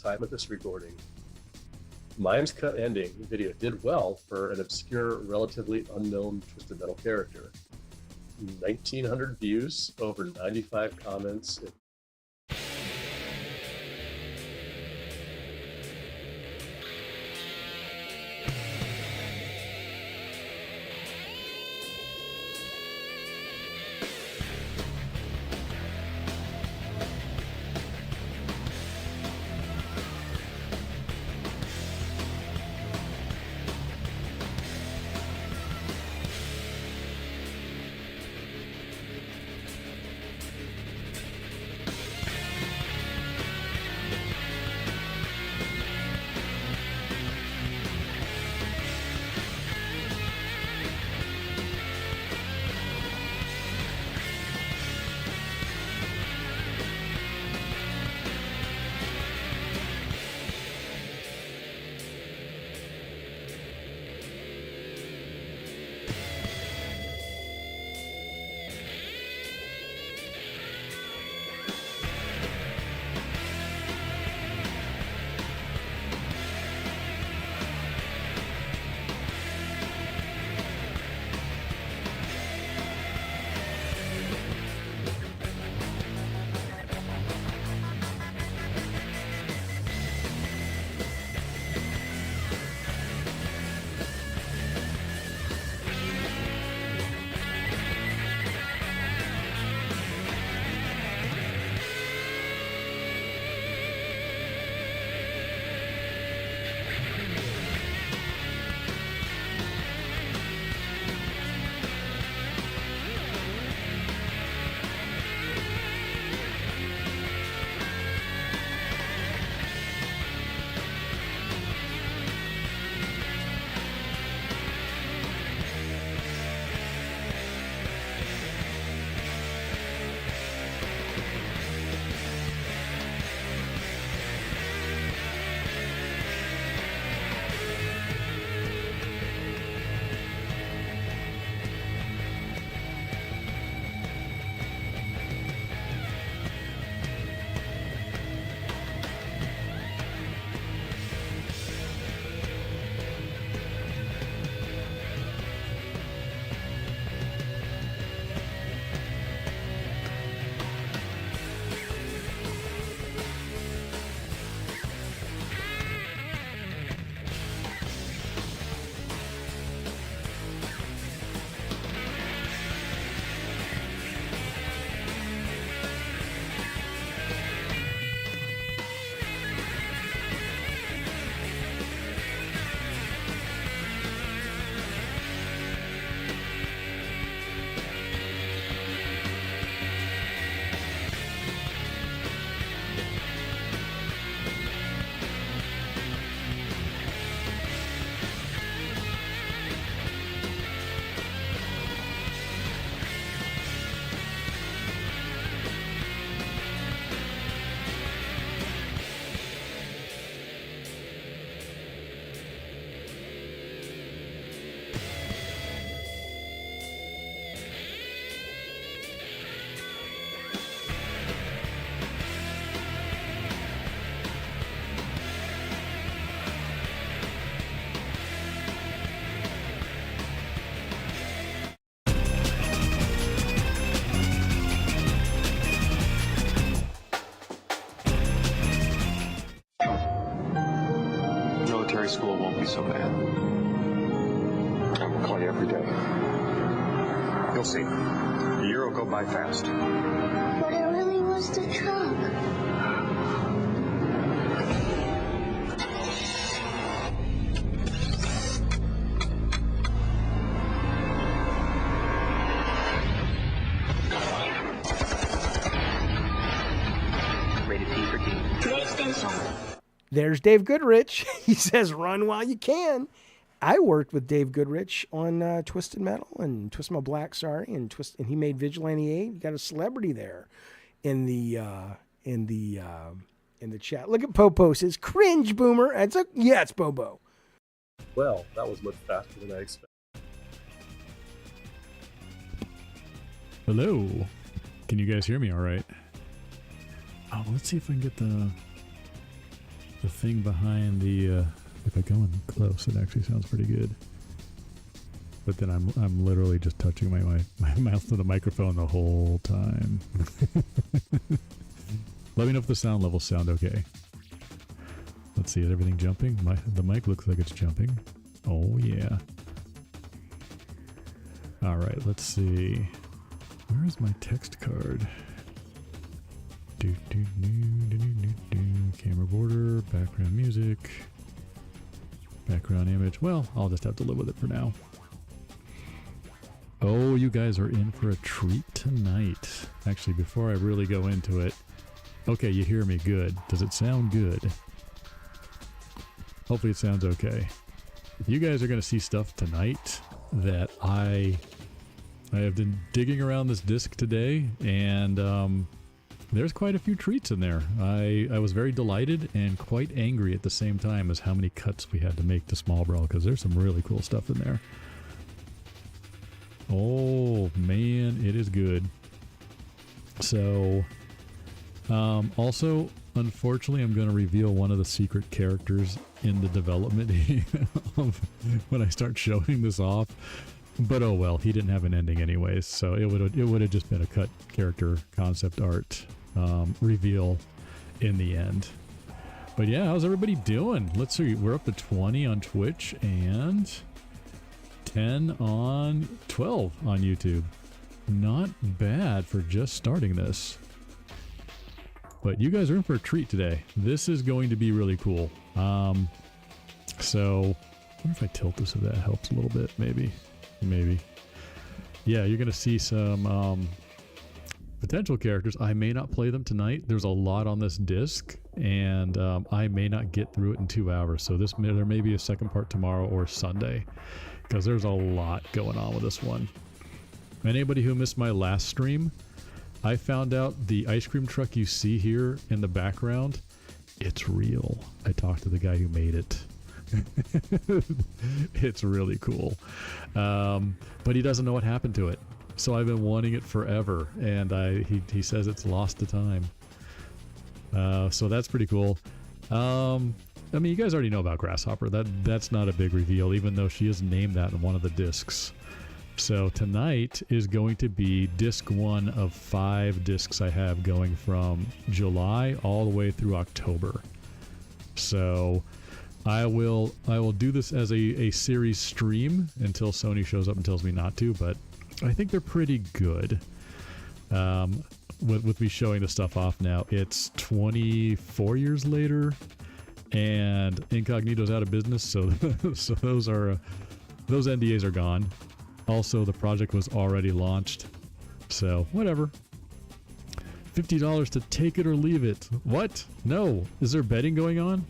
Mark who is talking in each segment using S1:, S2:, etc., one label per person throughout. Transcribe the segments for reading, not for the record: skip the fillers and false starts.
S1: time of this recording. Mine's Cut ending video did well for an obscure, relatively unknown Twisted Metal character. 1,900 views, over 95 comments.
S2: Military school won't be so bad. I will call you every day. You'll see. The year will go by fast.
S3: But it really was the truck.
S4: Rated P for Teen.
S3: PlayStation.
S5: There's Dave Goodrich. He says, run while you can. I worked with Dave Goodrich on Twisted Metal and Twisted Metal Black, and he made Vigilante 8. You got a celebrity there in the chat. Look at Popo says, cringe boomer. It's Bobo.
S1: Well, that was much faster than I expected.
S6: Hello. Can you guys hear me all right? Oh, let's see if we can get the the thing behind the, if I go in close, it actually sounds pretty good. But then I'm literally just touching my mouth to the microphone the whole time. Let me know if the sound levels sound okay. Let's see, is everything jumping? The mic looks like it's jumping. Oh yeah. Alright, let's see. Where is my text card? Camera border, background music, background image. Well, I'll just have to live with it for now. Oh, you guys are in for a treat tonight. Actually, before I really go into it, okay, you hear me good. Does it sound good? Hopefully it sounds okay. You guys are going to see stuff tonight that I have been digging around this disc today, and there's quite a few treats in there. I was very delighted and quite angry at the same time as how many cuts we had to make to Small Brawl, because there's some really cool stuff in there. Oh man, it is good. So, also, unfortunately, I'm going to reveal one of the secret characters in the development of when I start showing this off. But oh well, he didn't have an ending anyways, so it would have just been a cut character concept art reveal in the end. But yeah, how's everybody doing? Let's see, we're up to 20 on Twitch and 12 on YouTube. Not bad for just starting this. But you guys are in for a treat today. This is going to be really cool. So, I wonder if I tilt this so that helps a little bit, maybe. Yeah, you're going to see some potential characters. I may not play them tonight. There's a lot on this disc, and I may not get through it in 2 hours. So there may be a second part tomorrow or Sunday, because there's a lot going on with this one. Anybody who missed my last stream, I found out the ice cream truck you see here in the background, it's real. I talked to the guy who made it. It's really cool. But he doesn't know what happened to it. So I've been wanting it forever, and he says it's lost to time. So that's pretty cool. I mean, you guys already know about Grasshopper. That's not a big reveal, even though she is named that in one of the discs. So tonight is going to be disc 1 of 5 discs I have going from July all the way through October. So I will do this as a series stream until Sony shows up and tells me not to, but I think they're pretty good. With me showing the stuff off now, it's 24 years later, and Incognito's out of business, so so those NDAs are gone. Also, the project was already launched, so whatever. $50 to take it or leave it. What? No. Is there betting going on?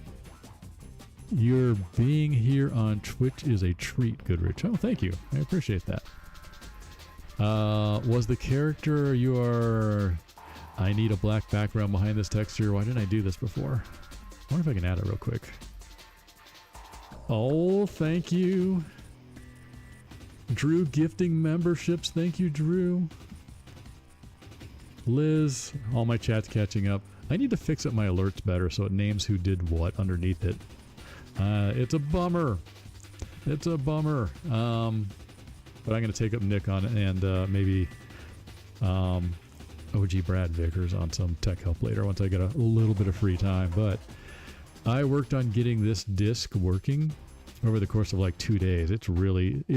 S6: Your being here on Twitch is a treat, Goodrich. Oh, thank you. I appreciate that. Was the character you are... I need a black background behind this texture. Why didn't I do this before? I wonder if I can add it real quick. Oh, thank you. Drew gifting memberships. Thank you, Drew. Liz, all my chat's catching up. I need to fix up my alerts better so it names who did what underneath it. It's a bummer. It's a bummer. But I'm going to take up Nick on it, and maybe OG Brad Vickers on some tech help later once I get a little bit of free time. But I worked on getting this disc working over the course of like 2 days. It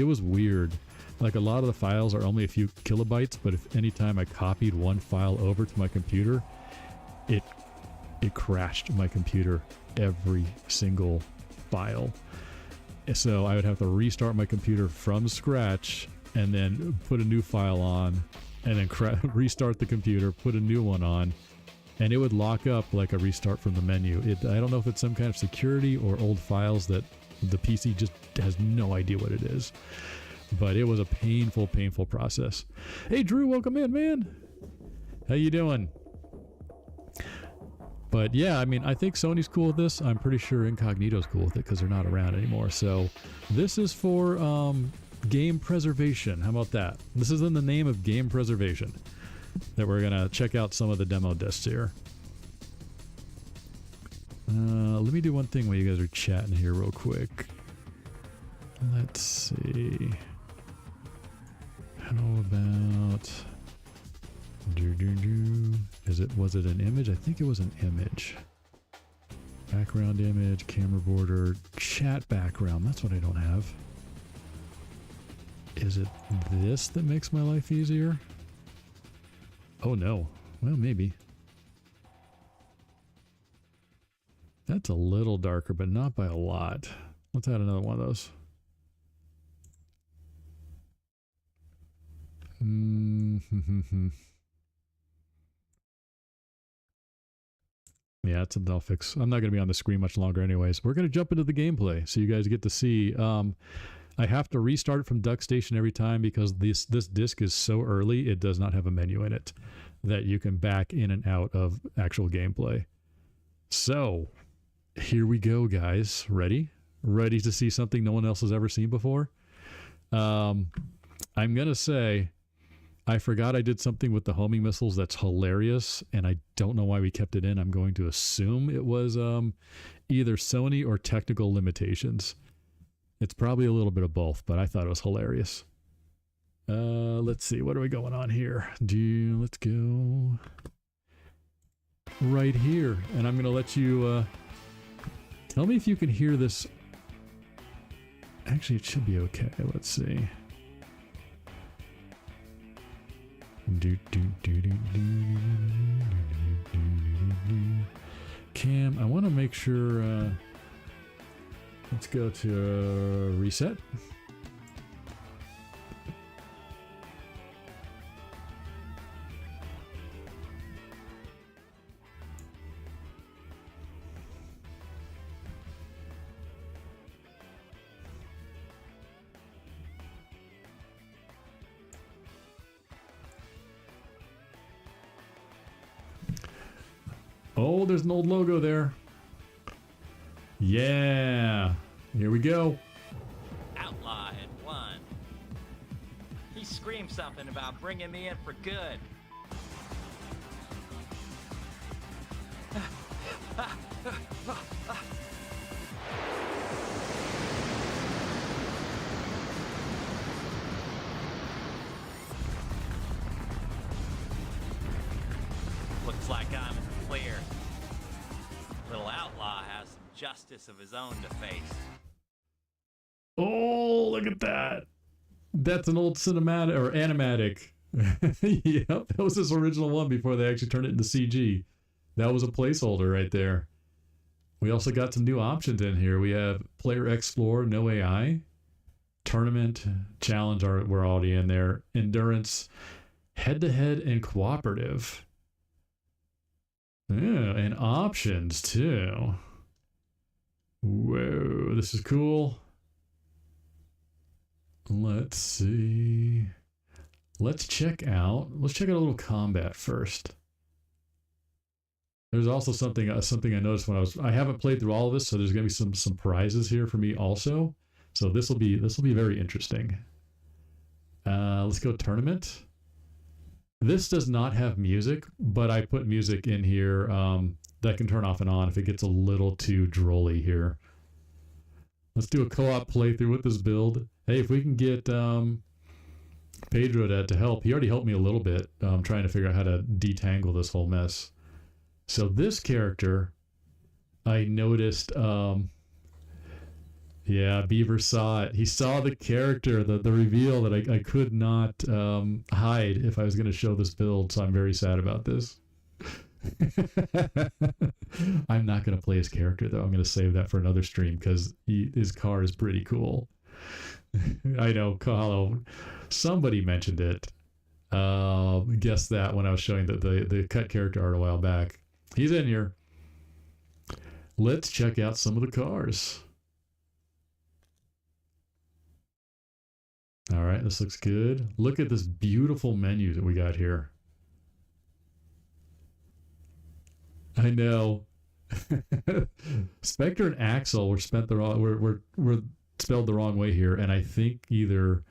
S6: was weird. Like, a lot of the files are only a few kilobytes, but if any time I copied one file over to my computer, it crashed my computer every single file. So I would have to restart my computer from scratch and then put a new file on, and then restart the computer, put a new one on, and it would lock up like a restart from the menu. I don't know if it's some kind of security or old files that the PC just has no idea what it is. But it was a painful process. Hey, Drew, welcome in, man. How you doing? But yeah, I mean, I think Sony's cool with this. I'm pretty sure Incognito's cool with it because they're not around anymore. So this is for game preservation. How about that? This is in the name of game preservation that we're going to check out some of the demo discs here. Let me do one thing while you guys are chatting here real quick. Let's see. How about... Was it an image? I think it was an image. Background image, camera border, chat background. That's what I don't have. Is it this that makes my life easier? Oh no. Well, maybe. That's a little darker, but not by a lot. Let's add another one of those. Yeah, it's something I'll fix. I'm not going to be on the screen much longer anyways. We're going to jump into the gameplay so you guys get to see. I have to restart from Duck Station every time because this disc is so early, it does not have a menu in it that you can back in and out of actual gameplay. So, here we go, guys. Ready? Ready to see something no one else has ever seen before? I'm going to say... I forgot I did something with the homing missiles that's hilarious, and I don't know why we kept it in. I'm going to assume it was either Sony or technical limitations. It's probably a little bit of both, but I thought it was hilarious. Let's see, what are we going on here? Let's go right here, and I'm going to let you tell me if you can hear this. Actually, it should be okay. Let's see. Cam, I want to make sure. Let's go to reset. Oh, there's an old logo there. Yeah. Here we go.
S7: Outlaw had won. He screamed something about bringing me in for good. Looks like I'm in the clear. Little outlaw has some justice of his own to face.
S6: Oh, look at that. That's an old cinematic or animatic. Yep, that was his original one before they actually turned it into CG. That was a placeholder right there. We also got some new options in here. We have Player Explore, no AI. Tournament, Challenge, we're already in there. Endurance, Head-to-Head, and Cooperative. Yeah, and options too. Whoa, this is cool. Let's see. Let's check out a little combat first. There's also something I noticed when I haven't played through all of this, so there's gonna be some surprises here for me also. So this will be very interesting. Let's go tournament. This does not have music, but I put music in here that can turn off and on if it gets a little too drolly here. Let's do a co-op playthrough with this build. Hey, if we can get Pedro to help. He already helped me a little bit trying to figure out how to detangle this whole mess. So this character, I noticed, yeah, Beaver saw it. He saw the character, the reveal that I could not hide if I was going to show this build, so I'm very sad about this. I'm not going to play his character, though. I'm going to save that for another stream because his car is pretty cool. I know, Kahalo, somebody mentioned it. Guessed that when I was showing the cut character art a while back. He's in here. Let's check out some of the cars. All right, this looks good. Look at this beautiful menu that we got here. I know. Spectre and Axel were spelled the wrong way here, and I think either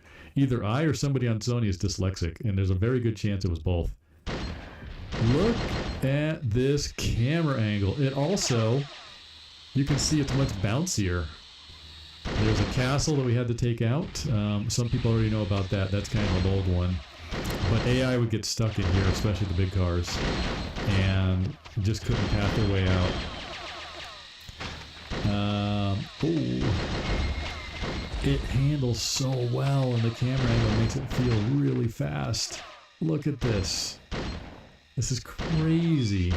S6: I or somebody on Sony is dyslexic, and there's a very good chance it was both. Look at this camera angle. It also you can see it's much bouncier. There's a castle that we had to take out. Some people already know about that. That's kind of an old one. But AI would get stuck in here, especially the big cars, and just couldn't path their way out. It handles so well, and the camera angle makes it feel really fast. Look at this. This is crazy.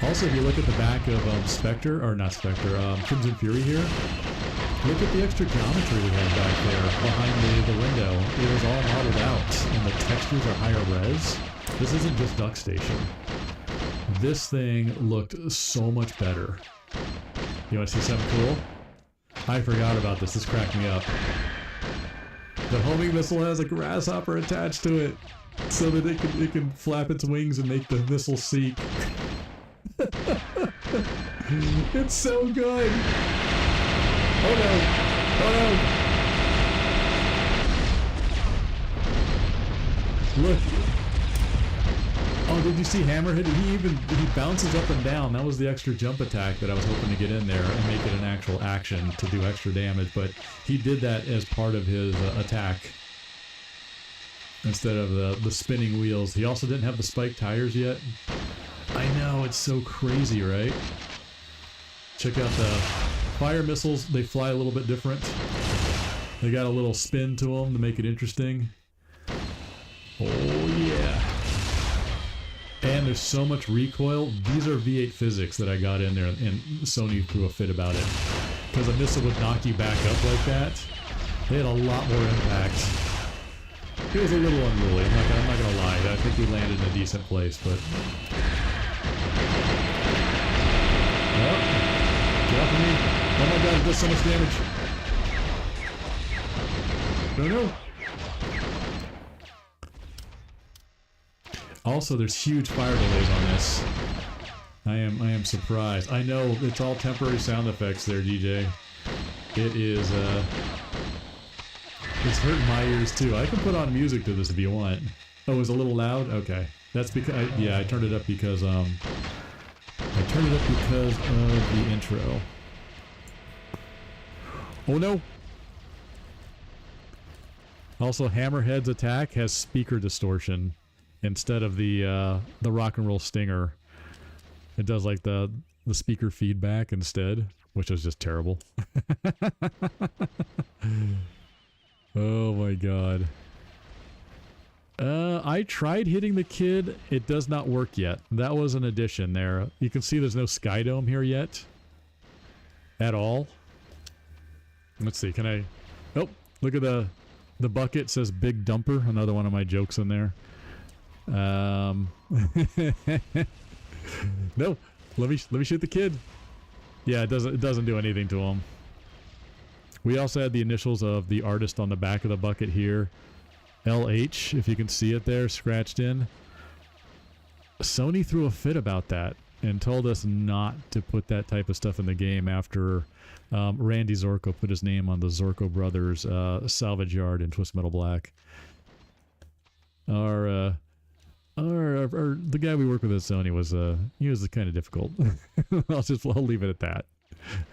S6: Also, if you look at the back of Spectre, or not Spectre, Crimson Fury here, look at the extra geometry we had back there behind the window. It was all modeled out, and the textures are higher res. This isn't just Duck Station. This thing looked so much better. You want to see something cool? I forgot about this. This cracked me up. The homing missile has a grasshopper attached to it, so that it can flap its wings and make the missile seek. It's so good. Oh no! Oh no! Look. Oh, did you see Hammerhead? He bounces up and down. That was the extra jump attack that I was hoping to get in there and make it an actual action to do extra damage, but he did that as part of his attack instead of the spinning wheels. He also didn't have the spiked tires yet. I know, it's so crazy, right? Check out the fire missiles. They fly a little bit different. They got a little spin to them to make it interesting. Oh yeah. And there's so much recoil. These are V8 physics that I got in there, and Sony threw a fit about it. Because a missile would knock you back up like that. They had a lot more impact. It was a little unruly, I'm not gonna lie. I think we landed in a decent place, but... Oh, get off of me. Oh my god, it does so much damage. No. Also, there's huge fire delays on this. I am surprised. I know it's all temporary sound effects there, DJ. It is it's hurting my ears too. I can put on music to this if you want. Oh, it's a little loud? Okay. That's because I turned it up because of the intro. Oh no. Also, Hammerhead's attack has speaker distortion instead of the rock and roll stinger. It does like the speaker feedback instead, which was just terrible. Oh my god. I tried hitting the kid. It does not work yet. That was an addition there. You can see there's no sky dome here yet. At all. Let's see, can I... Oh, look at the bucket says Big Dumper. Another one of my jokes in there. No, let me shoot the kid. Yeah, it doesn't do anything to him. We also had the initials of the artist on the back of the bucket here. LH, if you can see it there, scratched in. Sony threw a fit about that and told us not to put that type of stuff in the game after Randy Zorko put his name on the Zorko Brothers salvage yard in Twist Metal Black. The guy we work with at Sony was he was kind of difficult. I'll leave it at that.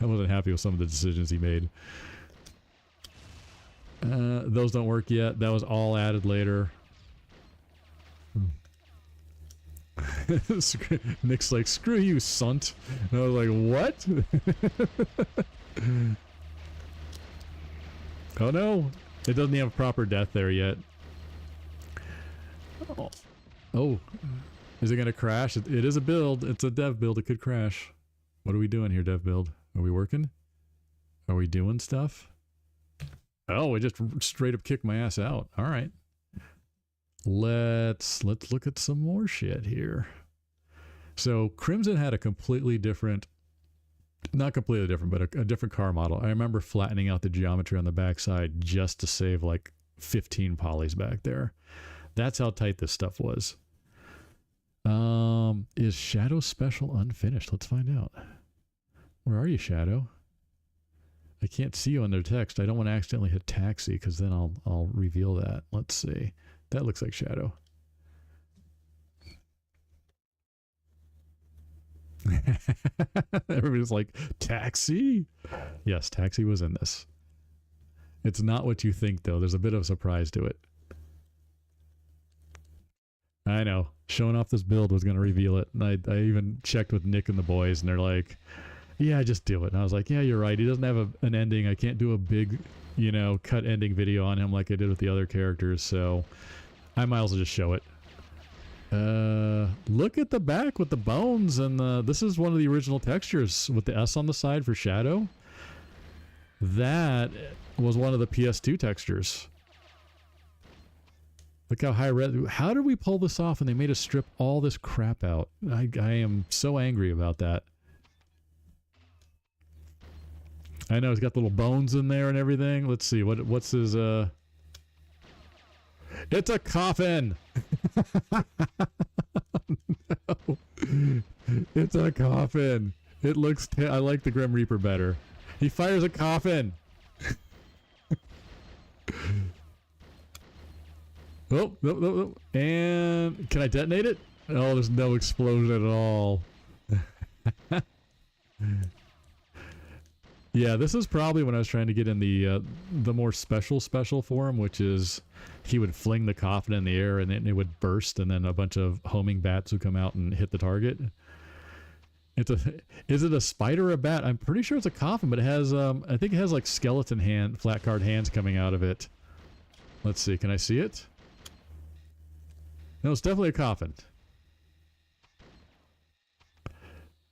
S6: I wasn't happy with some of the decisions he made. Those don't work yet. That was all added later. Nick's like, screw you, sunt. And I was like, what? Oh no, it doesn't have proper death there yet. Oh, is it gonna crash? It is a build. It's a dev build. It could crash. What are we doing here, dev build? Are we working? Are we doing stuff? Oh, it just straight up kicked my ass out. All right. Let's look at some more shit here. So Crimson had a completely different, not completely different, but a different car model. I remember flattening out the geometry on the backside just to save like 15 polys back there. That's how tight this stuff was. Is Shadow Special unfinished? Let's find out. Where are you, Shadow? I can't see you under text. I don't want to accidentally hit taxi because then I'll reveal that. Let's see. That looks like Shadow. Everybody's like, Taxi? Yes, Taxi was in this. It's not what you think, though. There's a bit of a surprise to it. I know. Showing off this build was going to reveal it. And I even checked with Nick and the boys, and they're like, yeah, just do it. And I was like, yeah, you're right. He doesn't have an ending. I can't do a big, you know, cut ending video on him like I did with the other characters, so I might as well just show it. Look at the back with the bones, and this is one of the original textures with the S on the side for shadow. That was one of the PS2 textures. Look how high res. How did we pull this off and they made us strip all this crap out? I am so angry about that. I know he's got little bones in there and everything. Let's see, what's his It's a coffin. No. It's a coffin. It looks I like the Grim Reaper better. He fires a coffin. Oh, no. And can I detonate it? Oh, there's no explosion at all. Yeah, this is probably when I was trying to get in the more special for him, which is he would fling the coffin in the air and then it would burst, and then a bunch of homing bats would come out and hit the target. Is it a spider or a bat? I'm pretty sure it's a coffin, but it has I think it has like skeleton flat card hands coming out of it. Let's see, can I see it? No, it's definitely a coffin.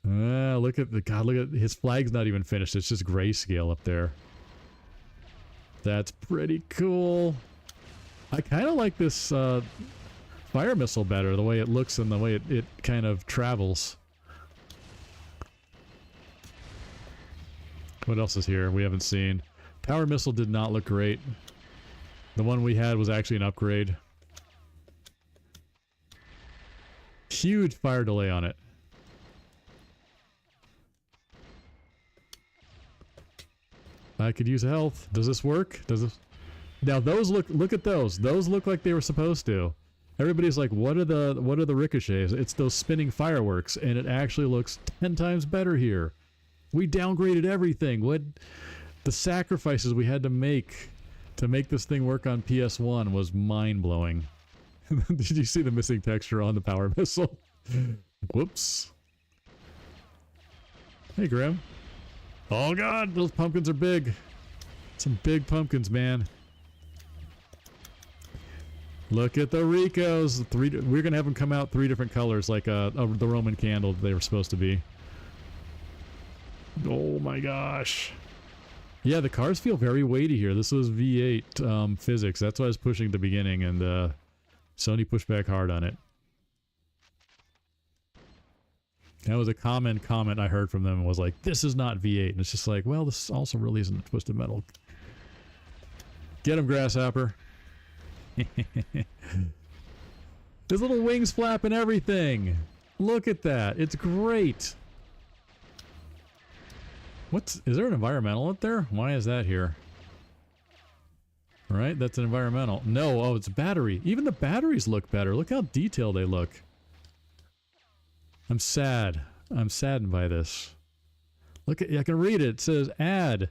S6: Look at his flag's not even finished. It's just grayscale up there. That's pretty cool. I kind of like this fire missile better, the way it looks and the way it kind of travels. What else is here we haven't seen? Power missile did not look great. The one we had was actually an upgrade. Huge fire delay on it. I could use health. Does this work? Does this? Now those look at those. Those look like they were supposed to. Everybody's like, what are the ricochets? It's those spinning fireworks, and it actually looks 10 times better here. We downgraded everything. What the sacrifices we had to make this thing work on PS1 was mind-blowing. Did you see the missing texture on the power missile? Whoops. Hey, Grim. Oh god, those pumpkins are big. Some big pumpkins, man. Look at the Ricos. We're gonna have them come out 3 different colors, like the Roman candle they were supposed to be. Oh my gosh. Yeah, the cars feel very weighty here. This was V8 physics. That's why I was pushing at the beginning, and Sony pushed back hard on it. That was a common comment I heard from them, was like, this is not V8. And it's just like, well, this also really isn't Twisted Metal. Get him, Grasshopper. His little wings flap and everything. Look at that. It's great. Is there an environmental up there? Why is that here? Right, that's an environmental. No, oh, it's a battery. Even the batteries look better. Look how detailed they look. I'm sad. I'm saddened by this. Look at, I can read it. It says add.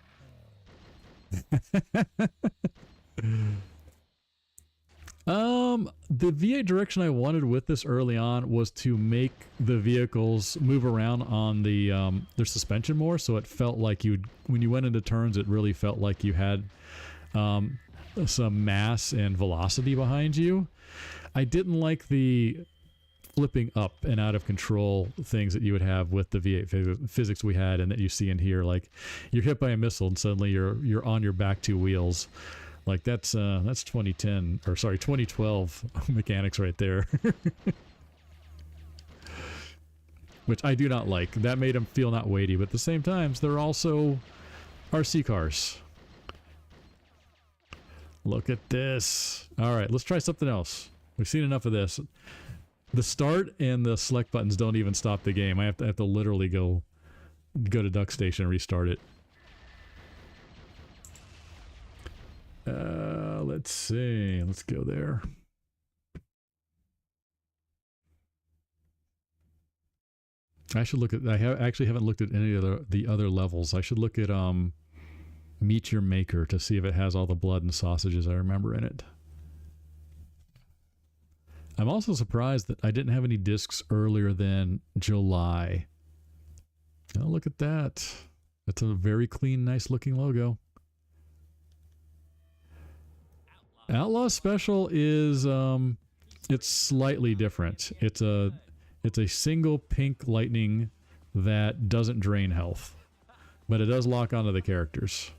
S6: The V8 direction I wanted with this early on was to make the vehicles move around on the their suspension more, so it felt like when you went into turns, it really felt like you had some mass and velocity behind you. I didn't like the flipping up and out of control things that you would have with the V8 physics we had and that you see in here. Like, you're hit by a missile and suddenly you're on your back 2 wheels. Like, that's 2010, or sorry, 2012 mechanics right there. Which I do not like. That made them feel not weighty, but at the same time, they're also RC cars. Look at this. All right, let's try something else. We've seen enough of this. The start and the select buttons don't even stop the game. I have to literally go to Duck Station and restart it. Let's see. Let's go there. I should look at. Actually haven't looked at any of the other levels. I should look at Meet Your Maker to see if it has all the blood and sausages I remember in it. I'm also surprised that I didn't have any discs earlier than July. Oh, look at that. That's a very clean, nice looking logo. Outlaw Special is it's slightly different. It's a single pink lightning that doesn't drain health, but it does lock onto the characters.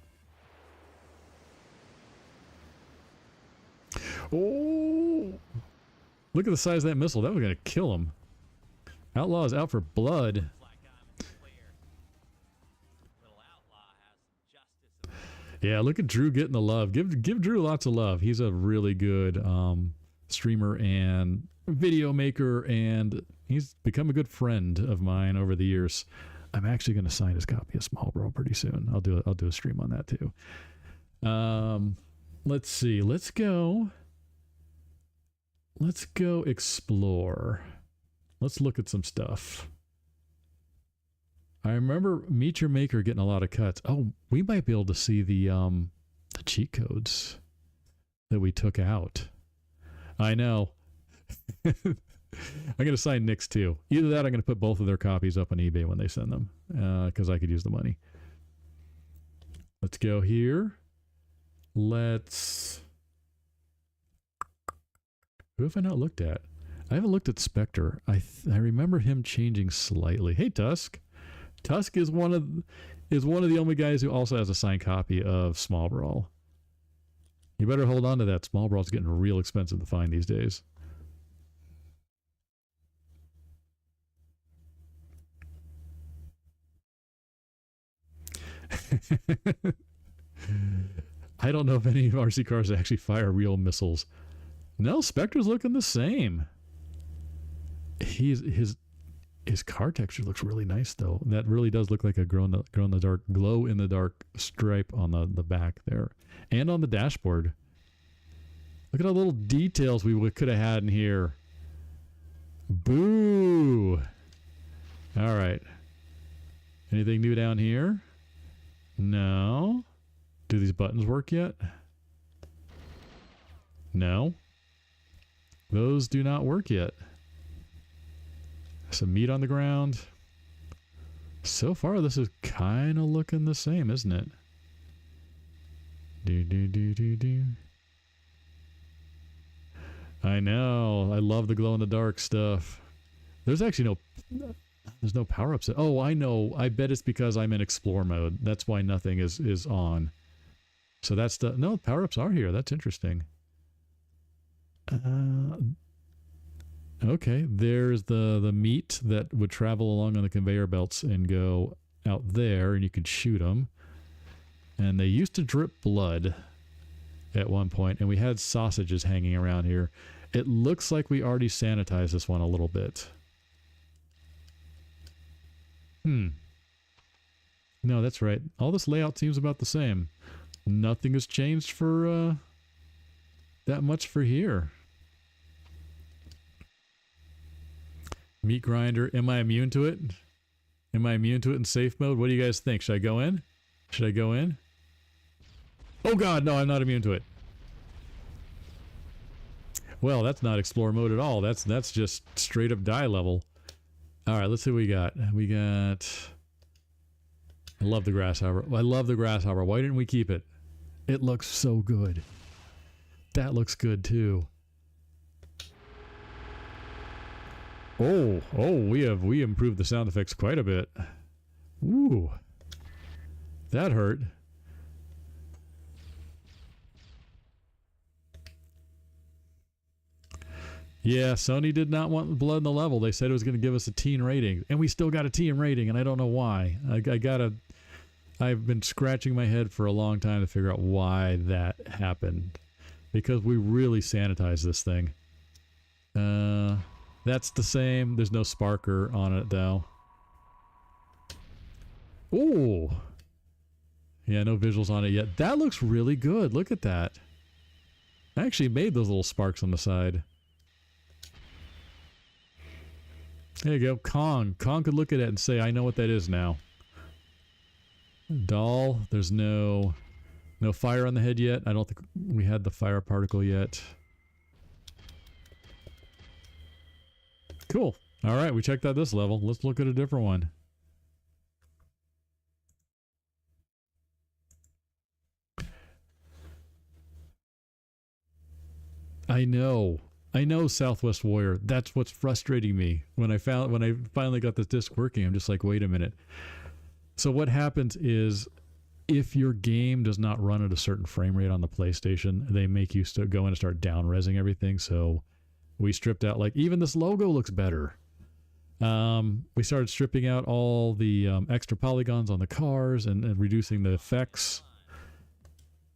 S6: Oh, look at the size of that missile. That was going to kill him. Outlaw is out for blood. Yeah, look at Drew getting the love. Give Drew lots of love. He's a really good streamer and video maker, and he's become a good friend of mine over the years. I'm actually going to sign his copy of Small Brawl pretty soon. I'll do a stream on that too. Let's see. Let's go explore. Let's look at some stuff. I remember Meet Your Maker getting a lot of cuts. Oh, we might be able to see the cheat codes that we took out. I know. I'm going to sign Nick's too. Either that or I'm going to put both of their copies up on eBay when they send them, because I could use the money. Let's go here. Who have I not looked at? I haven't looked at Spectre. I remember him changing slightly. Hey, Tusk. Tusk is one of the only guys who also has a signed copy of Small Brawl. You better hold on to that. Small Brawl's getting real expensive to find these days. I don't know if any RC cars actually fire real missiles. No, Spectre's looking the same. His car texture looks really nice though. That really does look like a glow in the dark stripe on the back there, and on the dashboard. Look at all the little details we could have had in here. Boo! All right. Anything new down here? No. Do these buttons work yet? No. Those do not work yet. Some meat on the ground. So far, this is kind of looking the same, isn't it? Do. I know. I love the glow-in-the-dark stuff. There's actually no power-ups. Oh, I know. I bet it's because I'm in explore mode. That's why nothing is on. So that's the... No, power-ups are here. That's interesting. Okay, there's the meat that would travel along on the conveyor belts and go out there, and you could shoot them. And they used to drip blood at one point, and we had sausages hanging around here. It looks like we already sanitized this one a little bit. No, that's right. All this layout seems about the same. Nothing has changed for that much for here. Meat grinder. Am I immune to it? Am I immune to it in safe mode? What do you guys think? Should I go in? Should I go in? Oh god, no, I'm not immune to it. Well, that's not explore mode at all. That's just straight up die level. Alright, let's see what we got. We got... I love the grasshopper. I love the grasshopper. Why didn't we keep it? It looks so good. That looks good too. Oh, we improved the sound effects quite a bit. Ooh. That hurt. Yeah, Sony did not want blood in the level. They said it was going to give us a teen rating, and we still got a teen rating, and I don't know why. I've been scratching my head for a long time to figure out why that happened, because we really sanitized this thing. That's the same. There's no sparker on it though. Oh, yeah, no visuals on it yet. That looks really good. Look at that. I actually made those little sparks on the side. There you go. Kong. Kong could look at it and say, I know what that is now. Doll. There's no fire on the head yet. I don't think we had the fire particle yet. Cool. All right, we checked out this level. Let's look at a different one. I know, Southwest Warrior. That's what's frustrating me. When I finally got this disc working, I'm just like, wait a minute. So what happens is, if your game does not run at a certain frame rate on the PlayStation, they make you go in and start down-resing everything. So we stripped out, like, even this logo looks better. We started stripping out all the extra polygons on the cars and reducing the effects.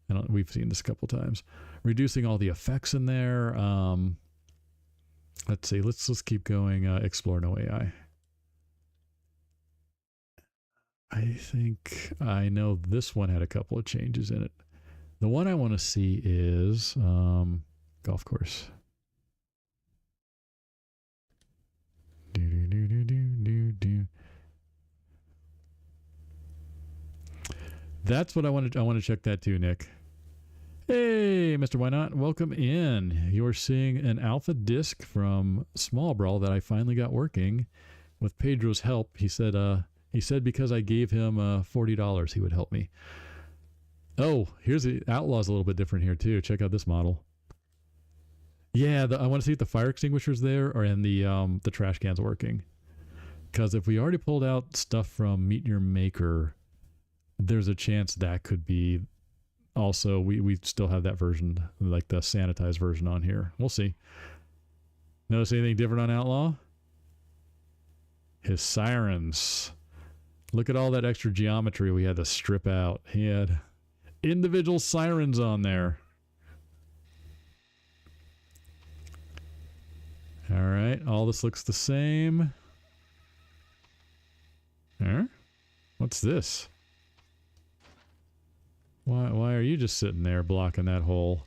S6: And we've seen this a couple times. Reducing all the effects in there. Let's see. Let's keep going. Explore no AI. I think I know this one had a couple of changes in it. The one I want to see is golf course. That's what I want to check that too, Nick. Hey, Mr. Why Not? Welcome in. You're seeing an alpha disc from Small Brawl that I finally got working with Pedro's help. He said because I gave him $40, he would help me. Oh, here's the Outlaw's a little bit different here too. Check out this model. Yeah, I want to see if the fire extinguishers there or in the trash cans working. Because if we already pulled out stuff from Meet Your Maker, there's a chance that could be. Also, we still have that version, like the sanitized version on here. We'll see. Notice anything different on Outlaw? His sirens. Look at all that extra geometry we had to strip out. He had individual sirens on there. All right, all this looks the same. Huh? What's this? Why are you just sitting there blocking that hole?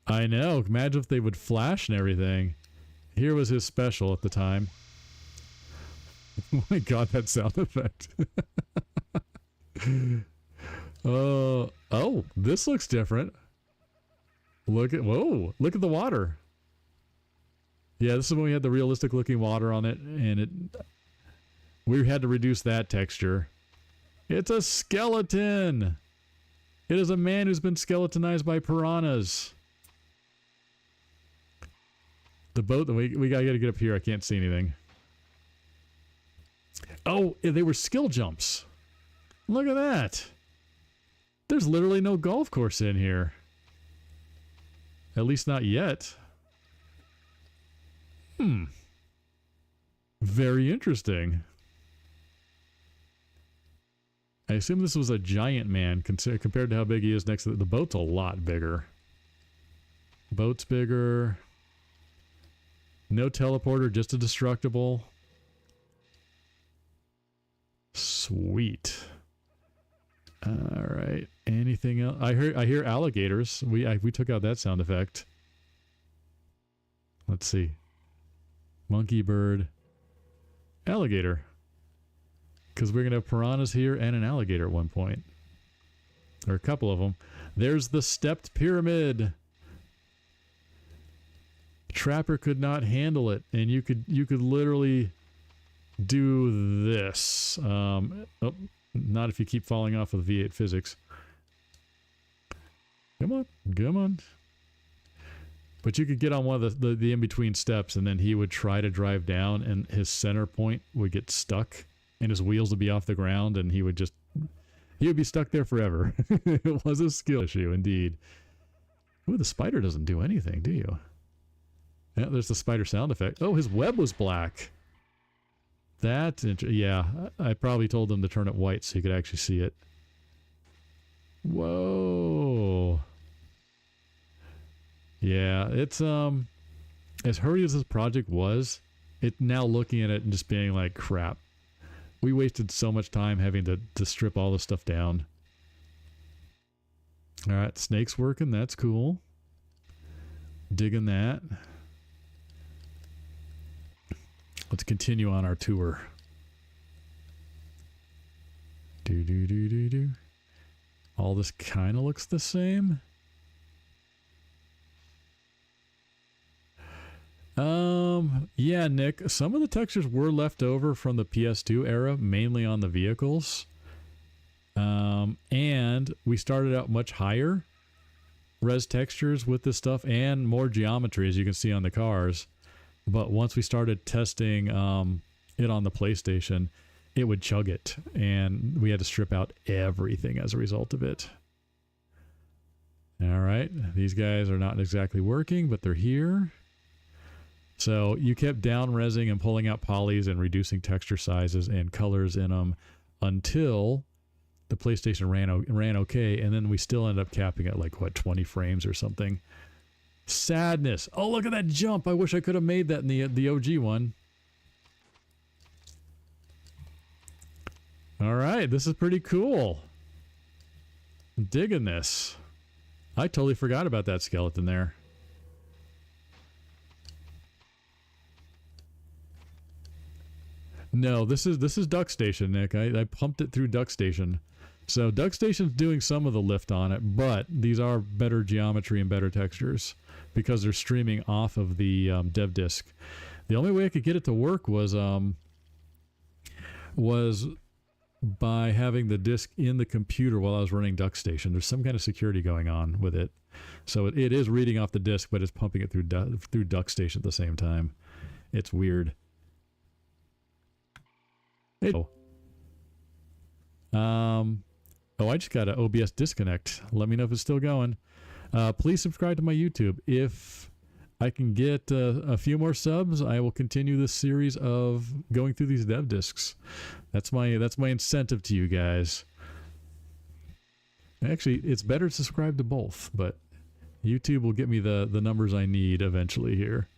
S6: I know. Imagine if they would flash and everything. Here was his special at the time. Oh my god, that sound effect. Oh, this looks different. Look at the water. Yeah, this is when we had the realistic looking water on it, and we had to reduce that texture. It's a skeleton. It is a man who's been skeletonized by piranhas. The boat, we gotta get up here. I can't see anything. Oh, they were skill jumps. Look at that. There's literally no golf course in here. At least not yet. Very interesting. I assume this was a giant man compared to how big he is next to the boat's a lot bigger. Boat's bigger. No teleporter, just a destructible. Sweet. All right. Anything else? I hear alligators. We took out that sound effect. Let's see. Monkey, bird, alligator. Because we're going to have piranhas here and an alligator at one point. Or a couple of them. There's the stepped pyramid. Trapper could not handle it, and you could literally do this. Not if you keep falling off of V8 physics. Come on. But you could get on one of the in-between steps, and then he would try to drive down, and his center point would get stuck, and his wheels would be off the ground, and he would be stuck there forever. It was a skill issue, indeed. Ooh, the spider doesn't do anything, do you? Yeah, there's the spider sound effect. Oh, his web was black. Yeah, I probably told them to turn it white so you could actually see it. Whoa. Yeah, it's as hurried as this project was, now looking at it and just being like, crap. We wasted so much time having to strip all this stuff down. Alright, snake's working, that's cool. Digging that. Let's continue on our tour. Do. All this kind of looks the same. Yeah, Nick, some of the textures were left over from the PS2 era, mainly on the vehicles. And we started out much higher res textures with this stuff and more geometry, as you can see on the cars. But once we started testing it on the PlayStation, it would chug it, and we had to strip out everything as a result of it. All right, these guys are not exactly working, but they're here. So you kept down resing and pulling out polys and reducing texture sizes and colors in them until the PlayStation ran okay, and then we still ended up capping at like, what, 20 frames or something. Sadness. Oh, look at that jump. I wish I could have made that in the OG one. All right, this is pretty cool. I'm digging this. I totally forgot about that skeleton there. No, this is DuckStation, Nick. I pumped it through DuckStation. So DuckStation's doing some of the lift on it, but these are better geometry and better textures because they're streaming off of the dev disk. The only way I could get it to work was by having the disk in the computer while I was running DuckStation. There's some kind of security going on with it. So it is reading off the disk, but it's pumping it through DuckStation at the same time. It's weird. I just got an OBS disconnect. Let me know if it's still going. Please subscribe to my YouTube. If I can get a few more subs, I will continue this series of going through these dev discs. That's my incentive to you guys. Actually, it's better to subscribe to both, but YouTube will get me the numbers I need eventually here.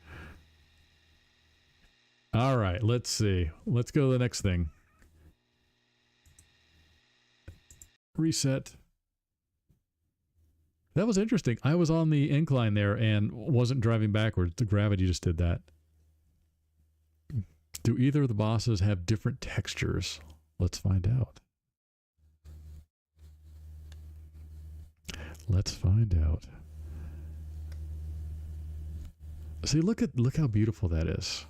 S6: All right, let's see. Let's go to the next thing. Reset. That was interesting. I was on the incline there and wasn't driving backwards. The gravity just did that. Do either of the bosses have different textures? Let's find out. Let's find out. See, look how beautiful that is.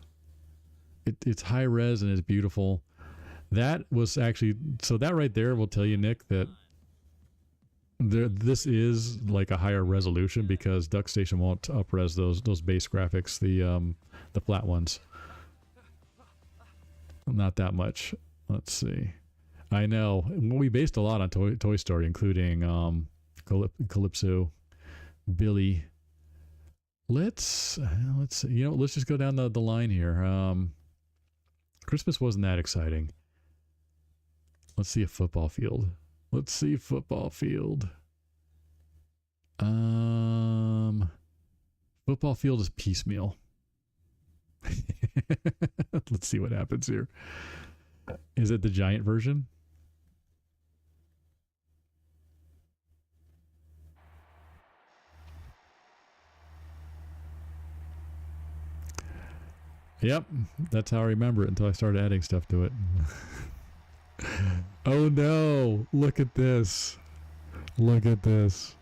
S6: It's high res and it's beautiful. That was actually, so that right there will tell you, Nick, that this is like a higher resolution because DuckStation won't up-res those base graphics, the flat ones. Not that much. Let's see. I know we based a lot on Toy Story, including Calypso, Billy. Let's see. You know, let's just go down the line here. Christmas wasn't that exciting. Let's see a football field. Let's see football field. Football field is piecemeal. Let's see what happens here. Is it the giant version? Yep, that's how I remember it until I started adding stuff to it. Oh no, look at this. Look at this.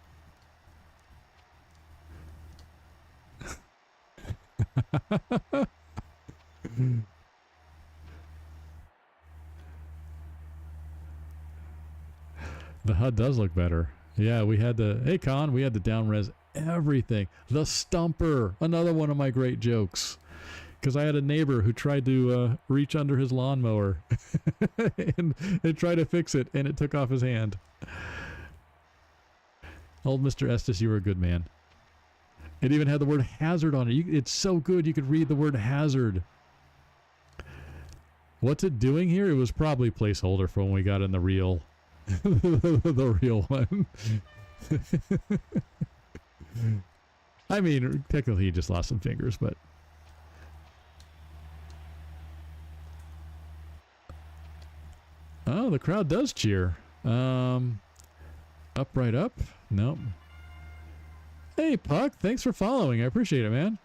S6: The HUD does look better. Yeah, we had the, hey Con, we had the down res everything. The stumper, another one of my great jokes. Because I had a neighbor who tried to reach under his lawnmower and try to fix it, and it took off his hand. Old Mr. Estes, you were a good man. It even had the word hazard on it. It's so good you could read the word hazard. What's it doing here? It was probably placeholder for when we got in the real, the real one. I mean, technically he just lost some fingers, but... Oh, the crowd does cheer. Up, right up? Nope. Hey, Puck, thanks for following. I appreciate it, man.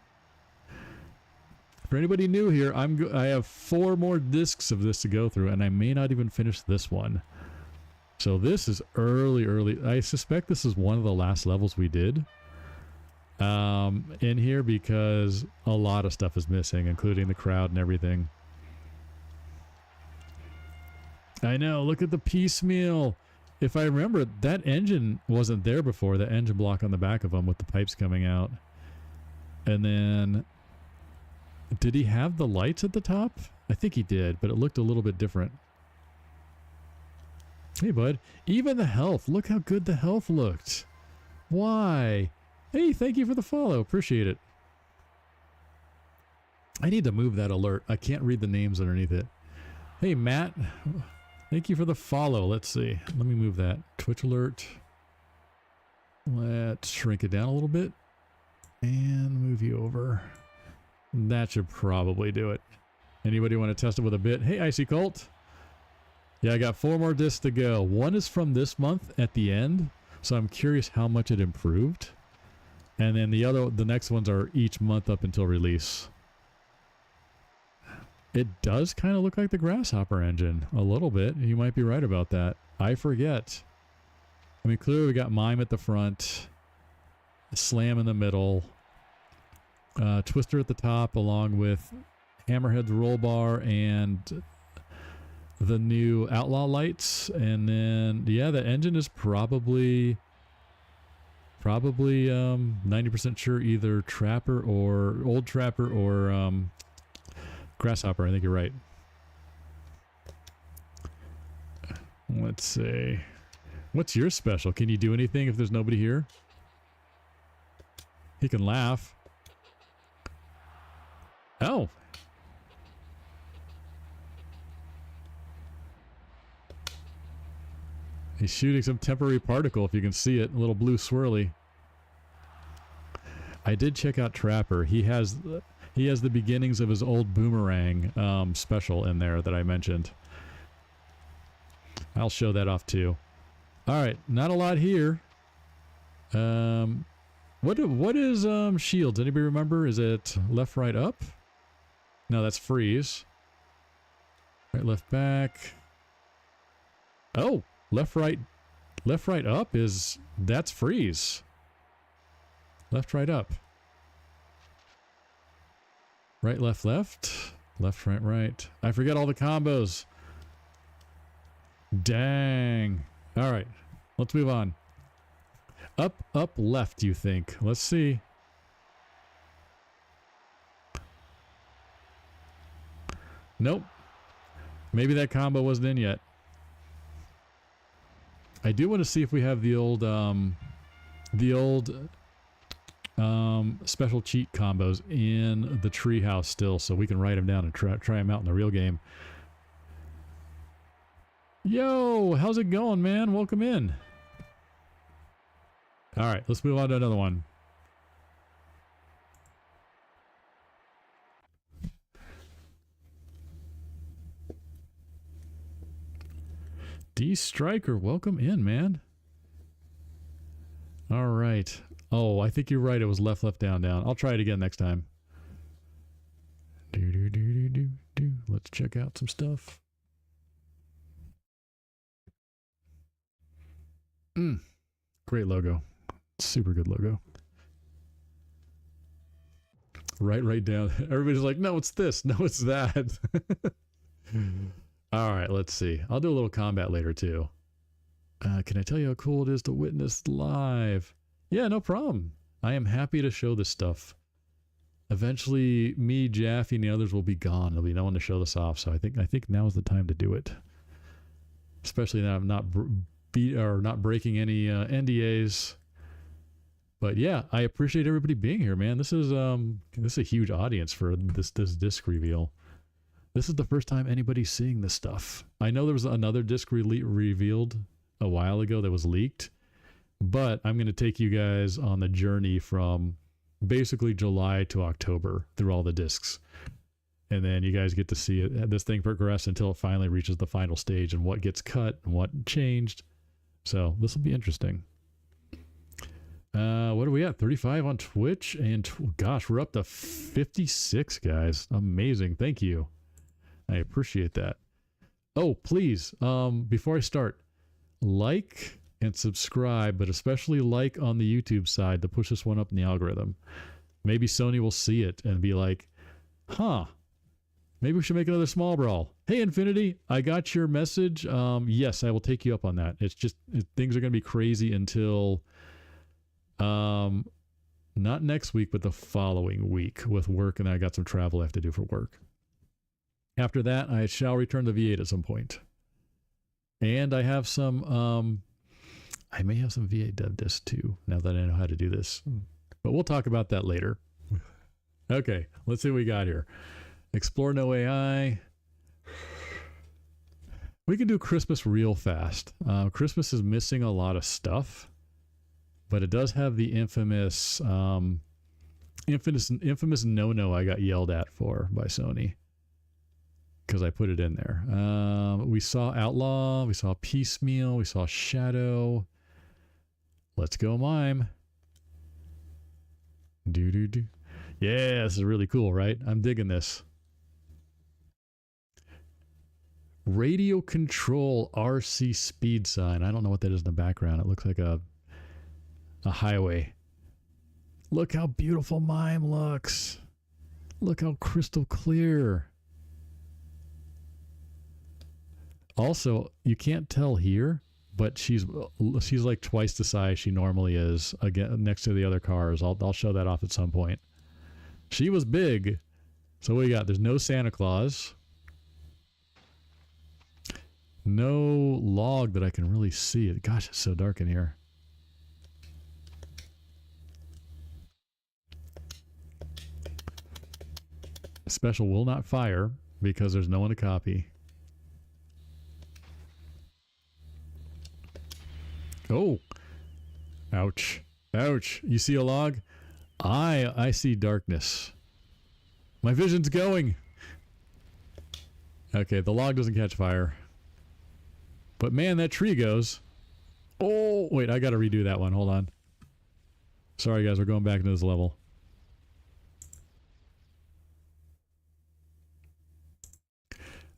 S6: For anybody new here, I have 4 more discs of this to go through, and I may not even finish this one. So this is early. I suspect this is one of the last levels we did in here, because a lot of stuff is missing, including the crowd and everything. I know, look at the piecemeal. If I remember, that engine wasn't there before, the engine block on the back of them with the pipes coming out. And then, did he have the lights at the top? I think he did, but it looked a little bit different. Hey, bud. Even the health. Look how good the health looked. Why? Hey, thank you for the follow. Appreciate it. I need to move that alert. I can't read the names underneath it. Hey, Matt. Thank you for the follow. Let's see. Let me move that. Twitch alert. Let's shrink it down a little bit. And move you over. That should probably do it. Anybody want to test it with a bit? Hey, Icy Colt. Yeah, I got 4 more discs to go. One is from this month at the end, so I'm curious how much it improved. And then the next ones are each month up until release. It does kind of look like the Grasshopper engine a little bit. You might be right about that. I forget. I mean, clearly we got Mime at the front, Slam in the middle, Twister at the top, along with Hammerhead's roll bar and the new Outlaw lights. And then, yeah, the engine is probably 90% sure either Trapper or Old Trapper or Grasshopper. I think you're right. Let's see. What's your special? Can you do anything if there's nobody here? He can laugh. Oh. He's shooting some temporary particle, if you can see it. A little blue swirly. I did check out Trapper. He has the beginnings of his old Boomerang special in there that I mentioned. I'll show that off too. All right, not a lot here. What is shields? Anybody remember? Is it left, right, up? No, that's freeze. Right, left, back. Oh, left, right up that's freeze. Left, right, up. Right, left, left. Left, right, right. I forget all the combos. Dang. All right, let's move on. Up, up, left, you think? Let's see. Nope. Maybe that combo wasn't in yet. I do want to see if we have the old special cheat combos in the treehouse still, so we can write them down and try them out in the real game. Yo, how's it going, man? Welcome in. All right, let's move on to another one. D Striker, welcome in, man. All right. Oh, I think you're right. It was left, left, down, down. I'll try it again next time. Let's check out some stuff. Great logo. Super good logo. Right down. Everybody's like, no, it's this. No, it's that. All right, let's see. I'll do a little combat later, too. Can I tell you how cool it is to witness live? Yeah, no problem. I am happy to show this stuff. Eventually, me, Jaffe, and the others will be gone. There'll be no one to show this off, so I think now is the time to do it. Especially now I'm not not breaking any NDAs. But yeah, I appreciate everybody being here, man. This is a huge audience for this disc reveal. This is the first time anybody's seeing this stuff. I know there was another disc revealed a while ago that was leaked, but I'm going to take you guys on the journey from basically July to October through all the discs. And then you guys get to see this thing progress until it finally reaches the final stage and what gets cut and what changed. So this will be interesting. What are we at? 35 on Twitch, and gosh, we're up to 56, guys. Amazing. Thank you. I appreciate that. Oh, please, before I start, like and subscribe, but especially like on the YouTube side to push this one up in the algorithm. Maybe Sony will see it and be like, huh, maybe we should make another Small Brawl. Hey, Infinity, I got your message. Yes, I will take you up on that. It's just, things are going to be crazy until, not next week, but the following week with work, and I got some travel I have to do for work. After that, I shall return to V8 at some point. And I have some, I may have some V8 dev disc too, now that I know how to do this. But we'll talk about that later. Okay, let's see what we got here. Explore no AI. We can do Christmas real fast. Christmas is missing a lot of stuff, but it does have the infamous no-no I got yelled at for by Sony because I put it in there. We saw Outlaw, we saw Piecemeal, we saw Shadow. Let's go Mime. Do. Yeah, this is really cool, right? I'm digging this. Radio control RC speed sign. I don't know what that is in the background. It looks like a highway. Look how beautiful Mime looks. Look how crystal clear. Also, you can't tell here, but she's like twice the size she normally is again next to the other cars. I'll show that off at some point. She was big. So what we got? There's no Santa Claus. No log that I can really see it. Gosh, it's so dark in here. Special will not fire because there's no one to copy. Oh, ouch, ouch. You see a log? I see darkness. My vision's going. Okay, the log doesn't catch fire. But man, that tree goes. Oh, wait, I got to redo that one. Hold on. Sorry, guys, we're going back into this level.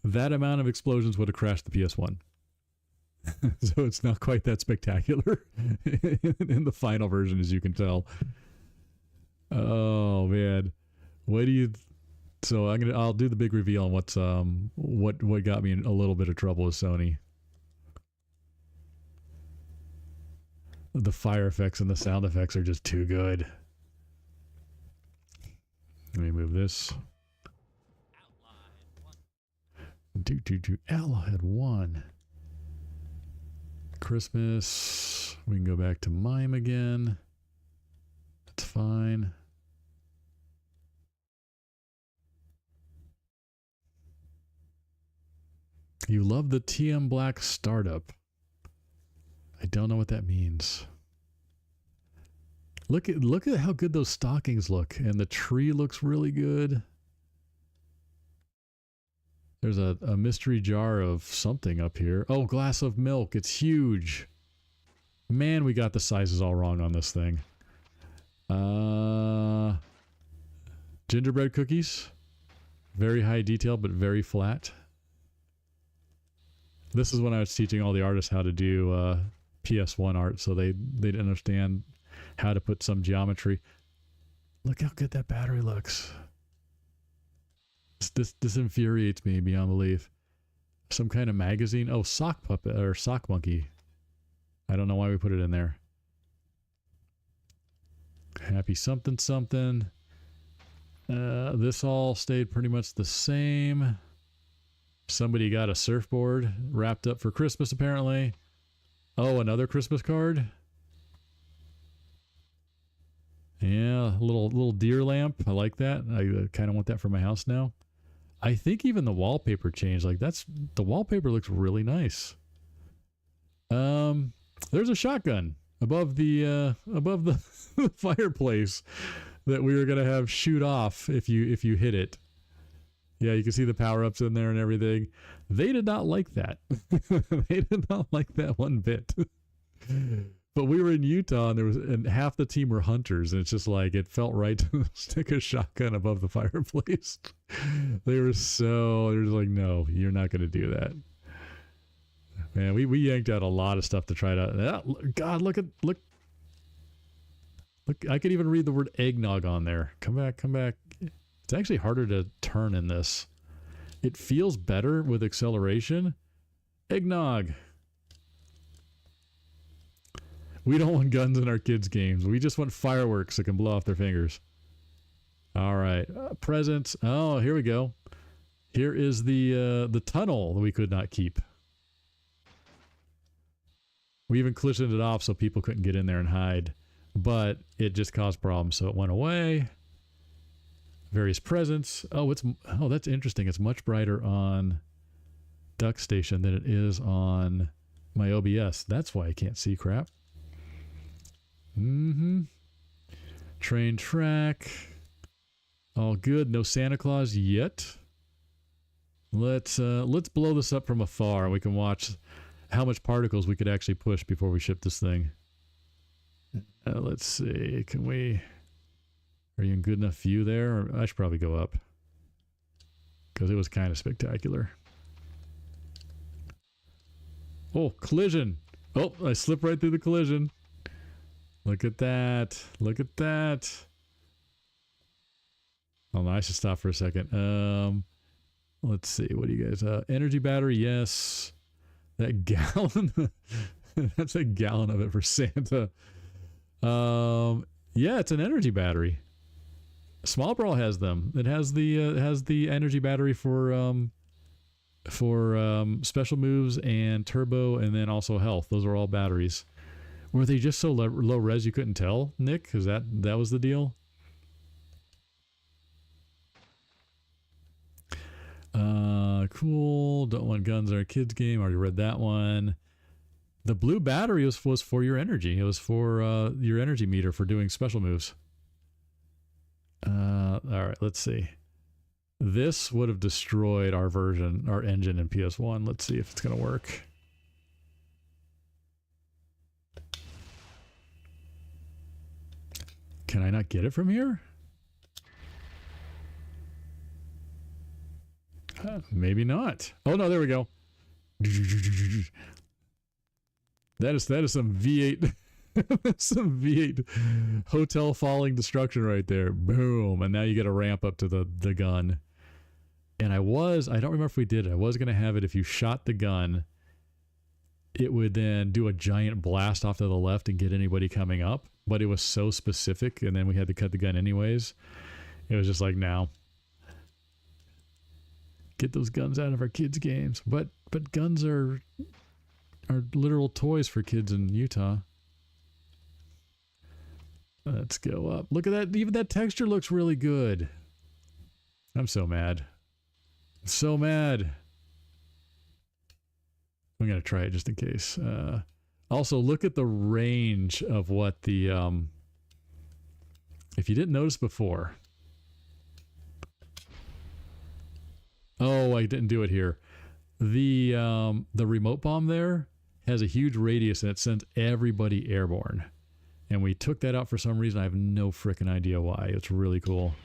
S6: That amount of explosions would have crashed the PS1. So it's not quite that spectacular in the final version, as you can tell. Oh man, what do you? So I'll do the big reveal on what's what got me in a little bit of trouble with Sony. The fire effects and the sound effects are just too good. Let me move this. Outlaw had one. Christmas. We can go back to Mime again. That's fine. You love the TM Black startup. I don't know what that means. Look at how good those stockings look, and the tree looks really good. There's a mystery jar of something up here. Oh, glass of milk. It's huge. Man, we got the sizes all wrong on this thing. Gingerbread cookies. Very high detail, but very flat. This is when I was teaching all the artists how to do PS1 art, so they'd understand how to put some geometry. Look how good that battery looks. This infuriates me beyond belief. Some kind of magazine. Oh, sock puppet or sock monkey. I don't know why we put it in there. Happy something something. This all stayed pretty much the same. Somebody got a surfboard wrapped up for Christmas apparently. Oh, another Christmas card. Yeah, a little deer lamp. I like that. I kind of want that for my house now. I think even the wallpaper changed. Like the wallpaper looks really nice. There's a shotgun above the fireplace that we were gonna have shoot off if you hit it. Yeah, you can see the power-ups in there and everything. They did not like that. They did not like that one bit. But we were in Utah, and half the team were hunters, and it's just like it felt right to stick a shotgun above the fireplace. They're just like, no, you're not going to do that. Man, we yanked out a lot of stuff to try to. God, look. I could even read the word eggnog on there. Come back. It's actually harder to turn in this. It feels better with acceleration. Eggnog. We don't want guns in our kids' games. We just want fireworks that can blow off their fingers. All right. Presents. Oh, here we go. Here is the tunnel that we could not keep. We even cushioned it off so people couldn't get in there and hide. But it just caused problems, so it went away. Various presents. Oh, that's interesting. It's much brighter on Duck Station than it is on my OBS. That's why I can't see crap. Train track. All good. No Santa Claus yet. Let's blow this up from afar and we can watch how much particles we could actually push before we ship this thing. Let's see. Are you in good enough view there? Or I should probably go up because it was kind of spectacular. Oh, collision. Oh, I slipped right through the collision. Look at that. Look at that. Oh, no, I should stop for a second. Let's see. What do you guys... energy battery, yes. That gallon... That's a gallon of it for Santa. Yeah, it's an energy battery. Small Brawl has them. It has the energy battery for special moves and turbo, and then also health. Those are all batteries. Were they just so low res you couldn't tell, Nick? Because that was the deal. Cool. Don't want guns in our kids game. Already read that one. The blue battery was for your energy. It was for your energy meter for doing special moves. All right, let's see. This would have destroyed our engine in PS1. Let's see if it's going to work. Can I not get it from here? Maybe not. Oh no, there we go. That is some V8 some V8 hotel falling destruction right there. Boom. And now you get a ramp up to the gun. And I don't remember if we did it. I was going to have it if you shot the gun, it would then do a giant blast off to the left and get anybody coming up. But it was so specific, and then we had to cut the gun anyways. It was just like, now get those guns out of our kids' games. But guns are literal toys for kids in Utah. Let's go up. Look at that. Even that texture looks really good. I'm so mad. So mad. I'm going to try it just in case. Also, look at the range of what the... if you didn't notice before... Oh, I didn't do it here. The remote bomb there has a huge radius and it sends everybody airborne. And we took that out for some reason. I have no frickin' idea why. It's really cool.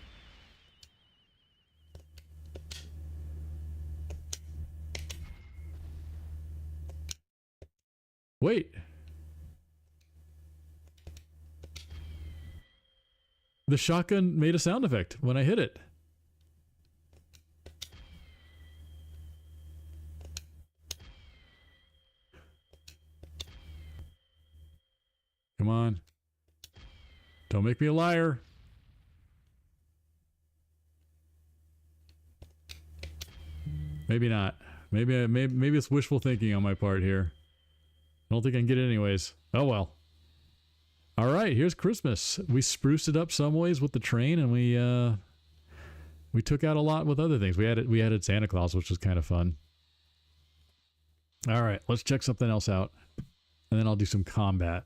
S6: Wait. The shotgun made a sound effect when I hit it. Come on. Don't make me a liar. Maybe not. Maybe it's wishful thinking on my part here. I don't think I can get it anyways. Oh well. All right, here's Christmas. We spruced it up some ways with the train, and we took out a lot with other things. We added Santa Claus, which was kind of fun. All right, let's check something else out, and then I'll do some combat.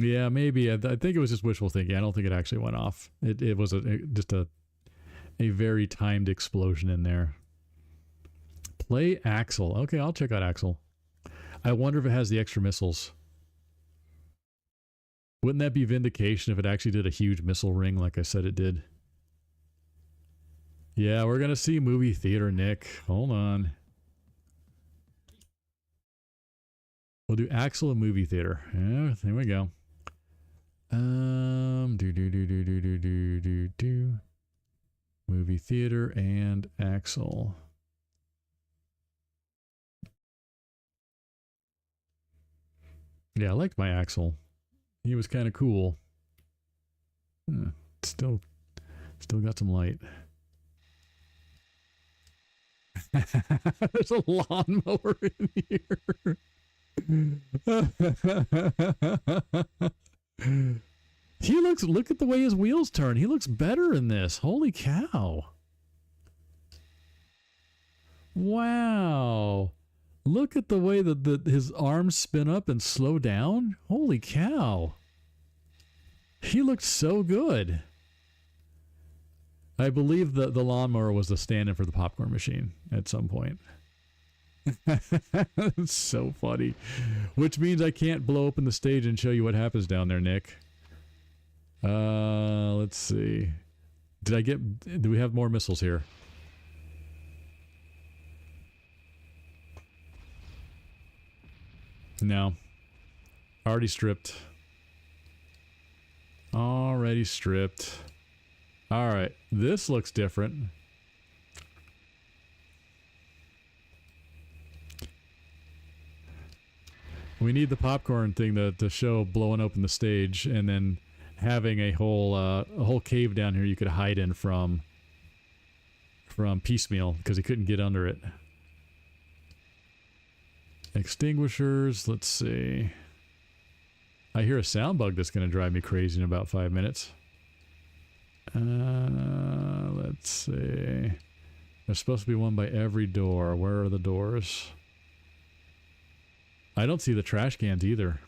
S6: Yeah, maybe. I think it was just wishful thinking. I don't think it actually went off. It was just a very timed explosion in there. Play Axel. Okay, I'll check out Axel. I wonder if it has the extra missiles. Wouldn't that be vindication if it actually did a huge missile ring like I said it did? Yeah, we're going to see movie theater, Nick. Hold on. We'll do Axel and movie theater. Yeah, there we go. Movie theater and Axel. Yeah, I liked my Axel. He was kind of cool. Still got some light. There's a lawnmower in here. Look at the way his wheels turn. He looks better in this. Holy cow. Wow. Look at the way that his arms spin up and slow down. Holy cow. He looked so good. I believe the lawnmower was the stand-in for the popcorn machine at some point. It's so funny. Which means I can't blow open the stage and show you what happens down there, Nick. Let's see. Do we have more missiles here? No. Already stripped. Already stripped. Alright. This looks different. We need the popcorn thing to show blowing open the stage, and then having a whole cave down here you could hide in from piecemeal because he couldn't get under it. Extinguishers, let's see. I hear a sound bug that's going to drive me crazy in about 5 minutes. Let's see. There's supposed to be one by every door. Where are the doors? I don't see the trash cans either.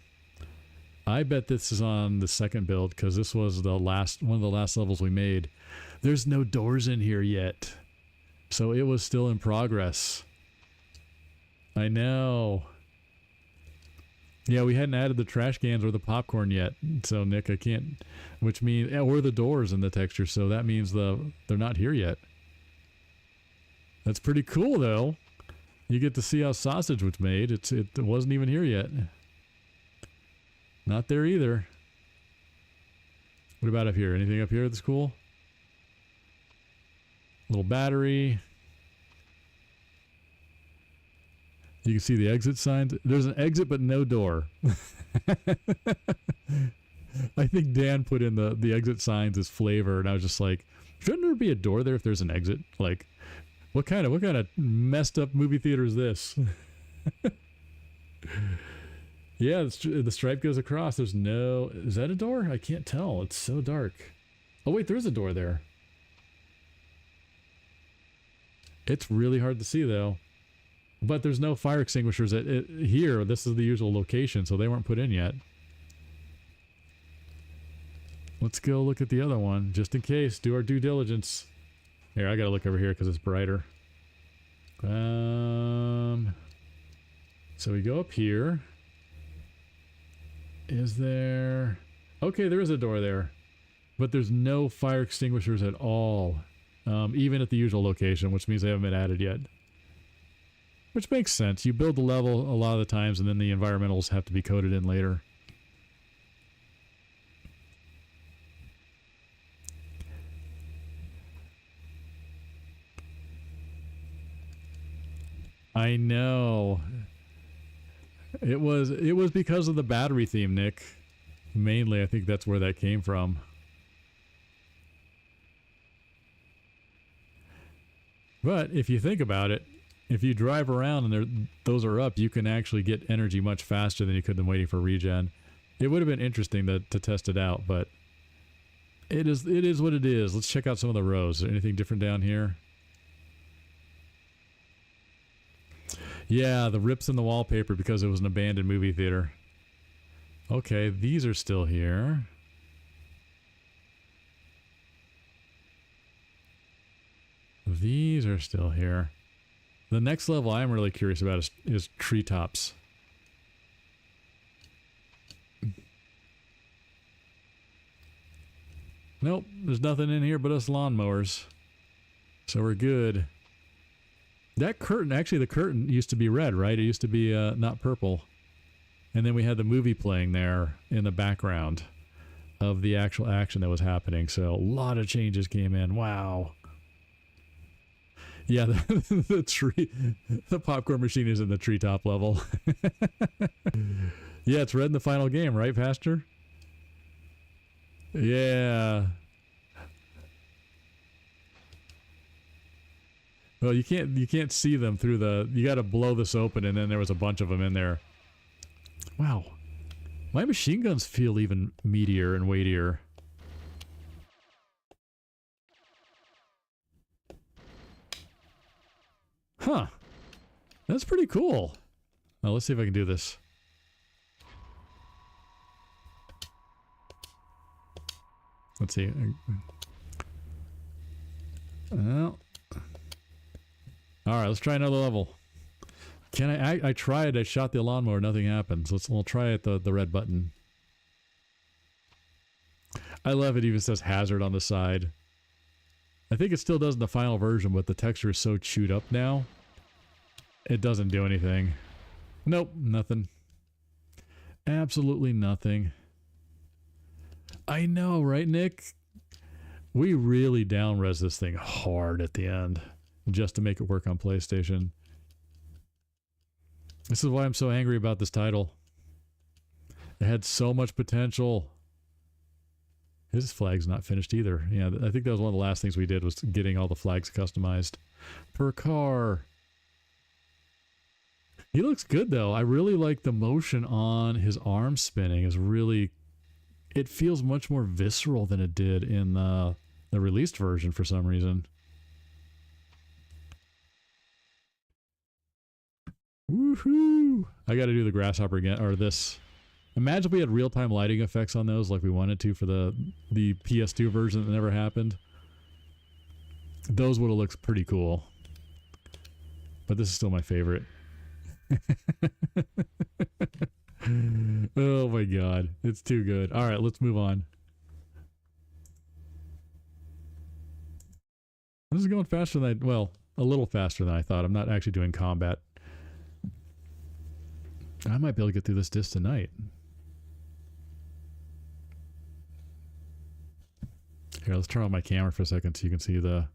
S6: I bet this is on the second build because this was one of the last levels we made. There's no doors in here yet. So it was still in progress. I know. Yeah, we hadn't added the trash cans or the popcorn yet. So Nick, I can't, which means, or the doors in the texture. So that means they're not here yet. That's pretty cool though. You get to see how sausage was made. It wasn't even here yet. Not there either. What about up here? Anything up here that's cool? Little battery. You can see the exit signs. There's an exit but no door. I think Dan put in the exit signs as flavor, and I was just like, shouldn't there be a door there if there's an exit? Like, what kind of messed up movie theater is this? Yeah, the stripe goes across. There's no... Is that a door? I can't tell. It's so dark. Oh, wait, there is a door there. It's really hard to see, though. But there's no fire extinguishers here. This is the usual location, so they weren't put in yet. Let's go look at the other one, just in case. Do our due diligence. Here, I gotta look over here because it's brighter. So we go up here. Is there... Okay, there is a door there. But there's no fire extinguishers at all. Even at the usual location, which means they haven't been added yet. Which makes sense. You build the level a lot of the times, and then the environmentals have to be coded in later. I know. It was because of the battery theme, Nick. Mainly, I think that's where that came from. But if you think about it, if you drive around and those are up, you can actually get energy much faster than you could than waiting for regen. It would have been interesting to test it out, but it is what it is. Let's check out some of the rows. Is there anything different down here? Yeah, the rips in the wallpaper because it was an abandoned movie theater. Okay, these are still here. These are still here. The next level I'm really curious about is treetops. Nope, there's nothing in here but us lawnmowers. So we're good. That curtain, actually the curtain used to be red, right? It used to be not purple. And then we had the movie playing there in the background of the actual action that was happening. So a lot of changes came in. Wow. Yeah, the popcorn machine is in the treetop level. Yeah, it's red in the final game, right, Pastor? Yeah. Well, you can't see them through the. You got to blow this open, and then there was a bunch of them in there. Wow, my machine guns feel even meatier and weightier. Huh? That's pretty cool. Now let's see if I can do this. Let's see. Well. Alright, let's try another level. Can I tried, I shot the lawnmower, nothing happens. We'll try it, the red button. I love it even says hazard on the side. I think it still does in the final version, but the texture is so chewed up now. It doesn't do anything. Nope, nothing. Absolutely nothing. I know, right, Nick? We really down-res this thing hard at the end, just to make it work on PlayStation. This is why I'm so angry about this title. It had so much potential. His flag's not finished either. Yeah, I think that was one of the last things we did, was getting all the flags customized per car. He looks good, though. I really like the motion on his arm spinning. Is really... It feels much more visceral than it did in the released version for some reason. Woohoo! I gotta do the grasshopper again, or this. Imagine if we had real-time lighting effects on those like we wanted to for the PS2 version that never happened. Those would have looked pretty cool. But this is still my favorite. Oh my god. It's too good. Alright, let's move on. This is going faster than well, a little faster than I thought. I'm not actually doing combat. I might be able to get through this disc tonight. Here, let's turn on my camera for a second so you can see the...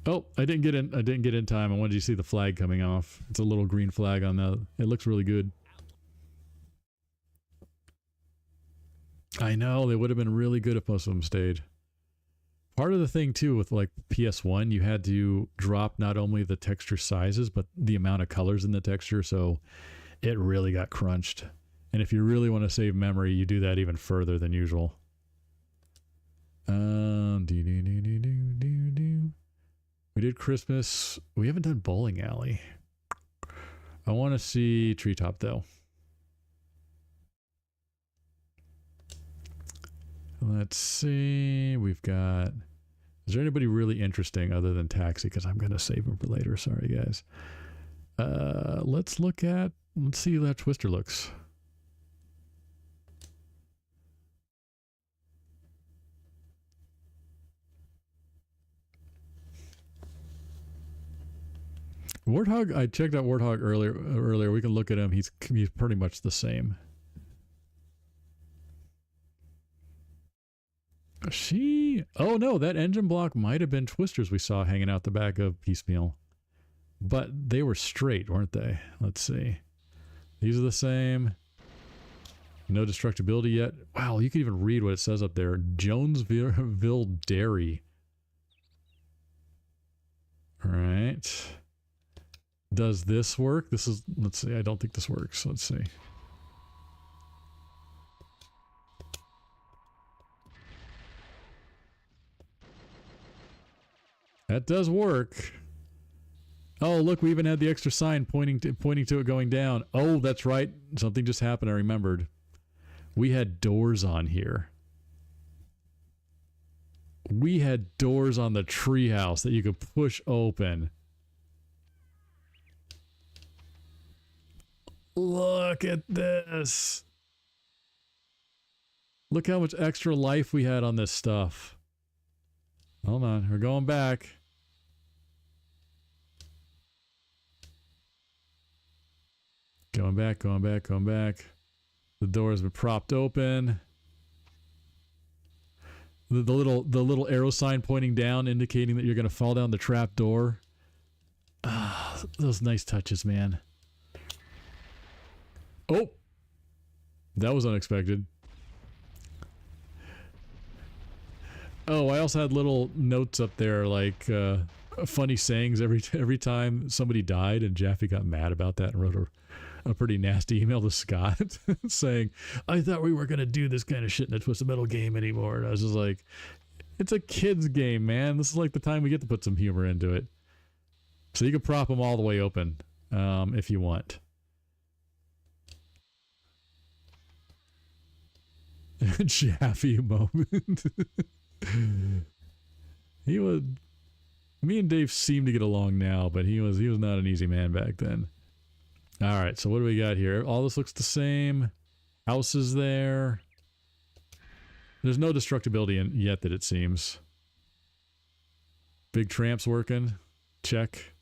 S6: Oh, I didn't get in time. I wanted you to see the flag coming off. It's a little green flag on the... It looks really good. I know, they would have been really good if most of them stayed. Part of the thing, too, with like PS1, you had to drop not only the texture sizes, but the amount of colors in the texture, so it really got crunched. And if you really want to save memory, you do that even further than usual. We did Christmas. We haven't done Bowling Alley. I want to see Treetop, though. Let's see. We've got... Is there anybody really interesting other than Taxi? Because I'm going to save him for later. Sorry, guys. Let's look at... Let's see how that Twister looks. Warthog, I checked out Warthog earlier. We can look at him. He's pretty much the same. Oh no, that engine block might have been Twisters we saw hanging out the back of Piecemeal. But they were straight, weren't they? Let's see. These are the same. No destructibility yet. Wow, you can even read what it says up there. Jonesville Dairy. Alright. Does this work? This is, let's see, I don't think this works. Let's see. That does work. Oh, look, we even had the extra sign pointing to it going down. Oh, that's right. Something just happened. I remembered. We had doors on here. We had doors on the treehouse that you could push open. Look at this. Look how much extra life we had on this stuff. Hold on, we're going back. Going back, going back, going back. The door has been propped open. The little arrow sign pointing down, indicating that you're going to fall down the trap door. Ah, those nice touches, man. Oh, that was unexpected. Oh, I also had little notes up there, like funny sayings every time somebody died, and Jaffe got mad about that and wrote a pretty nasty email to Scott saying, I thought we weren't going to do this kind of shit in a Twisted Metal game anymore. And I was just like, it's a kid's game, man. This is like the time we get to put some humor into it. So you can prop them all the way open if you want. Jaffe moment. He was... Me and Dave seem to get along now, but he was not an easy man back then. All right, so what do we got here? All this looks the same. House is there. There's no destructibility yet that it seems. Big tramp's working. Check.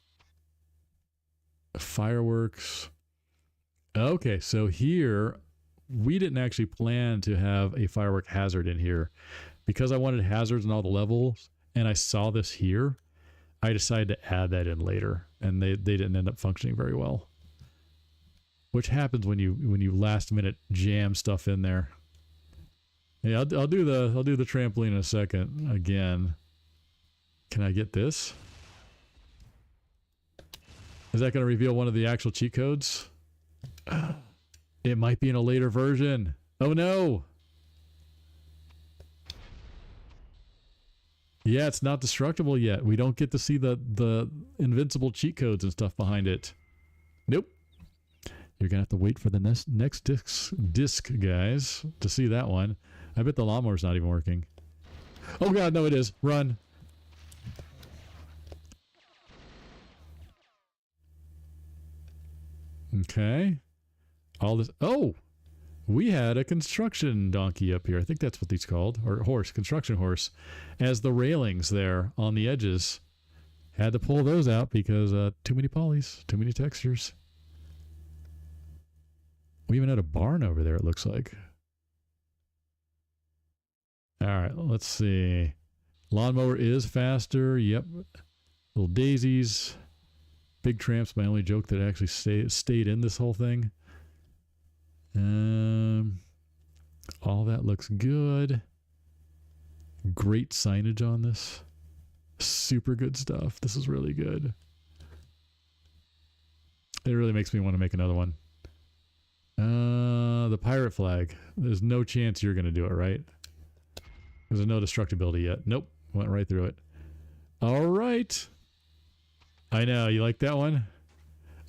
S6: Fireworks. Okay, so here, we didn't actually plan to have a firework hazard in here. Because I wanted hazards in all the levels, and I saw this here, I decided to add that in later, and they didn't end up functioning very well. Which happens when you last minute jam stuff in there. Yeah, I'll do the trampoline in a second again. Can I get this? Is that going to reveal one of the actual cheat codes? It might be in a later version. Oh no! Yeah, it's not destructible yet. We don't get to see the invincible cheat codes and stuff behind it. Nope. You're going to have to wait for the next disc, guys, to see that one. I bet the lawnmower's not even working. Oh, God, no, it is. Run. Okay. All this... Oh! We had a construction donkey up here. I think that's what these called. Or horse. Construction horse. As the railings there on the edges. Had to pull those out because too many polys. Too many textures. We even had a barn over there, it looks like. Alright, let's see. Lawnmower is faster. Yep. Little daisies. Big tramp's my only joke that actually stayed in this whole thing. All that looks good. Great signage on this. Super good stuff. This is really good. It really makes me want to make another one. The pirate flag. There's no chance you're going to do it, right? There's no destructibility yet. Nope. Went right through it. All right. I know. You like that one?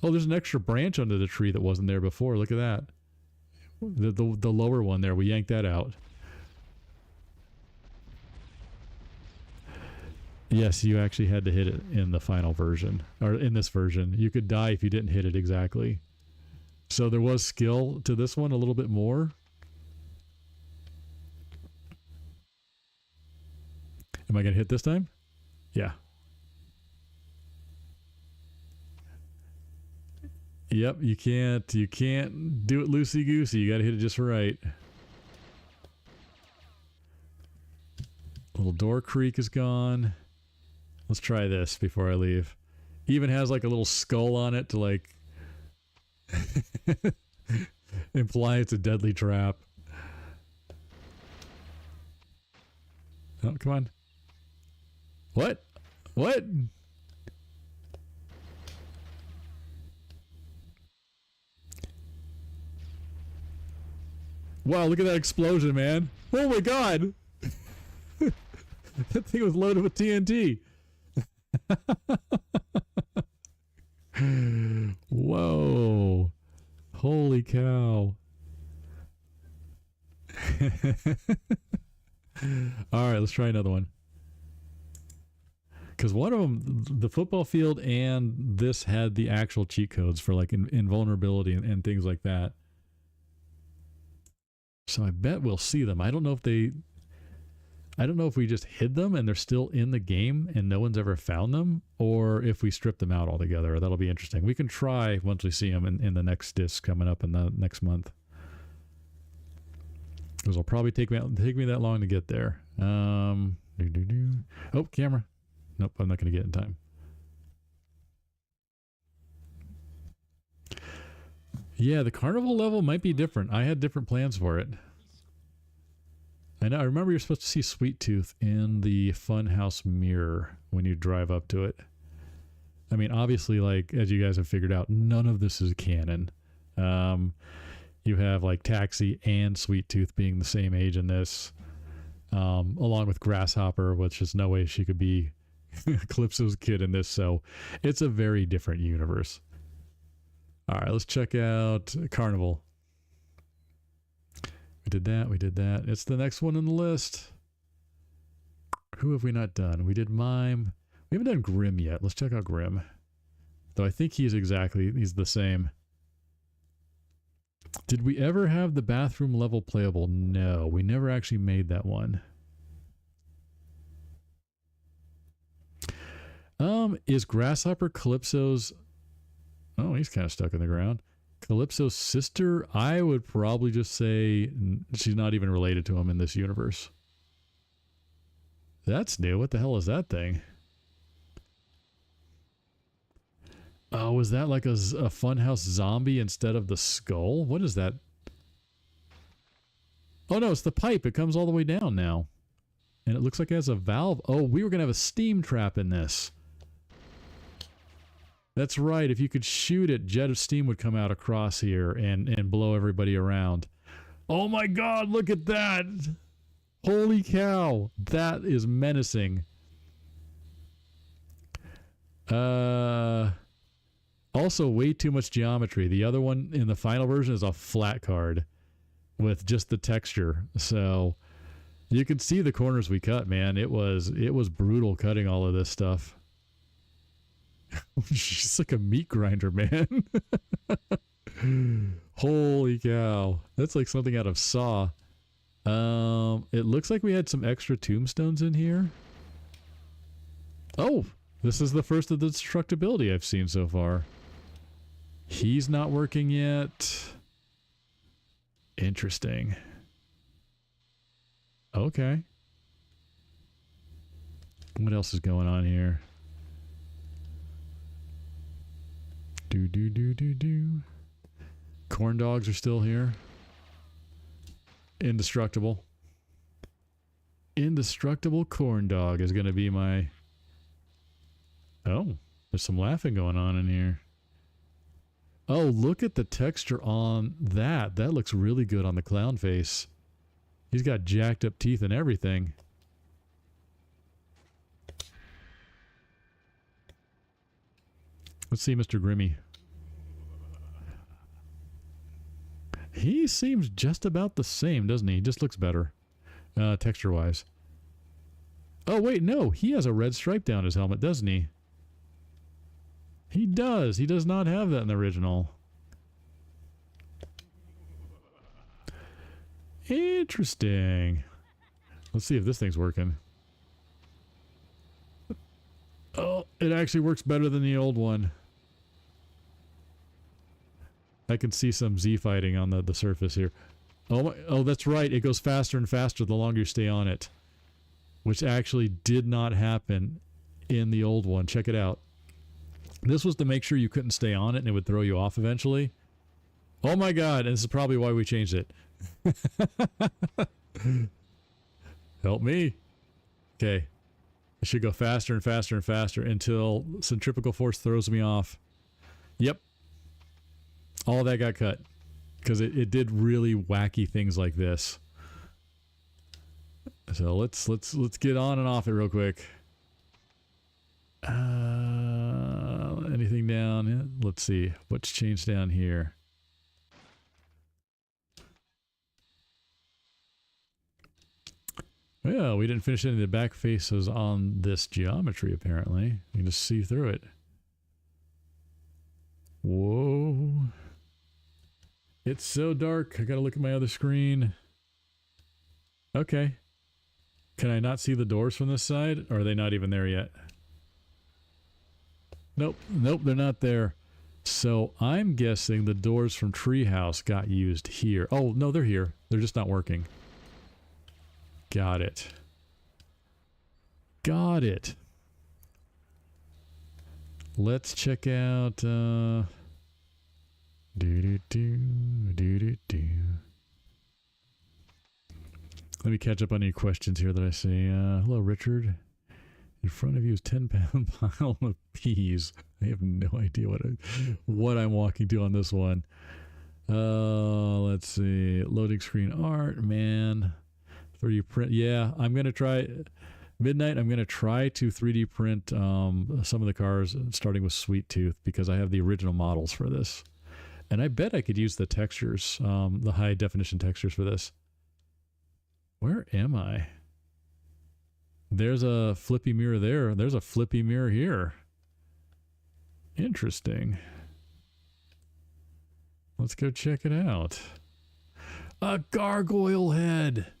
S6: Oh, there's an extra branch under the tree that wasn't there before. Look at that. The lower one there. We yanked that out. Yes, you actually had to hit it in the final version. Or in this version. You could die if you didn't hit it exactly. So there was skill to this one a little bit more. Am I going to hit this time? Yeah. Yep, you can't do it loosey-goosey. You got to hit it just right. Little door creak is gone. Let's try this before I leave. Even has like a little skull on it to like imply it's a deadly trap. Oh, come on. What? What? Wow, look at that explosion, man. Oh my god! That thing was loaded with TNT. Holy cow. All right, let's try another one. Because one of them, the football field and this had the actual cheat codes for like invulnerability and things like that. So I bet we'll see them. I don't know if we just hid them and they're still in the game and no one's ever found them, or if we strip them out altogether. That'll be interesting. We can try once we see them in the next disc coming up in the next month. Because it'll probably take me that long to get there. Oh, camera. Nope, I'm not going to get in time. Yeah, the carnival level might be different. I had different plans for it. I know. I remember you're supposed to see Sweet Tooth in the funhouse mirror when you drive up to it. I mean, obviously, like, as you guys have figured out, none of this is canon. You have, like, Taxi and Sweet Tooth being the same age in this, along with Grasshopper, which is no way she could be Calypso's kid in this, so it's a very different universe. All right, let's check out Carnival. We did that. It's the next one on the list. Who have we not done? We did Mime. We haven't done Grim yet. Let's check out Grim. Though I think he's the same. Did we ever have the bathroom level playable? No, we never actually made that one. Is Grasshopper Calypso's... Oh, he's kind of stuck in the ground. Calypso's sister? I would probably just say she's not even related to him in this universe. That's new. What the hell is that thing? Oh, was that like a funhouse zombie instead of the skull? What is that? Oh, no, it's the pipe. It comes all the way down now. And it looks like it has a valve. Oh, we were going to have a steam trap in this. That's right. If you could shoot it, jet of steam would come out across here and blow everybody around. Oh my God, look at that. Holy cow. That is menacing. Also, way too much geometry. The other one in the final version is a flat card with just the texture. So you can see the corners we cut, man. It was brutal cutting all of this stuff. She's like a meat grinder, man. Holy cow. That's like something out of Saw. It looks like we had some extra tombstones in here. Oh, this is the first of the destructibility I've seen so far. He's not working yet. Interesting. Okay. What else is going on here? Do. Corn dogs are still here. Indestructible. Indestructible corn dog is going to be my... Oh, there's some laughing going on in here. Oh, look at the texture on that. That looks really good on the clown face. He's got jacked up teeth and everything. Let's see Mr. Grimmy. He seems just about the same, doesn't he? He just looks better, texture-wise. Oh, wait, no. He has a red stripe down his helmet, doesn't he? He does. He does not have that in the original. Interesting. Let's see if this thing's working. Oh, it actually works better than the old one. I can see some Z fighting on the surface here. Oh, that's right. It goes faster and faster the longer you stay on it. Which actually did not happen in the old one. Check it out. This was to make sure you couldn't stay on it and it would throw you off eventually. Oh my God, and this is probably why we changed it. Help me. Okay. It should go faster and faster and faster until centrifugal force throws me off. Yep. All that got cut. Because it did really wacky things like this. So let's get on and off it real quick. Anything down? Let's see. What's changed down here? Yeah, we didn't finish any of the back faces on this geometry, apparently. You can just see through it. Whoa. It's so dark. I gotta look at my other screen. Okay. Can I not see the doors from this side? Or are they not even there yet? Nope. Nope, they're not there. So I'm guessing the doors from Treehouse got used here. Oh, no, they're here. They're just not working. Got it. Got it. Let's check out do. Let me catch up on any questions here that I see. Hello, Richard. In front of you is 10-pound pile of peas. I have no idea what I'm walking to on this one. Let's see. Loading screen art, man. 3D print. Yeah, I'm going to try... Midnight, I'm going to try to 3D print some of the cars, starting with Sweet Tooth, because I have the original models for this. And I bet I could use the textures, the high-definition textures for this. Where am I? There's a flippy mirror there. There's a flippy mirror here. Interesting. Let's go check it out. A gargoyle head.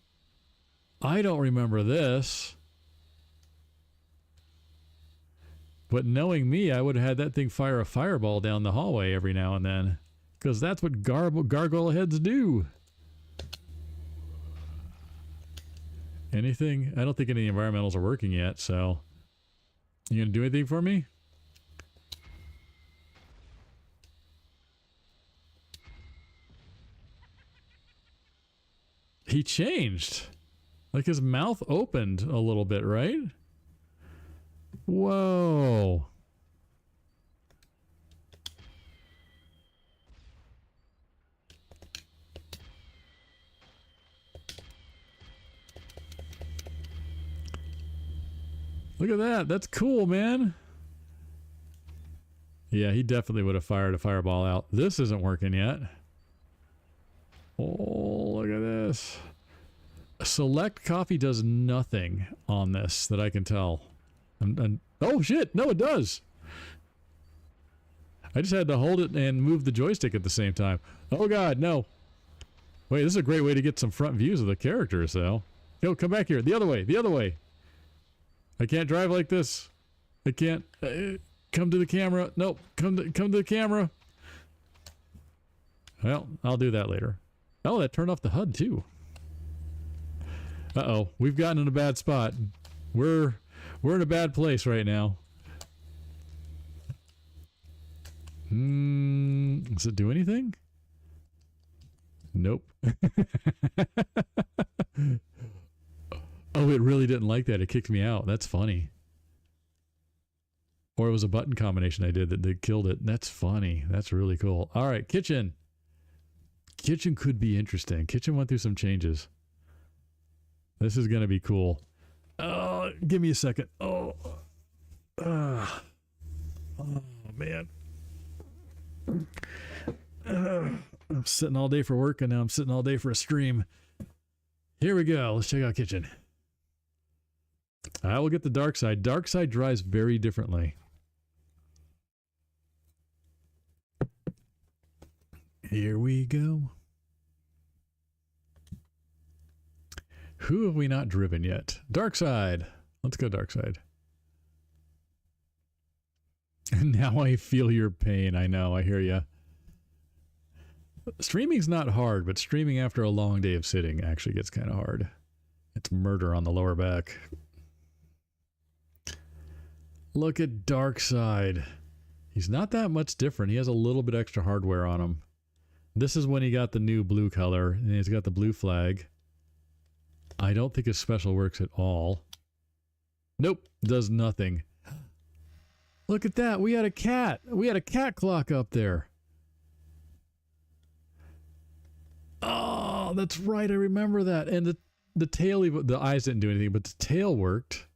S6: I don't remember this. But knowing me, I would have had that thing fire a fireball down the hallway every now and then. Because that's what gargoyle heads do. Anything? I don't think any environmentals are working yet, so... You gonna do anything for me? He changed. Like his mouth opened a little bit, right? Whoa. Look at that. That's cool, man. Yeah, he definitely would have fired a fireball out. This isn't working yet. Oh, look at this. Select coffee does nothing on this that I can tell. Oh, shit. No, it does. I just had to hold it and move the joystick at the same time. Oh, God, no. Wait, this is a great way to get some front views of the characters, though. Yo, come back here. The other way. The other way. I can't drive like this. I can't. Come to the camera. Nope. Come to the camera. Well, I'll do that later. Oh, that turned off the HUD, too. Uh-oh. We've gotten in a bad spot. We're in a bad place right now. Does it do anything? Nope. Oh, it really didn't like that. It kicked me out. That's funny. Or it was a button combination I did that killed it. That's funny. That's really cool. All right, kitchen. Kitchen could be interesting. Kitchen went through some changes. This is going to be cool. Oh, give me a second. Oh, man. I'm sitting all day for work, and now I'm sitting all day for a stream. Here we go. Let's check out kitchen. I will get the dark side. Dark side dries very differently. Here we go. Who have we not driven yet? Dark side. Let's go dark side. Now I feel your pain. I know. I hear you. Streaming's not hard, but streaming after a long day of sitting actually gets kind of hard. It's murder on the lower back. Look at Dark Side. He's not that much different. He has a little bit extra hardware on him. This is when he got the new blue color, and he's got the blue flag. I don't think his special works at all. Nope, does nothing. Look at that. We had a cat. We had a cat clock up there. Oh, that's right. I remember that. And the tail, the eyes didn't do anything, but the tail worked.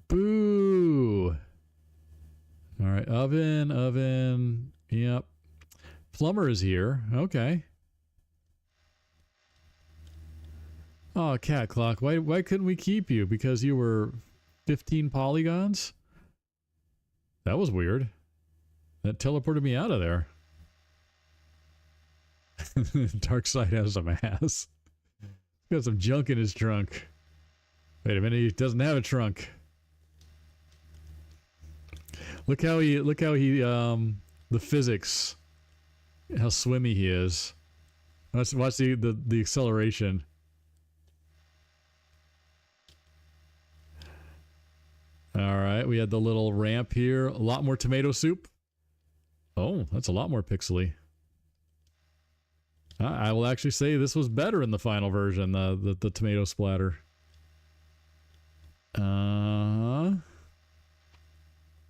S6: Boo. All right. Oven. Yep. Plumber is here. Okay. Oh, Cat Clock, why couldn't we keep you? Because you were 15 polygons? That was weird. That teleported me out of there. Darkseid has some ass. He's got some junk in his trunk. Wait a minute, he doesn't have a trunk. Look how he the physics, how swimmy he is. Watch the acceleration. All right, we had the little ramp here. A lot more tomato soup. Oh, that's a lot more pixely. I will actually say this was better in the final version, the tomato splatter.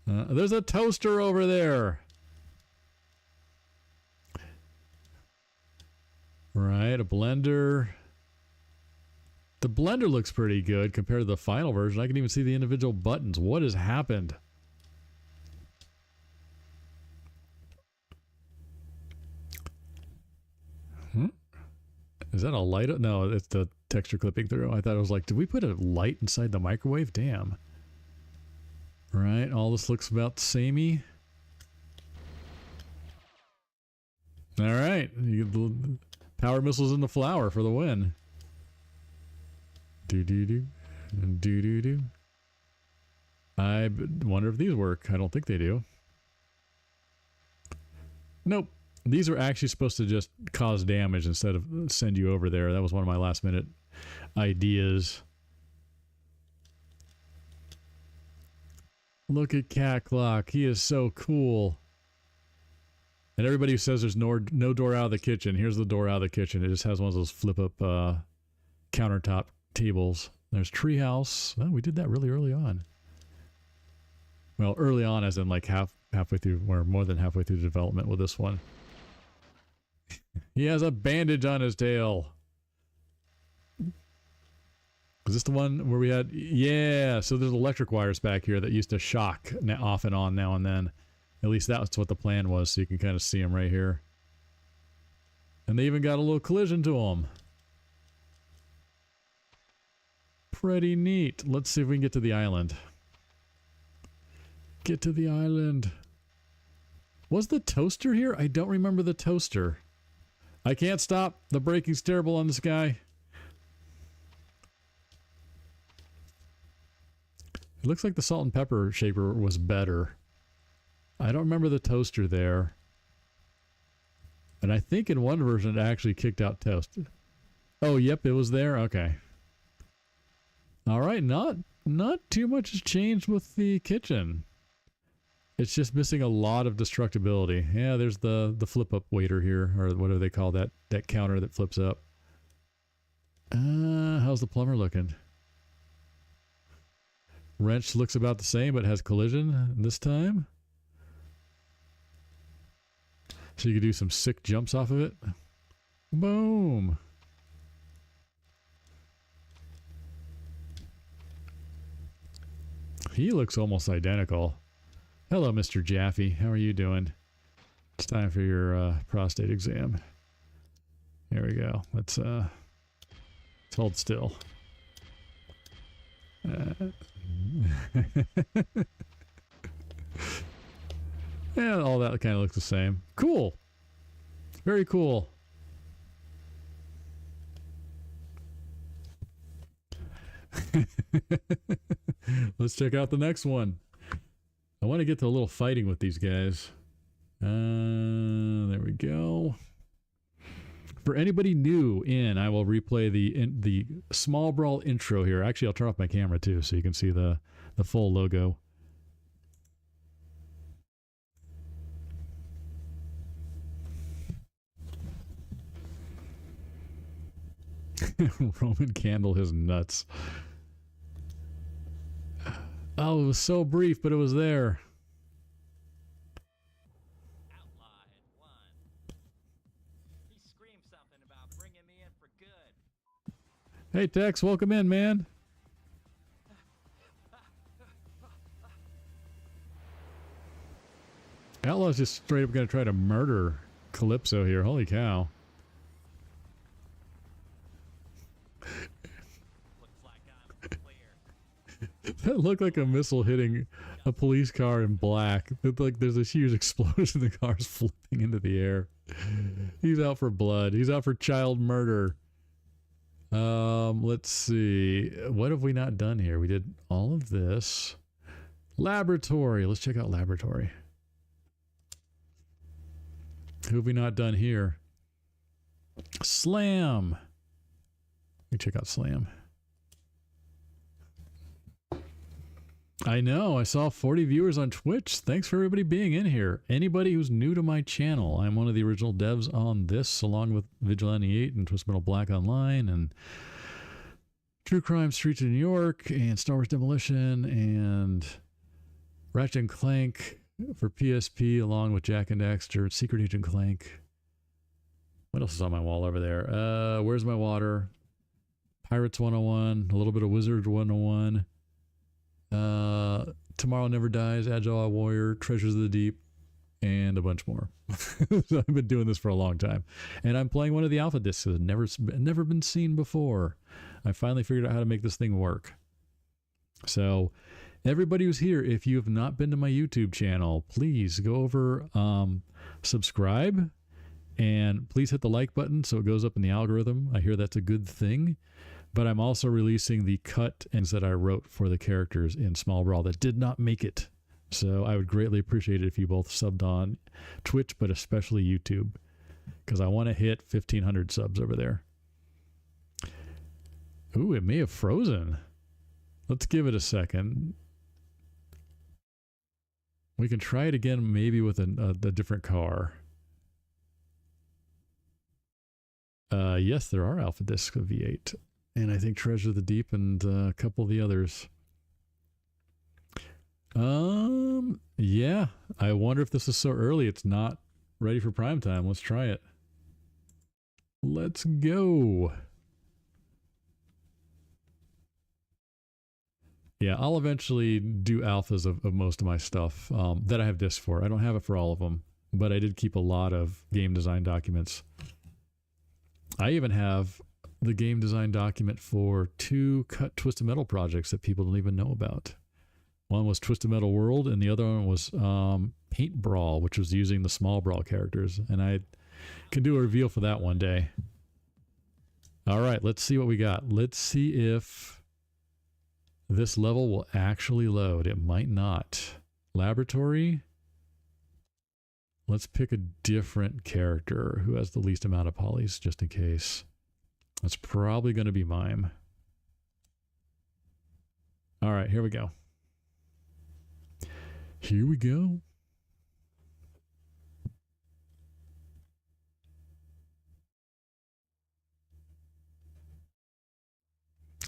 S6: There's a toaster over there. Right, a blender. The blender looks pretty good compared to the final version. I can even see the individual buttons. What has happened? Is that a light? No, it's the texture clipping through. I thought it was like, did we put a light inside the microwave? Damn. Right, all this looks about samey. All right, you get the power missiles in the flower for the win. Do-do-do. Do-do-do. I wonder if these work. I don't think they do. Nope. These are actually supposed to just cause damage instead of send you over there. That was one of my last minute ideas. Look at Cat Clock. He is so cool. And everybody who says there's no door out of the kitchen, here's the door out of the kitchen. It just has one of those flip up countertop tables. There's Treehouse. Oh, we did that really early on. Well, early on as in like halfway through, or more than halfway through the development with this one. He has a bandage on his tail. Is this the one where we had... Yeah, so there's electric wires back here that used to shock off and on now and then. At least that's what the plan was, so you can kind of see them right here. And they even got a little collision to them. Pretty neat. Let's see if we can get to the island. Get to the island. Was the toaster here? I don't remember the toaster. I can't stop. The braking's terrible on this guy. It looks like the salt and pepper shaper was better. I don't remember the toaster there. And I think in one version it actually kicked out toast. Oh, yep, it was there. Okay. All right, not too much has changed with the kitchen. It's just missing a lot of destructibility. Yeah, there's the flip-up waiter here, or whatever they call that counter that flips up. How's the plumber looking? Wrench looks about the same, but has collision this time. So you could do some sick jumps off of it. Boom! He looks almost identical. Hello, Mr. Jaffe. How are you doing? It's time for your prostate exam. There we go. Let's hold still. Yeah, all that kind of looks the same. Cool. Very cool. Let's check out the next one. I want to get to a little fighting with these guys. There we go. For anybody new in, I will replay the Small Brawl intro here. Actually, I'll turn off my camera too, so you can see the full logo. Roman candle his nuts. Oh, it was so brief, but it was there.
S7: Outlaw had won. He screamed something about bringing me in for good.
S6: Hey, Tex, welcome in, man. Outlaw's just straight up gonna try to murder Calypso here. Holy cow. looked like a missile hitting a police car in black. Like there's this huge explosion. The car's flipping into the air. He's out for blood. He's out for child murder. Let's see. What have we not done here? We did all of this. Laboratory. Let's check out laboratory. Who have we not done here? Slam. Let me check out Slam. I know. I saw 40 viewers on Twitch. Thanks for everybody being in here. Anybody who's new to my channel, I'm one of the original devs on this, along with Vigilante 8 and Twist Metal Black Online and True Crime Streets of New York and Star Wars Demolition and Ratchet and Clank for PSP, along with Jak and Daxter, Secret Agent Clank. What else is on my wall over there? Where's My Water? Pirates 101, a little bit of Wizard 101. Tomorrow Never Dies, Agile Warrior, Treasures of the Deep, and a bunch more. So I've been doing this for a long time. And I'm playing one of the alpha discs that has never been seen before. I finally figured out how to make this thing work. So everybody who's here, if you have not been to my YouTube channel, please go over, subscribe, and please hit the like button so it goes up in the algorithm. I hear that's a good thing. But I'm also releasing the cut ends that I wrote for the characters in Small Brawl that did not make it. So I would greatly appreciate it if you both subbed on Twitch, but especially YouTube, because I want to hit 1,500 subs over there. Ooh, it may have frozen. Let's give it a second. We can try it again, maybe with a different car. Yes, there are alpha discs of V8. And I think Treasure of the Deep and a couple of the others. Yeah. I wonder if this is so early it's not ready for prime time. Let's try it. Let's go. Yeah, I'll eventually do alphas of most of my stuff that I have discs for. I don't have it for all of them, but I did keep a lot of game design documents. I even have the game design document for 2 cut Twisted Metal projects that people don't even know about. One was Twisted Metal World, and the other one was Paint Brawl, which was using the Small Brawl characters. And I can do a reveal for that one day. All right, let's see what we got. Let's see if this level will actually load. It might not. Laboratory. Let's pick a different character who has the least amount of polys, just in case. That's probably going to be Mime. All right, here we go. Here we go.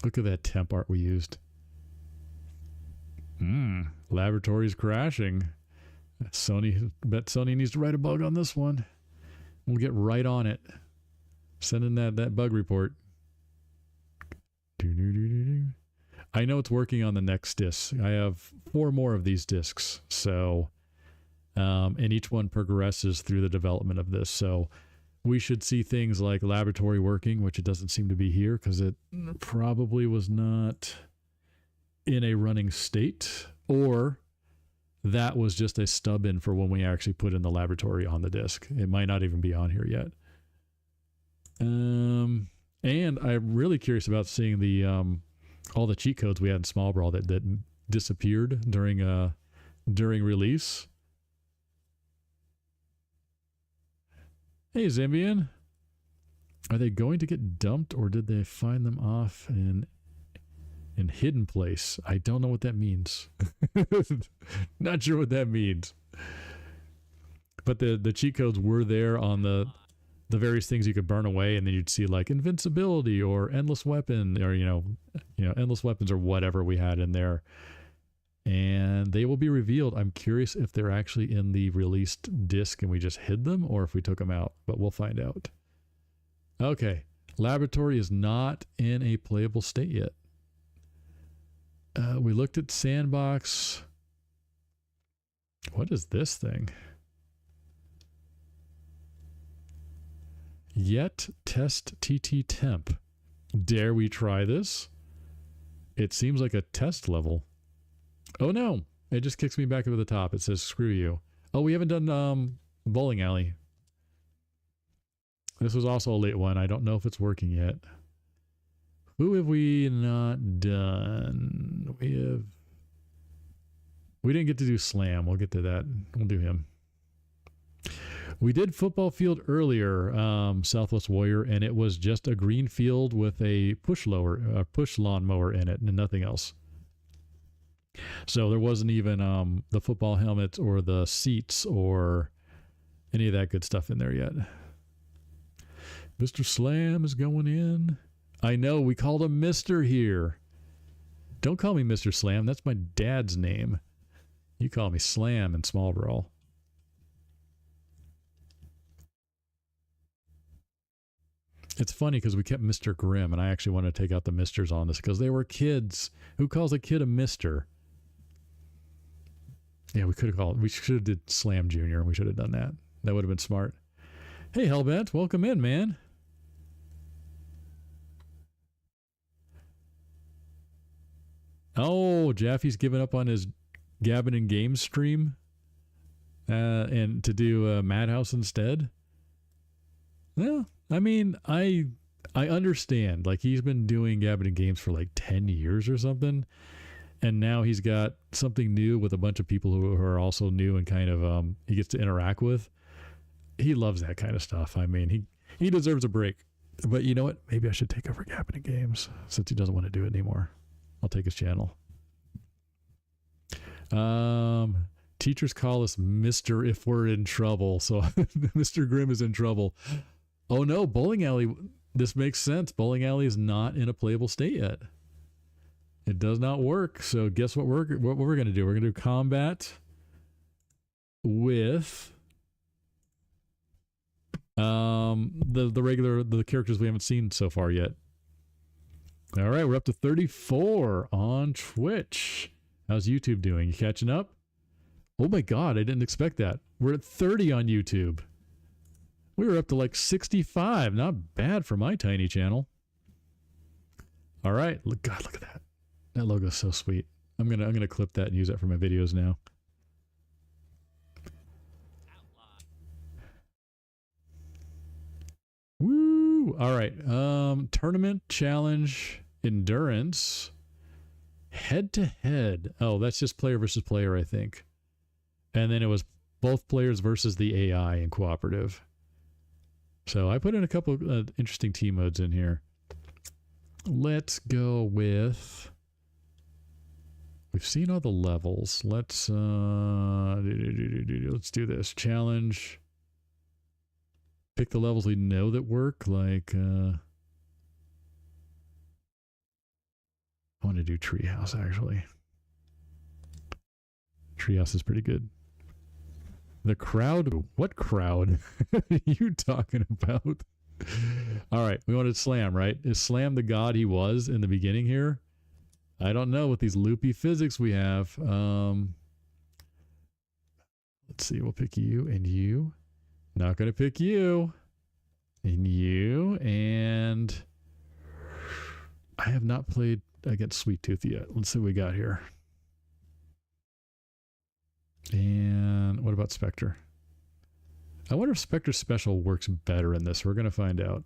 S6: Look at that temp art we used. Laboratory's crashing. Bet Sony needs to write a bug on this one. We'll get right on it. Send in that bug report. I know it's working on the next disc. I have 4 more of these discs. So, and each one progresses through the development of this. So we should see things like laboratory working, which it doesn't seem to be here because it probably was not in a running state, or that was just a stub in for when we actually put in the laboratory on the disc. It might not even be on here yet. And I'm really curious about seeing the all the cheat codes we had in Small Brawl that disappeared during release. Hey, Zymbian. Are they going to get dumped, or did they find them off in hidden place? I don't know what that means. Not sure what that means. But the cheat codes were there on the various things you could burn away, and then you'd see like invincibility or endless weapon, or you know endless weapons or whatever we had in there. And they will be revealed. I'm curious if they're actually in the released disc and we just hid them, or if we took them out, but we'll find out. Okay, laboratory is not in a playable state yet. We looked at sandbox. What is this thing? Yet test TT temp. Dare we try this? It seems like a test level. Oh no, it just kicks me back over the top. It says screw you. Oh, we haven't done bowling alley. This was also a late one. I don't know if it's working yet. Who have we not done? We didn't get to do slam. We'll get to that. We'll do him. We did football field earlier, Southwest Warrior, and it was just a green field with a push lawn mower in it and nothing else. So there wasn't even the football helmets or the seats or any of that good stuff in there yet. Mr. Slam is going in. I know, we called him Mr. here. Don't call me Mr. Slam. That's my dad's name. You call me Slam in Small Brawl. It's funny because we kept Mr. Grimm, and I actually want to take out the Misters on this because they were kids. Who calls a kid a Mister? Yeah, we should have did Slam Jr. We should have done that. That would have been smart. Hey, Hellbent, welcome in, man. Oh, Jaffe's given up on his Gabbin' and Games stream and to do Madhouse instead. Well, I mean, I understand. Like, he's been doing Gabbin' and Games for like 10 years or something. And now he's got something new with a bunch of people who are also new and kind of he gets to interact with. He loves that kind of stuff. I mean, he deserves a break. But you know what? Maybe I should take over Gabbin' and Games since he doesn't want to do it anymore. I'll take his channel. Teachers call us Mr. if we're in trouble. So Mr. Grimm is in trouble. Oh no, bowling alley. This makes sense. Bowling alley is not in a playable state yet. It does not work. So guess what we're going to do? We're going to do combat with the characters we haven't seen so far yet. All right, we're up to 34 on Twitch. How's YouTube doing? You catching up? Oh my God, I didn't expect that. We're at 30 on YouTube. We were up to like 65. Not bad for my tiny channel. All right, look at that. That logo is so sweet. I'm gonna clip that and use that for my videos now. Woo! All right. Tournament challenge endurance head to head. Oh, that's just player versus player, I think. And then it was both players versus the AI in cooperative. So I put in a couple of interesting team modes in here. Let's go with. We've seen all the levels. Let's do this challenge. Pick the levels we know that work. Like I want to do Treehouse actually. Treehouse is pretty good. The crowd. What crowd are you talking about? All right, we wanted Slam, right? Is Slam the god he was in the beginning here? I don't know with these loopy physics we have. Let's see, we'll pick you and you. Not going to pick you. And you. And I have not played against Sweet Tooth yet. Let's see what we got here. And what about Spectre? I wonder if Spectre Special works better in this. We're going to find out.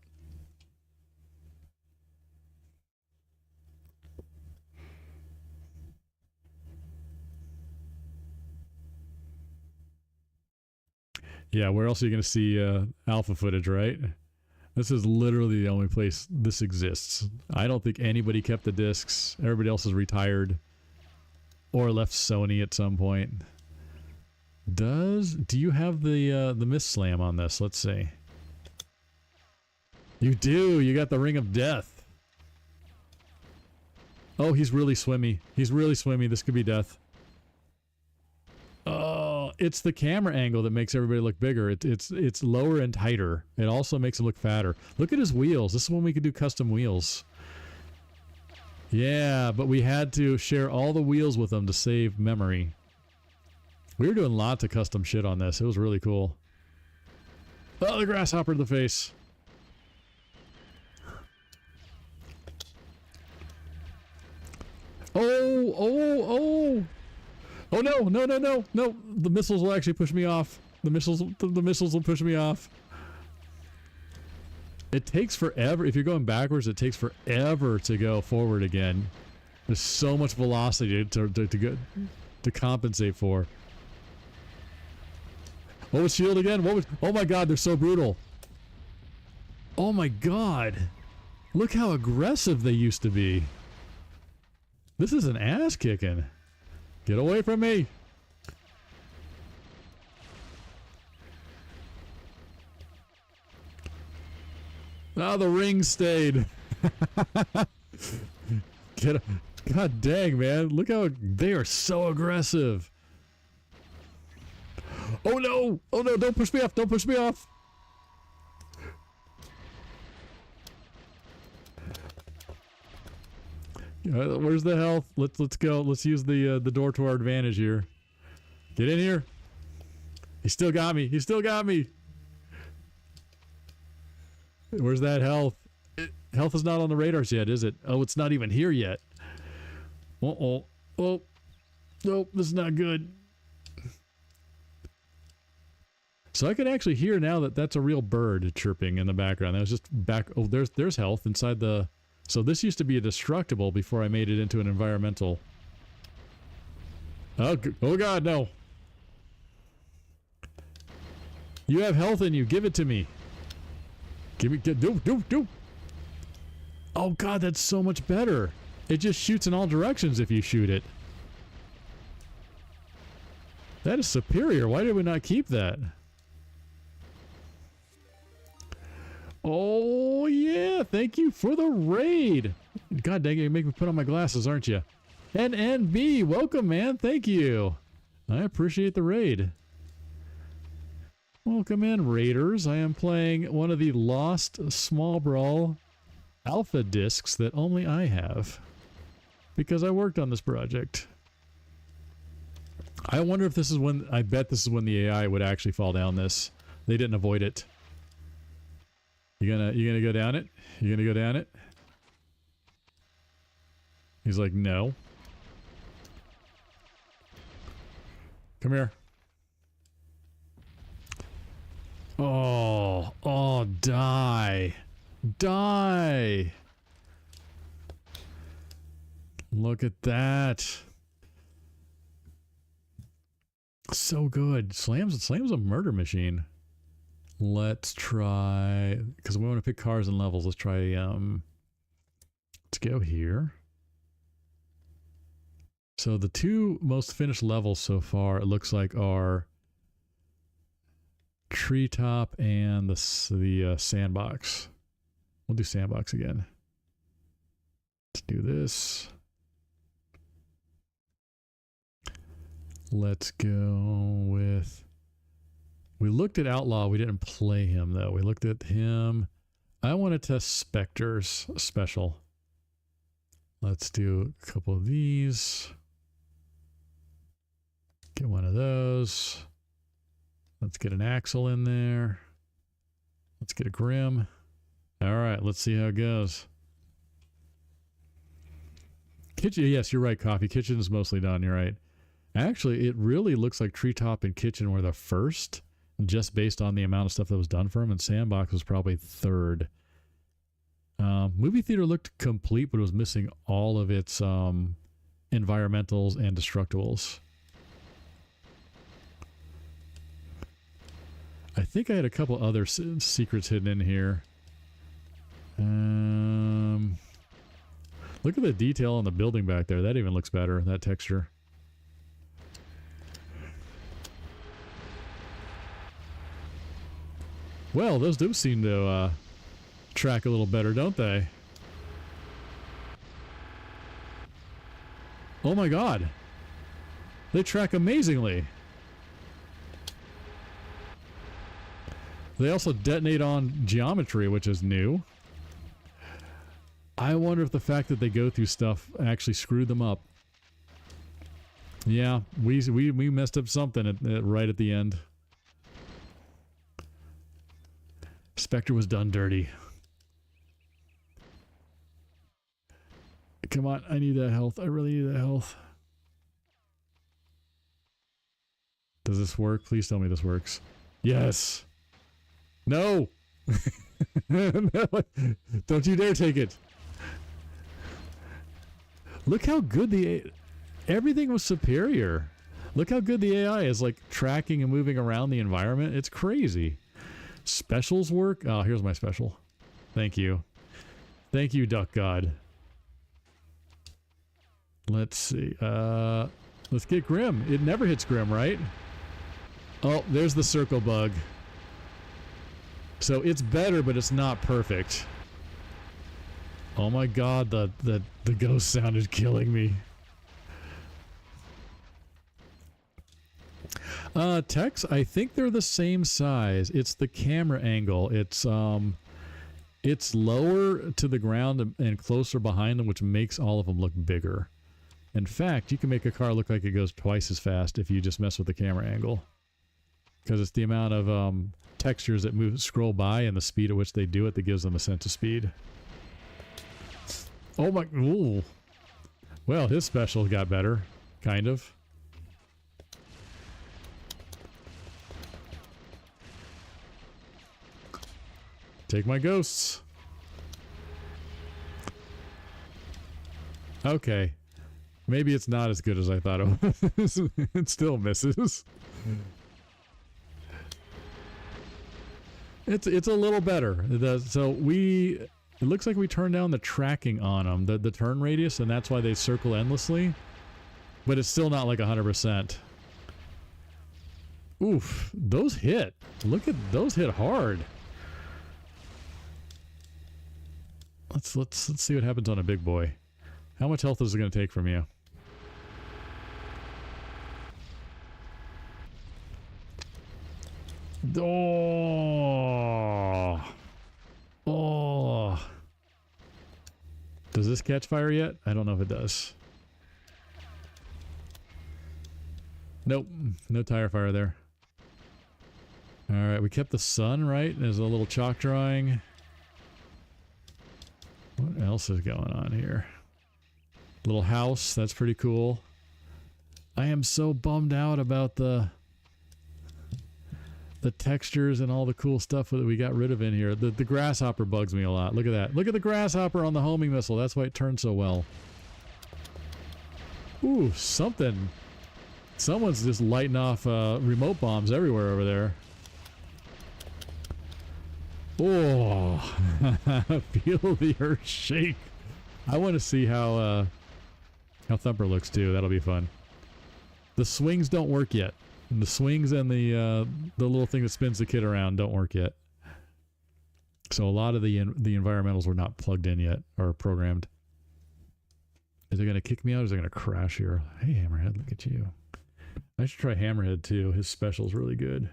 S6: Yeah, where else are you going to see alpha footage, right? This is literally the only place this exists. I don't think anybody kept the discs. Everybody else is retired or left Sony at some point. Do you have the Mist Slam on this? Let's see. You do. You got the Ring of Death. Oh, he's really swimmy. He's really swimmy. This could be death. Oh, it's the camera angle that makes everybody look bigger. It's lower and tighter. It also makes him look fatter. Look at his wheels. This is when we could do custom wheels. Yeah, but we had to share all the wheels with them to save memory. We were doing lots of custom shit on this. It was really cool. Oh, the grasshopper to the face. Oh. Oh no, no, no, no, no. The missiles will actually push me off. The missiles will push me off. It takes forever. If you're going backwards, it takes forever to go forward again. There's so much velocity to compensate for. What was shield again? Oh my god, they're so brutal. Oh my god. Look how aggressive they used to be. This is an ass kicking. Get away from me. Ah, the ring stayed. God dang, man. Look how they are so aggressive. Oh no! Oh no, don't push me off! Don't push me off! Where's the health? Let's go. Let's use the door to our advantage here. Get in here. He still got me. He still got me. Where's that health? Health is not on the radars yet, is it? Oh, it's not even here yet. Uh-oh. Oh. Nope, this is not good. So I can actually hear now that that's a real bird chirping in the background. That was just back. Oh, there's health inside the... So this used to be a destructible before I made it into an environmental. Oh god, no. You have health in you. Give it to me. Give me... Do. Oh god, that's so much better. It just shoots in all directions if you shoot it. That is superior. Why did we not keep that? Oh, yeah. Thank you for the raid. God dang it. You make me put on my glasses, aren't you? NNB, welcome, man. Thank you. I appreciate the raid. Welcome in, raiders. I am playing one of the lost Small Brawl Alpha Discs that only I have. Because I worked on this project. I wonder if this is when... I bet this is when the AI would actually fall down this. They didn't avoid it. You gonna go down it? You gonna go down it? He's like, no. Come here. Oh, die. Die. Look at that. So good. Slam's a murder machine. Let's try, because we want to pick cars and levels. Let's try, let's go here. So the two most finished levels so far, it looks like, are Treetop and the Sandbox. We'll do Sandbox again. Let's do this. Let's go with... We looked at Outlaw. We didn't play him, though. We looked at him. I want to test Spectre's special. Let's do a couple of these. Get one of those. Let's get an Axle in there. Let's get a Grim. All right, let's see how it goes. Kitchen, yes, you're right, Coffee. Kitchen is mostly done. You're right. Actually, it really looks like Treetop and Kitchen were the first, just based on the amount of stuff that was done for him, and Sandbox was probably third. Movie theater looked complete, but it was missing all of its environmentals and destructibles. I think I had a couple other secrets hidden in here. Look at the detail on the building back there. That even looks better, that texture. Well, those do seem to track a little better, don't they? Oh my god. They track amazingly. They also detonate on geometry, which is new. I wonder if the fact that they go through stuff actually screwed them up. Yeah, we messed up something right at the end. Spectre was done dirty. Come on, I need that health. I really need that health. Does this work? Please tell me this works. Yes. No. No. Don't you dare take it. Look how good everything was superior. Look how good the AI is, like, tracking and moving around the environment. It's crazy. Specials work. Oh, here's my special. Thank you. Thank you, Duck God. Let's see. Let's get Grim. It never hits Grim, right? Oh, there's the circle bug. So it's better, but it's not perfect. Oh my god, the ghost sound is killing me. Tex, I think they're the same size. It's the camera angle. It's lower to the ground and closer behind them, which makes all of them look bigger. In fact, you can make a car look like it goes twice as fast if you just mess with the camera angle. Because it's the amount of textures that scroll by and the speed at which they do it that gives them a sense of speed. Oh my... Ooh. Well, his special got better. Kind of. Take my ghosts. Okay. Maybe it's not as good as I thought it was. It still misses. It's a little better. It looks like we turned down the tracking on them, the turn radius, and that's why they circle endlessly. But it's still not like 100%. Oof, those hit. Look at those hit hard. Let's see what happens on a big boy. How much health is it going to take from you? Oh. Oh. Does this catch fire yet? I don't know if it does. Nope. No tire fire there. Alright, we kept the sun, right? There's a little chalk drawing. What else is going on here? Little house, that's pretty cool. I am so bummed out about the textures and all the cool stuff that we got rid of in here. The grasshopper bugs me a lot. Look at that. Look at the grasshopper on the homing missile. That's why it turns so well. Ooh, something. Someone's just lighting off remote bombs everywhere over there. Oh, feel the earth shake. I want to see how Thumper looks too. That'll be fun. The swings don't work yet. And the swings and the little thing that spins the kit around don't work yet. So a lot of the environmentals were not plugged in yet or programmed. Is it going to kick me out or is it going to crash here? Hey, Hammerhead, look at you. I should try Hammerhead too. His special's really good.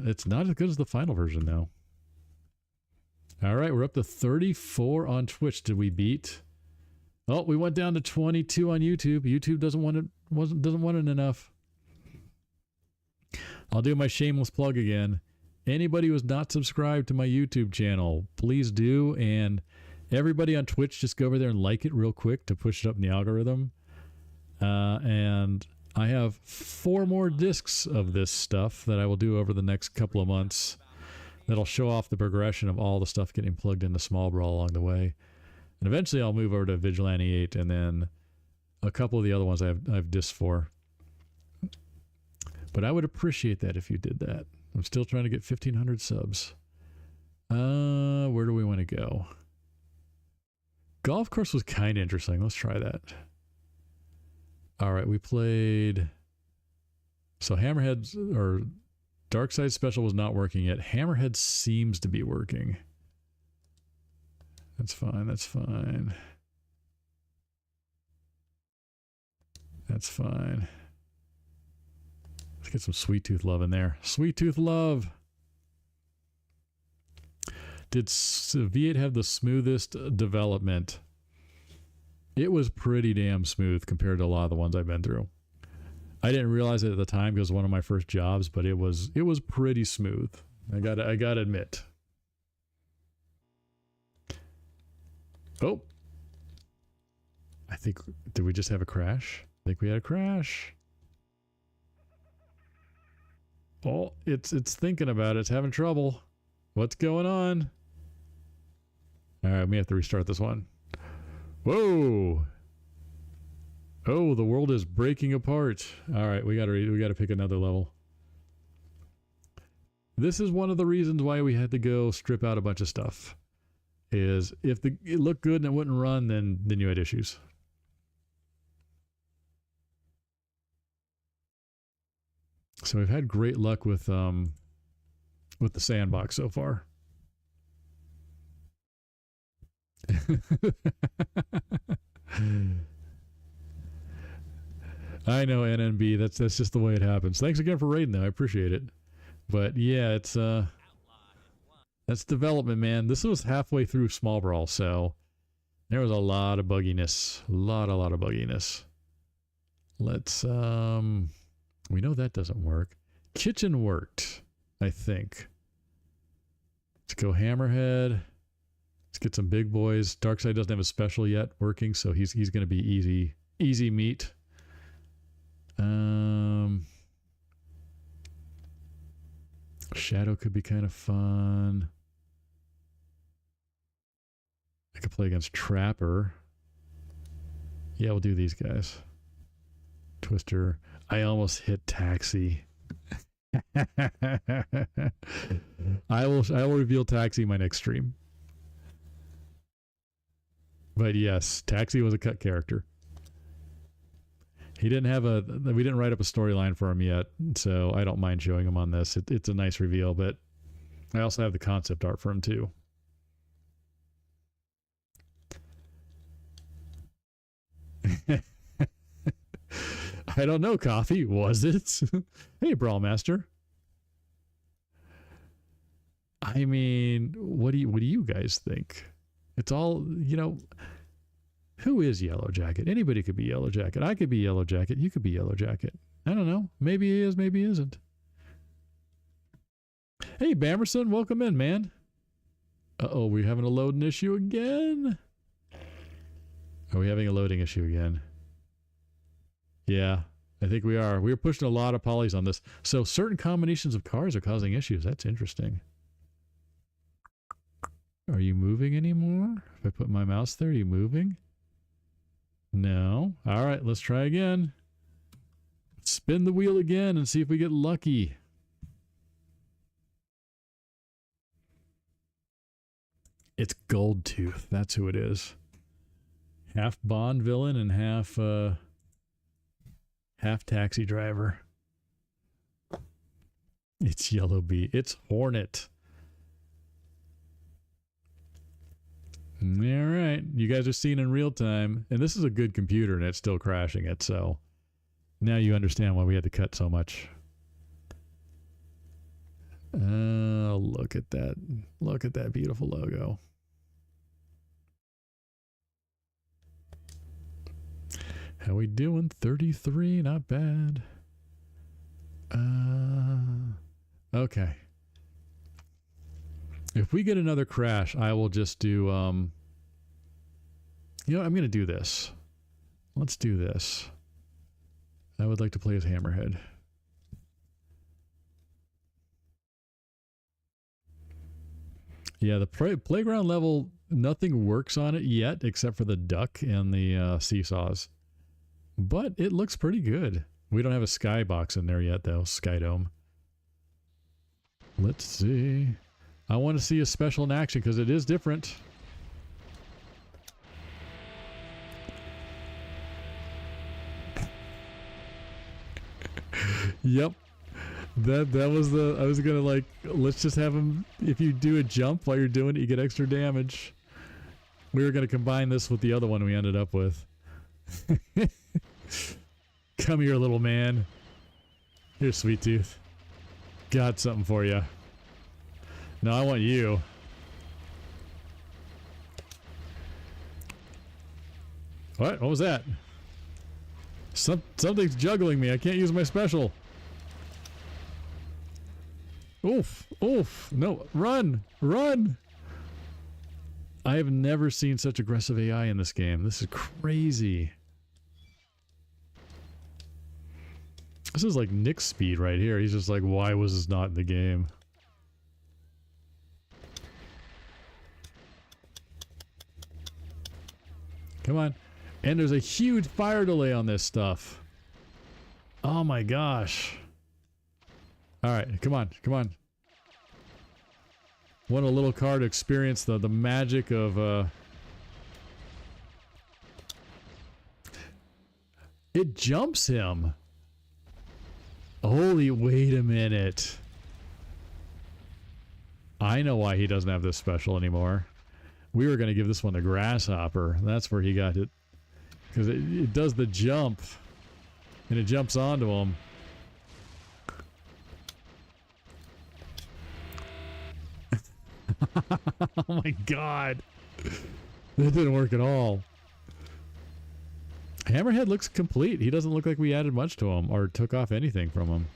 S6: It's not as good as the final version though. All right, we're up to 34 on Twitch. Did we beat? Oh, we went down to 22 on YouTube. YouTube doesn't want it enough. I'll do my shameless plug again. Anybody who's not subscribed to my YouTube channel, please do. And everybody on Twitch, just go over there and like it real quick to push it up in the algorithm. And I have 4 more discs of this stuff that I will do over the next couple of months. That'll show off the progression of all the stuff getting plugged into Small Brawl along the way. And eventually I'll move over to Vigilante 8 and then a couple of the other ones I have discs for. But I would appreciate that if you did that. I'm still trying to get 1,500 subs. Where do we want to go? Golf course was kind of interesting. Let's try that. All right, we played... So Hammerhead's, or Darkside Special was not working yet. Hammerhead seems to be working. That's fine, that's fine. That's fine. Let's get some Sweet Tooth Love in there. Sweet Tooth Love! Did V8 have the smoothest development? It was pretty damn smooth compared to a lot of the ones I've been through. I didn't realize it at the time because it was one of my first jobs, but it was pretty smooth. I gotta admit. Oh, I think, did we just have a crash? I think we had a crash. Oh, it's thinking about it. It's having trouble. What's going on? All right, we have to restart this one. Whoa! Oh, the world is breaking apart. All right, we gotta pick another level. This is one of the reasons why we had to go strip out a bunch of stuff. Is if it looked good and it wouldn't run, then you had issues. So we've had great luck with the sandbox so far. I know, NNB. That's just the way it happens. Thanks again for raiding, though. I appreciate it. But yeah, it's that's development, man. This was halfway through Small Brawl, so there was a lot of bugginess. A lot of bugginess. Let's we know that doesn't work. Kitchen worked, I think. Let's go Hammerhead. Let's get some big boys. Darkseid doesn't have a special yet working, so he's going to be easy meat. Shadow could be kind of fun. I could play against Trapper. Yeah, we'll do these guys. Twister. I almost hit Taxi. I will reveal Taxi in my next stream. But yes, Taxi was a cut character. He didn't have we didn't write up a storyline for him yet, so I don't mind showing him on this. It's a nice reveal, but I also have the concept art for him too. I don't know, Coffee. Was it? Hey, Brawl Master. I mean, what do you guys think? It's all, who is Yellow Jacket? Anybody could be Yellow Jacket. I could be Yellow Jacket. You could be Yellow Jacket. I don't know. Maybe he is, maybe he isn't. Hey, Bamerson, welcome in, man. Uh-oh, we're having a loading issue again? Are we having a loading issue again? Yeah, I think we are. We're pushing a lot of polys on this. So certain combinations of cars are causing issues. That's interesting. Are you moving anymore? If I put my mouse there, are you moving? No. All right, let's try again. Spin the wheel again and see if we get lucky. It's Goldtooth. That's who it is. Half Bond villain and half taxi driver. It's Yellow Bee. It's Hornet. All right, you guys are seeing in real time, and this is a good computer, and it's still crashing it. So now you understand why we had to cut so much. Look at that! Look at that beautiful logo. How we doing? 33, not bad. Okay. If we get another crash, I will just do, I'm going to do this. Let's do this. I would like to play as Hammerhead. Yeah, the playground level, nothing works on it yet except for the duck and the seesaws. But it looks pretty good. We don't have a skybox in there yet, though. Skydome. Let's see. I want to see a special in action because it is different. Yep. That was I was gonna let's just have him, if you do a jump while you're doing it, you get extra damage. We were gonna combine this with the other one we ended up with. Come here, little man. Here, Sweet Tooth. Got something for you. No, I want you. What? What was that? Something's juggling me. I can't use my special. Oof. Oof. No. Run. Run. I have never seen such aggressive AI in this game. This is crazy. This is like Nick's speed right here. He's just like, why was this not in the game? Come on. And there's a huge fire delay on this stuff. Oh my gosh. Alright, come on, come on. Want a little car to experience the magic of it jumps him. Holy, wait a minute. I know why he doesn't have this special anymore. We were going to give this one to Grasshopper. That's where he got it. Because it does the jump. And it jumps onto him. Oh my god. That didn't work at all. Hammerhead looks complete. He doesn't look like we added much to him or took off anything from him.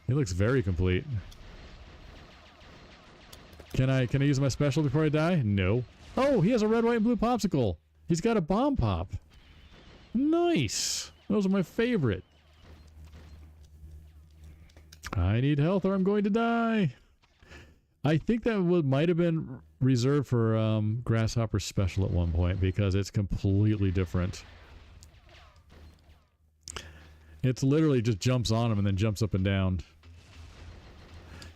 S6: He looks very complete. Can I use my special before I die? No. Oh, he has a red, white, and blue popsicle. He's got a bomb pop. Nice. Those are my favorite. I need health or I'm going to die. I think that might have been reserved for Grasshopper's special at one point because it's completely different. It's literally just jumps on him and then jumps up and down.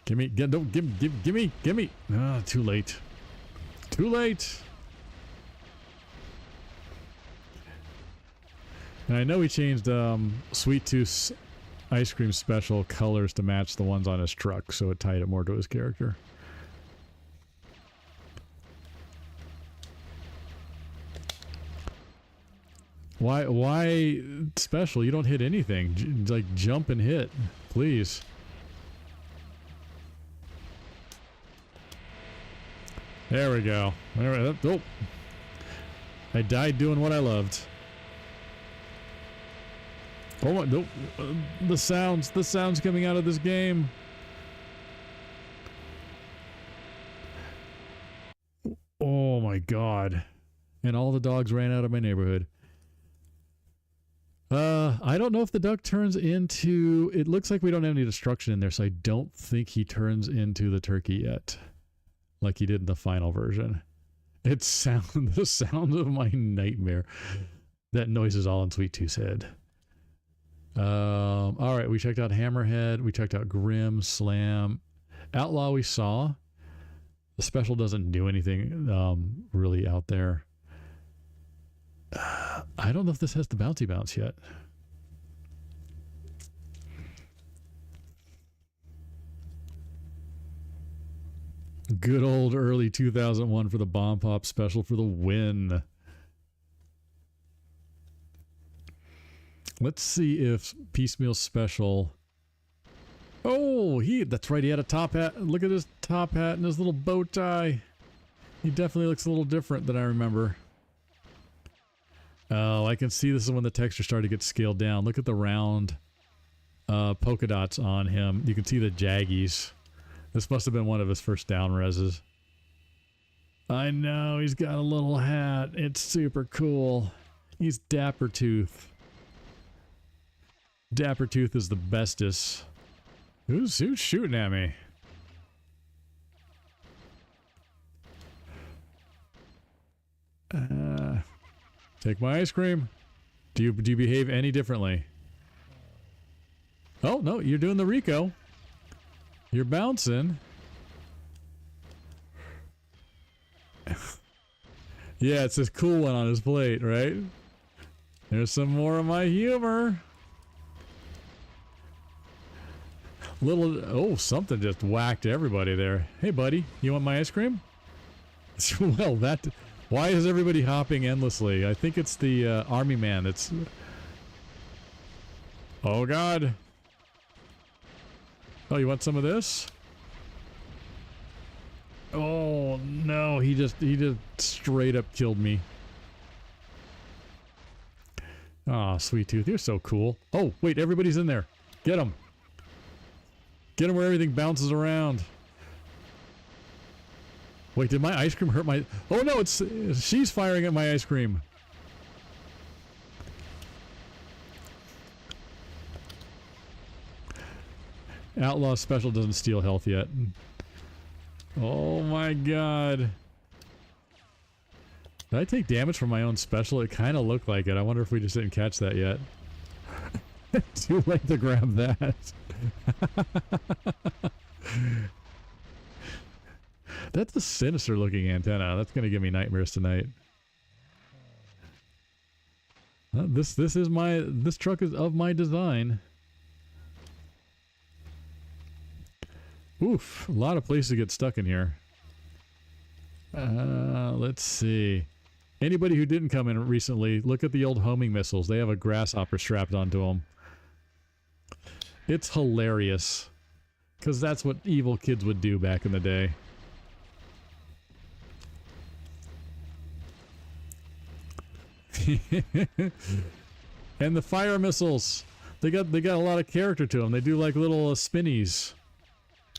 S6: Gimme. Ah, too late. Too late. And I know he changed Sweet Tooth's ice cream special colors to match the ones on his truck, so it tied it more to his character. Why special? You don't hit anything. Like jump and hit, please. There we go. Oh. I died doing what I loved. Oh no! The sounds coming out of this game. Oh my god! And all the dogs ran out of my neighborhood. I don't know if the duck turns into... It looks like we don't have any destruction in there, so I don't think he turns into the turkey yet. Like he did in the final version. The sound of my nightmare. That noise is all in Sweet Tooth's head. Alright, we checked out Hammerhead. We checked out Grim, Slam. Outlaw we saw. The special doesn't do anything really out there. I don't know if this has the bouncy bounce yet. Good old early 2001 for the Bomb Pop special for the win. Let's see if Piecemeal special... Oh, that's right, he had a top hat. Look at his top hat and his little bow tie. He definitely looks a little different than I remember. Oh, I can see this is when the texture started to get scaled down. Look at the round polka dots on him. You can see the jaggies. This must have been one of his first down reses. I know, he's got a little hat. It's super cool. He's Dapper Tooth. Dapper Tooth is the bestest. Who's shooting at me? Take my ice cream. Do you behave any differently? Oh, no, you're doing the Rico. You're bouncing. Yeah, it's this cool one on his plate, right? There's some more of my humor. Oh, something just whacked everybody there. Hey, buddy, you want my ice cream? Well, why is everybody hopping endlessly? I think it's the army man that's... Oh, God. Oh, you want some of this? Oh, no, he just straight up killed me. Aw, Sweet Tooth, you're so cool. Oh, wait, everybody's in there. Get him. Get him where everything bounces around. Wait, did my ice cream hurt my... Oh, no, she's firing at my ice cream. Outlaw special doesn't steal health yet. Oh my god. Did I take damage from my own special? It kind of looked like it. I wonder if we just didn't catch that yet. Too late to grab that. That's a sinister looking antenna. That's going to give me nightmares tonight. This truck is of my design. Oof, a lot of places to get stuck in here. Let's see. Anybody who didn't come in recently, look at the old homing missiles. They have a grasshopper strapped onto them. It's hilarious. Because that's what evil kids would do back in the day. And the fire missiles. They got a lot of character to them. They do like little spinnies.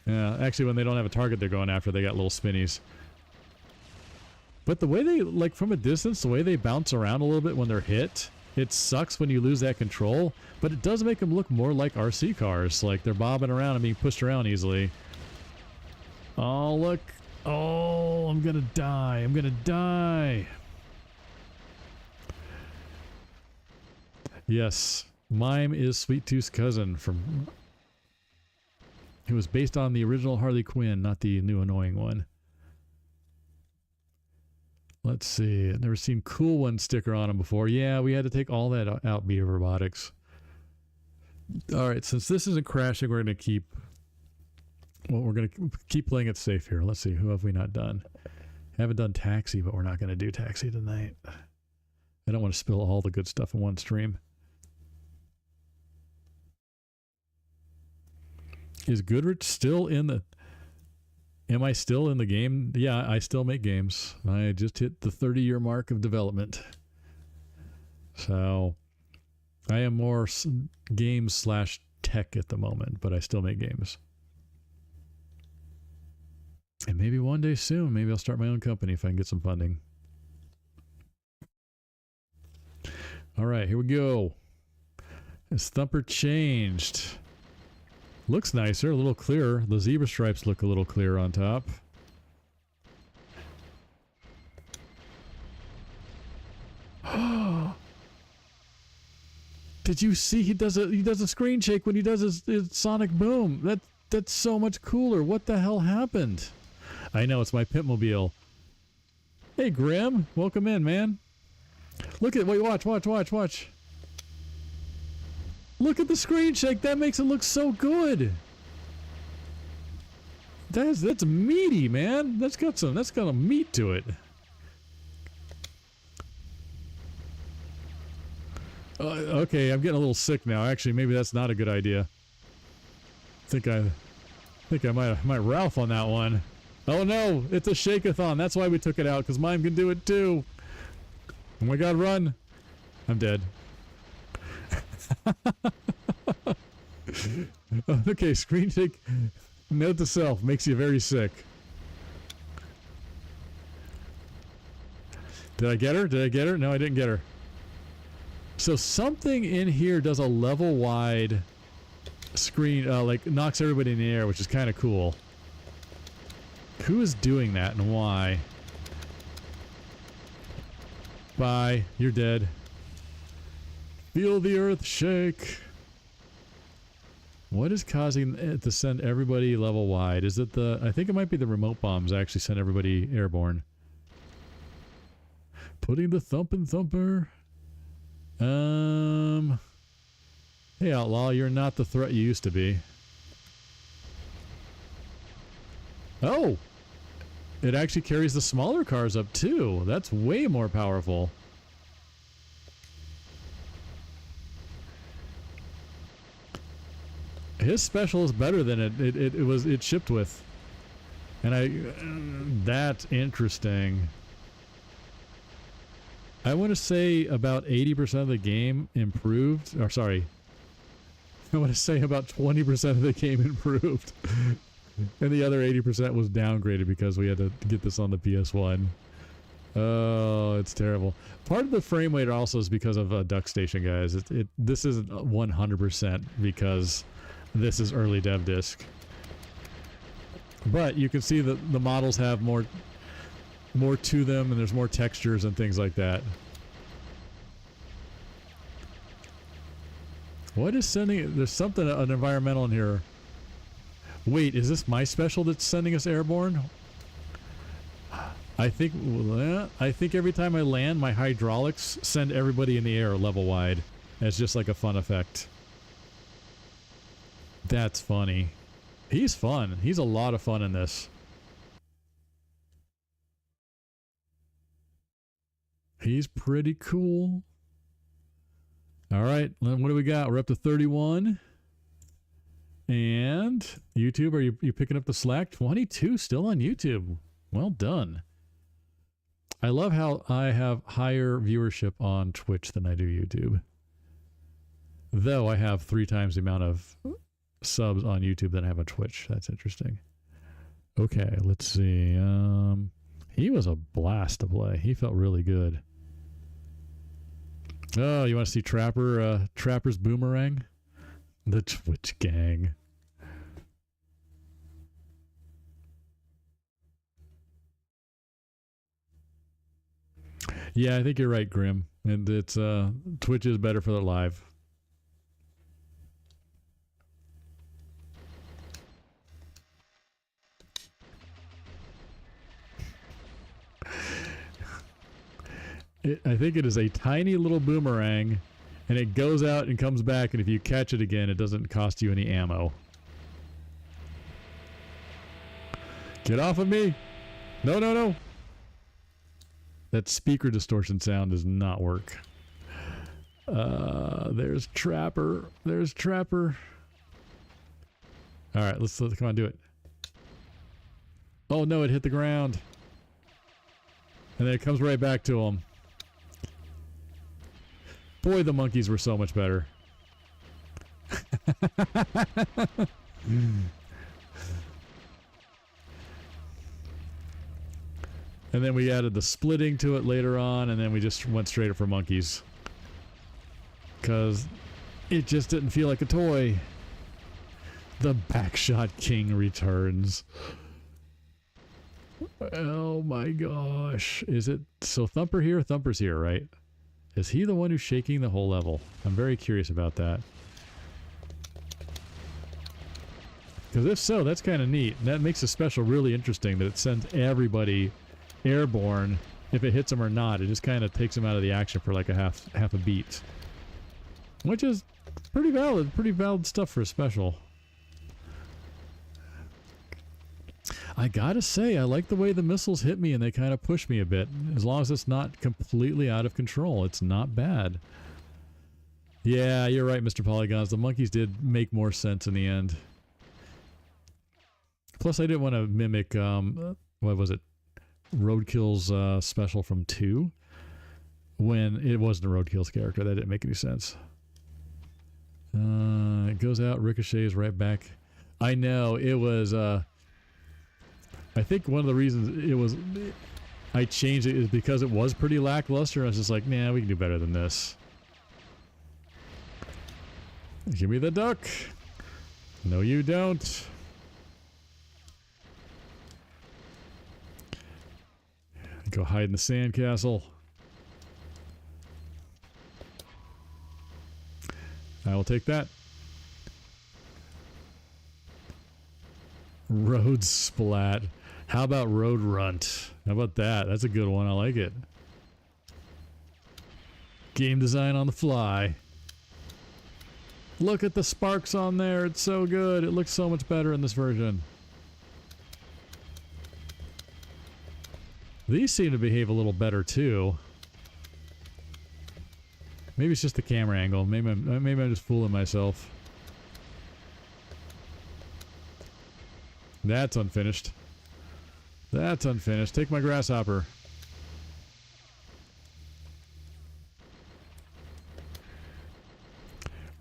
S6: Yeah, actually when they don't have a target they're going after, they got little spinnies. But the way they, like from a distance, the way they bounce around a little bit when they're hit, it sucks when you lose that control, but it does make them look more like RC cars. Like they're bobbing around and being pushed around easily. Oh, look. Oh, I'm gonna die. I'm gonna die. Yes, Mime is Sweet Tooth's cousin from... It was based on the original Harley Quinn, not the new annoying one. Let's see. I've never seen Cool One sticker on him before. Yeah, we had to take all that out via robotics. Alright, since this isn't crashing, we're going to keep... Well, we're going to keep playing it safe here. Let's see, who have we not done? Haven't done Taxi, but we're not going to do Taxi tonight. I don't want to spill all the good stuff in one stream. Is Goodrich still in the... Am I still in the game? Yeah, I still make games. I just hit the 30-year mark of development. So, I am more games/tech at the moment, but I still make games. And maybe one day soon, maybe I'll start my own company if I can get some funding. Alright, here we go. Has Thumper changed? Looks nicer, a little clearer. The zebra stripes look a little clearer on top. Did you see he does a screen shake when he does his sonic boom? That's so much cooler. What the hell happened? I know, it's my Pitmobile. Hey Grim, welcome in, man. Look at, wait, watch. Look at the screen shake. That makes it look so good. That's meaty, man. That's got a meat to it. Okay, I'm getting a little sick now. Actually, maybe that's not a good idea. Think I might Ralph on that one. Oh no, it's a shake-a-thon. That's why we took it out, because mine can do it too. Oh my god, run. I'm dead. Okay, screen shake. Note to self, makes you very sick. Did I get her? No, I didn't get her. So something in here does a level wide screen, like knocks everybody in the air, which is kind of cool. Who is doing that and why? Bye, you're dead. Feel the earth shake. What is causing it to send everybody level wide? Is it the... I think it might be the remote bombs actually send everybody airborne. Putting the thumpin' thumper. Hey Outlaw, you're not the threat you used to be. Oh! It actually carries the smaller cars up too. That's way more powerful. His special is better than it shipped with. And that's interesting. I want to say about 80% of the game improved. Or sorry. I want to say about 20% of the game improved. And the other 80% was downgraded because we had to get this on the PS1. Oh, it's terrible. Part of the frame rate also is because of Duck Station, guys. This isn't 100% because this is early dev disc. But you can see that the models have more to them, and there's more textures and things like that. What is sending? There's something, an environmental in here. Wait, is this my special that's sending us airborne? I think every time I land, my hydraulics send everybody in the air level wide. It's just like a fun effect. That's funny. He's fun. He's a lot of fun in this. He's pretty cool. All right, what do we got? We're up to 31. And YouTube, are you picking up the slack? 22 still on YouTube. Well done. I love how I have higher viewership on Twitch than I do YouTube. Though I have 3 times the amount of subs on YouTube than I have on Twitch. That's interesting. Okay, let's see. He was a blast to play. He felt really good. Oh, you want to see Trapper's Boomerang? The Twitch gang. Yeah, I think you're right, Grim. And it's Twitch is better for the live. I think it is a tiny little boomerang, and it goes out and comes back, and if you catch it again, it doesn't cost you any ammo. Get off of me! No, no, no! That speaker distortion sound does not work. There's Trapper. There's Trapper. Alright, let's come on, do it. Oh no, it hit the ground. And then it comes right back to him. Boy, the monkeys were so much better. And then we added the splitting to it later on, and then we just went straight for monkeys. Because it just didn't feel like a toy. The Backshot King returns. Oh my gosh. Is it... So Thumper here? Thumper's here, right? Is he the one who's shaking the whole level? I'm very curious about that. Because if so, that's kind of neat. And that makes the special really interesting, that it sends everybody airborne. If it hits them or not, it just kind of takes them out of the action for like a half a beat. Which is pretty valid stuff for a special. I gotta say, I like the way the missiles hit me and they kind of push me a bit. As long as it's not completely out of control, it's not bad. Yeah, you're right, Mr. Polygons. The monkeys did make more sense in the end. Plus, I didn't want to mimic, what was it? Roadkill's special from 2. When it wasn't a Roadkill's character. That didn't make any sense. It goes out, ricochets right back. I know, it was... I think one of the reasons I changed it is because it was pretty lackluster. I was just like, nah, we can do better than this. Give me the duck. No, you don't. Go hide in the sandcastle. I will take that. Road Splat. How about Road Runt? How about that? That's a good one. I like it. Game design on the fly. Look at the sparks on there. It's so good. It looks so much better in this version. These seem to behave a little better too. Maybe it's just the camera angle. Maybe I'm just fooling myself. That's unfinished. That's unfinished. Take my grasshopper.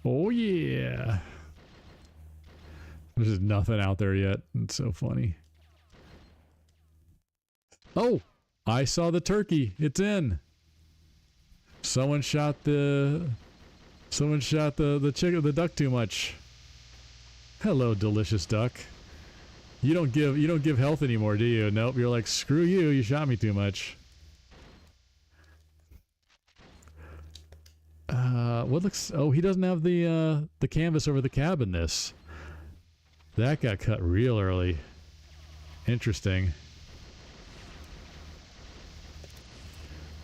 S6: Oh yeah. There's just nothing out there yet. It's so funny. Oh! I saw the turkey. It's in. Someone shot the chicken, the duck too much. Hello, delicious duck. You don't give health anymore, do you? Nope. You're like, screw you. You shot me too much. What looks? Oh, he doesn't have the canvas over the cab in this. That got cut real early. Interesting.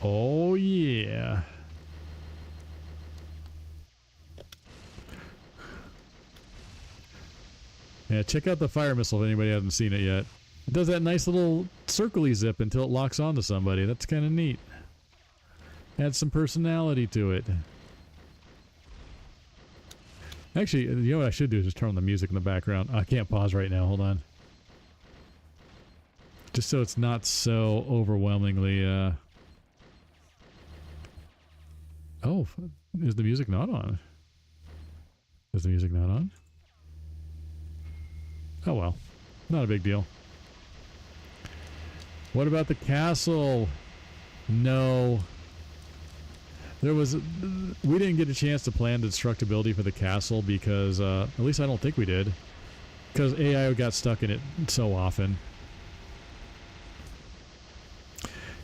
S6: Oh yeah. Yeah, check out the fire missile if anybody hasn't seen it yet. It does that nice little circle-y zip until it locks onto somebody. That's kind of neat. Adds some personality to it. Actually, you know what I should do is just turn on the music in the background. I can't pause right now. Hold on. Just so it's not so overwhelmingly... Oh, is the music not on? Is the music not on? Oh well, not a big deal. What about the castle? No. There was... we didn't get a chance to plan destructibility for the castle because, at least I don't think we did. Because AI got stuck in it so often.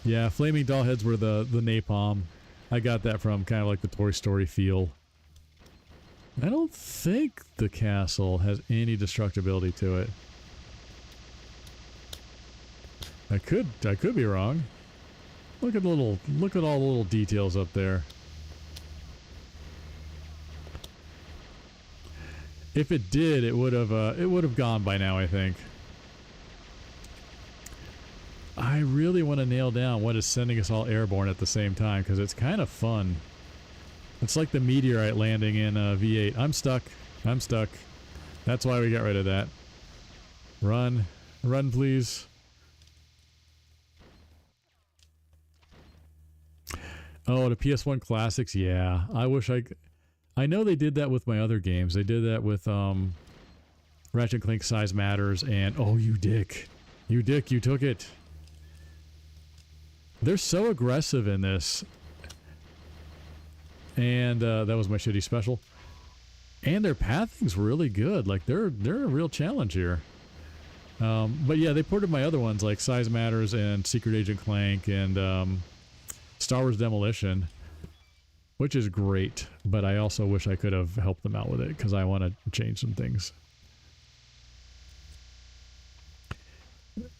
S6: Yeah, flaming doll heads were the napalm. I got that from kind of like the Toy Story feel. I don't think the castle has any destructibility to it. I could be wrong. Look at all the little details up there. If it did, it would have gone by now, I think. I really want to nail down what is sending us all airborne at the same time because it's kind of fun. It's like the meteorite landing in V8. I'm stuck. I'm stuck. That's why we got rid of that. Run. Run, please. Oh, the PS1 classics? Yeah. I wish I know they did that with my other games. They did that with Ratchet & Clank Size Matters and... Oh, you dick. You dick, you took it. They're so aggressive in this. And that was my shitty special. And their pathing's really good. Like they're a real challenge here. But yeah, they ported my other ones like Size Matters and Secret Agent Clank and Star Wars Demolition, which is great. But I also wish I could have helped them out with it because I want to change some things.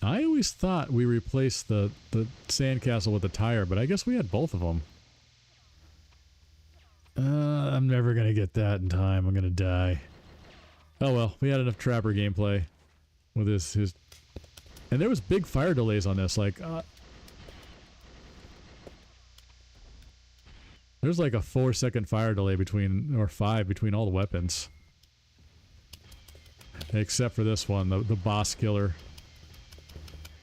S6: I always thought we replaced the sandcastle with the tire, but I guess we had both of them. I'm never gonna get that in time. I'm gonna die. Oh well, we had enough Trapper gameplay with his... And there was big fire delays on this, like... there's like a 4-second fire delay between... or 5 between all the weapons. Except for this one, the boss killer.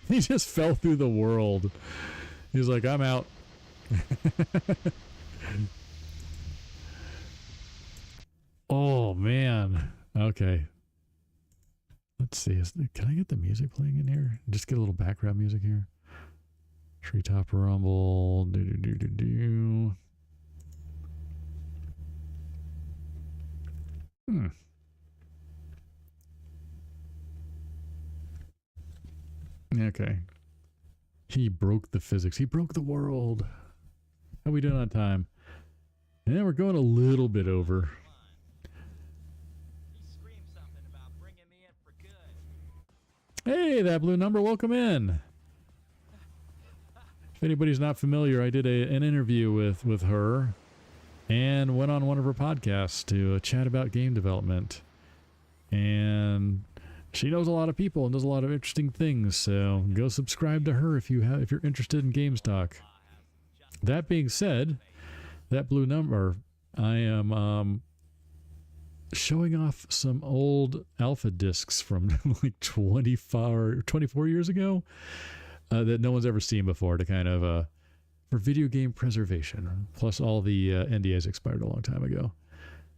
S6: He just fell through the world. He's like, I'm out. Oh, man. Okay. Let's see. Can I get the music playing in here? Just get a little background music here. Treetop Rumble. Do-do-do-do-do. Okay. He broke the physics. He broke the world. How we doing on time? And we're going a little bit over. Hey, that blue number, welcome in. If anybody's not familiar, I did an interview with her and went on one of her podcasts to chat about game development. And she knows a lot of people and does a lot of interesting things, so go subscribe to her if you're interested in Games Talk. That being said, that blue number, I am showing off some old alpha discs from like 24 years ago that no one's ever seen before to kind of for video game preservation. Plus all the NDAs expired a long time ago.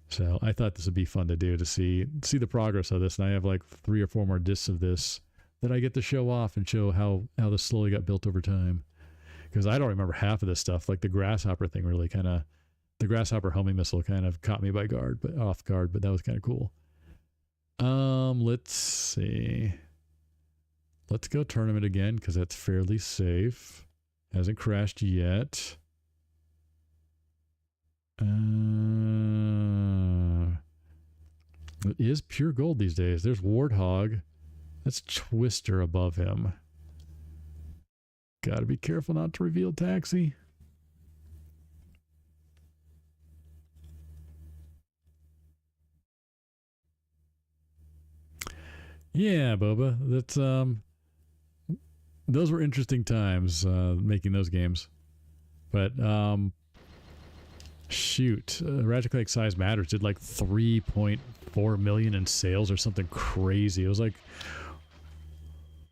S6: So I thought this would be fun to do, to see the progress of this. And I have like 3 or 4 more discs of this that I get to show off and show how this slowly got built over time. Because I don't remember half of this stuff. Like the grasshopper thing really kind of... The grasshopper homing missile kind of caught me off guard, but that was kind of cool. Let's see. Let's go tournament again because that's fairly safe. Hasn't crashed yet. It is pure gold these days. There's Warthog. That's Twister above him. Gotta be careful not to reveal Taxi. Yeah, Boba. That's those were interesting times making those games. But shoot, Ratchet & Clank Size Matters did like 3.4 million in sales or something crazy. It was like,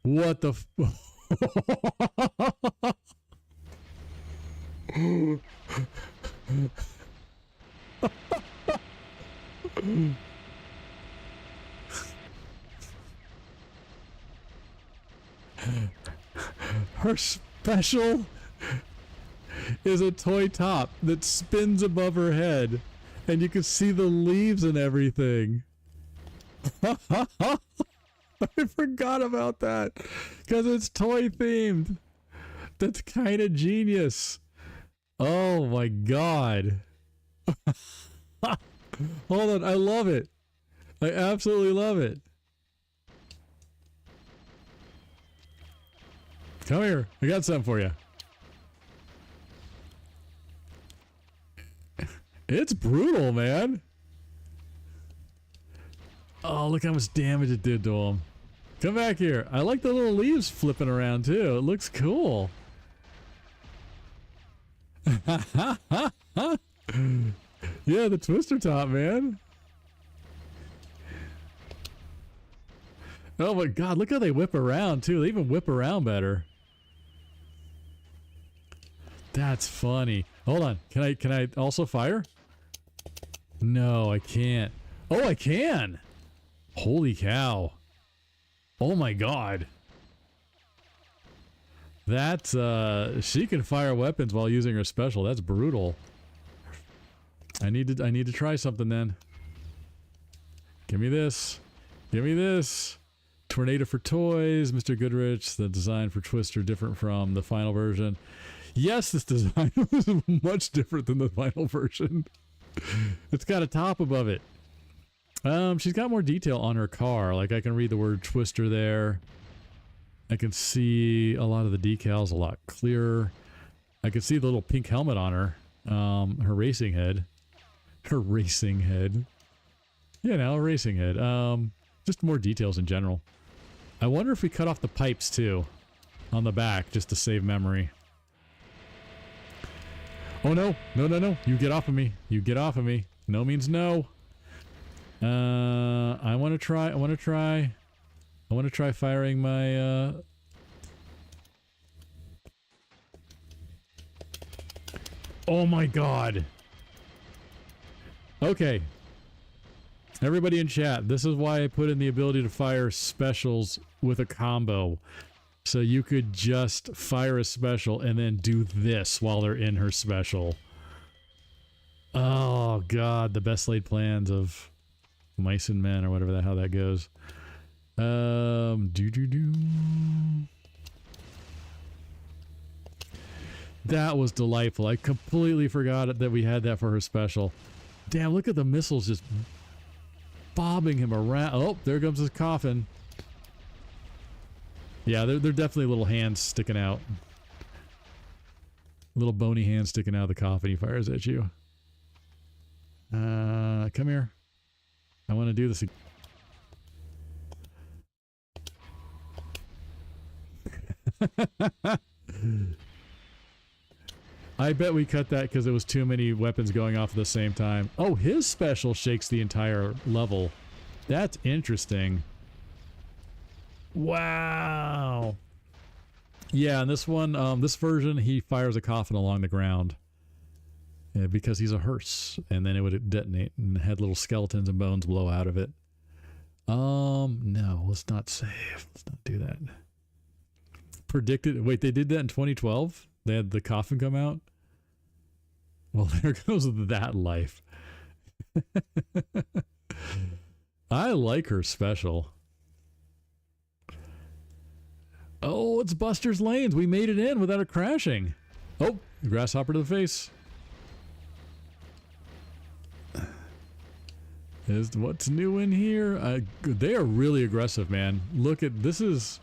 S6: what the Her special is a toy top that spins above her head, and you can see the leaves and everything. I forgot about that because it's toy themed. That's kind of genius. Oh my god. Hold on, I love it. I absolutely love it. Come here, I got something for you. It's brutal, man. Oh, look how much damage it did to him. Come back here. I like the little leaves flipping around too. It looks cool. Yeah, the twister top, man. Oh my god, look how they whip around too. They even whip around better. That's funny. Hold on. Can I also fire? No, I can't. Oh, I can. Holy cow. Oh my god. That's she can fire weapons while using her special. That's brutal. I need to try something then. Give me this. Give me this. Tornado for toys, Mr. Goodrich. The design for Twister different from the final version. Yes, this design was much different than the final version. It's got a top above it. She's got more detail on her car. Like I can read the word Twister there. I can see a lot of the decals a lot clearer. I can see the little pink helmet on her. Her racing head. Her racing head. You know, racing head. Just more details in general. I wonder if we cut off the pipes too on the back just to save memory. Oh no, no, no, no. You get off of me. You get off of me. No means no. I want to try firing my, oh my god. Okay. Everybody in chat, this is why I put in the ability to fire specials with a combo. So you could just fire a special and then do this while they're in her special. Oh god, the best laid plans of mice and men or whatever the hell that goes. That was delightful. I completely forgot that we had that for her special. Damn, look at the missiles just bobbing him around. Oh, there comes his coffin. Yeah, they're definitely little hands sticking out. Little bony hands sticking out of the coffin he fires at you. Come here. I want to do this again. I bet we cut that because there was too many weapons going off at the same time. Oh, his special shakes the entire level. That's interesting. Wow. Yeah, and this one, this version, he fires a coffin along the ground. Yeah, because he's a hearse, and then it would detonate and had little skeletons and bones blow out of it. No, let's not save. Let's not do that. Predicted. Wait, they did that in 2012? They had the coffin come out? Well, there goes that life. I like her special. Oh, it's Buster's Lanes. We made it in without it crashing. Oh, grasshopper to the face. Is what's new in here? They are really aggressive, man. Look at this is.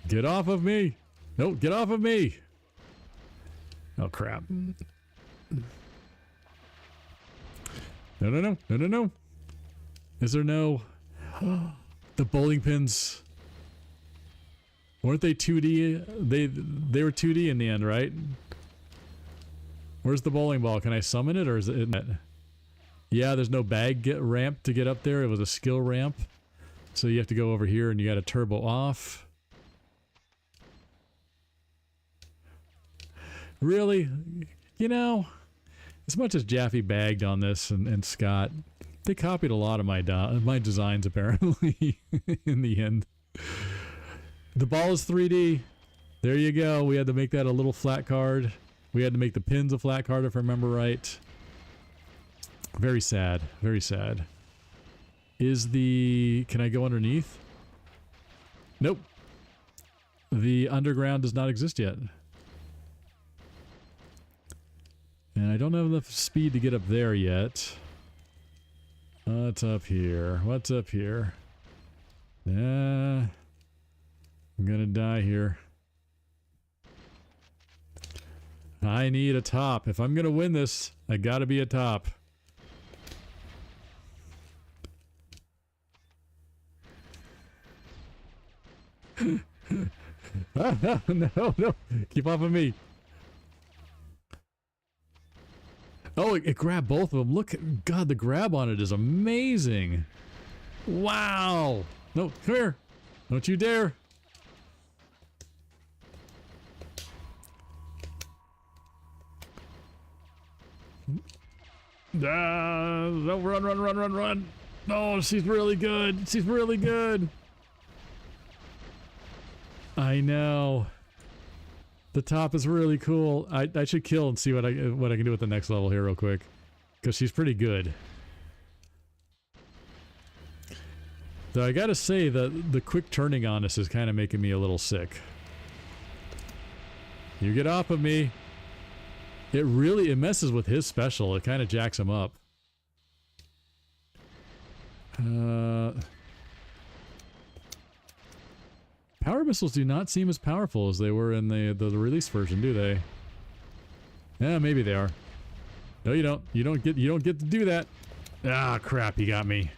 S6: Get off of me! No, get off of me! Oh crap! No, no, no, no, no, no! Is there no? The bowling pins. Weren't they 2D? They were 2D in the end, right? Where's the bowling ball? Can I summon it, or is it? Yeah, there's no ramp to get up there. It was a skill ramp, so you have to go over here and you got to turbo off. Really, you know, as much as Jaffe bagged on this and Scott, they copied a lot of my designs apparently. In the end, the ball is 3D. There you go. We had to make that a little flat card. We had to make the pins a flat card if I remember right. Very sad. Very sad. Can I go underneath? Nope. The underground does not exist yet. And I don't have enough speed to get up there yet. What's up here? What's up here? I'm gonna die here. I need a top. If I'm gonna win this, I gotta be a top. No, no. Keep off of me. Oh, it grabbed both of them. Look at God, the grab on it is amazing. Wow. No, come here. Don't you dare. No, run, run, run, run, run. Oh, she's really good. She's really good. I know. The top is really cool. I should kill and see what I can do with the next level here real quick, because she's pretty good. Though I gotta say the quick turning on this is kind of making me a little sick. You get off of me. It messes with his special. It kind of jacks him up. Power missiles do not seem as powerful as they were in the release version, do they? Yeah, maybe they are. No, you don't. You don't get to do that. Ah, crap! You got me.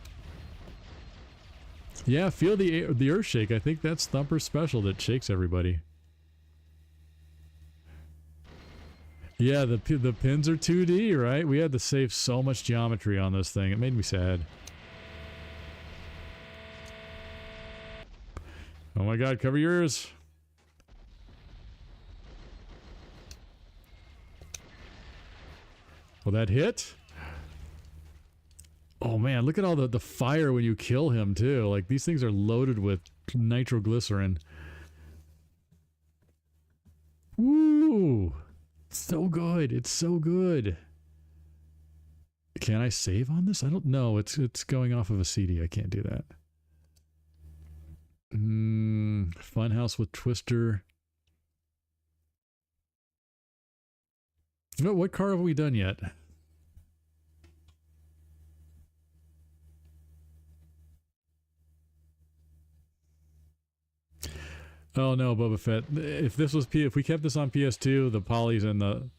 S6: Yeah, feel the earth shake. I think that's Thumper's special that shakes everybody. Yeah, the pins are 2D, right? We had to save so much geometry on this thing. It made me sad. Oh my God, cover your ears. Will that hit? Oh man, look at all the fire when you kill him too. Like, these things are loaded with nitroglycerin. Woo! So good. It's so good. Can I save on this? I don't know. It's going off of a CD. I can't do that. Funhouse with Twister. No, what car have we done yet? Oh no, Boba Fett. If we kept this on PS2, the polys and the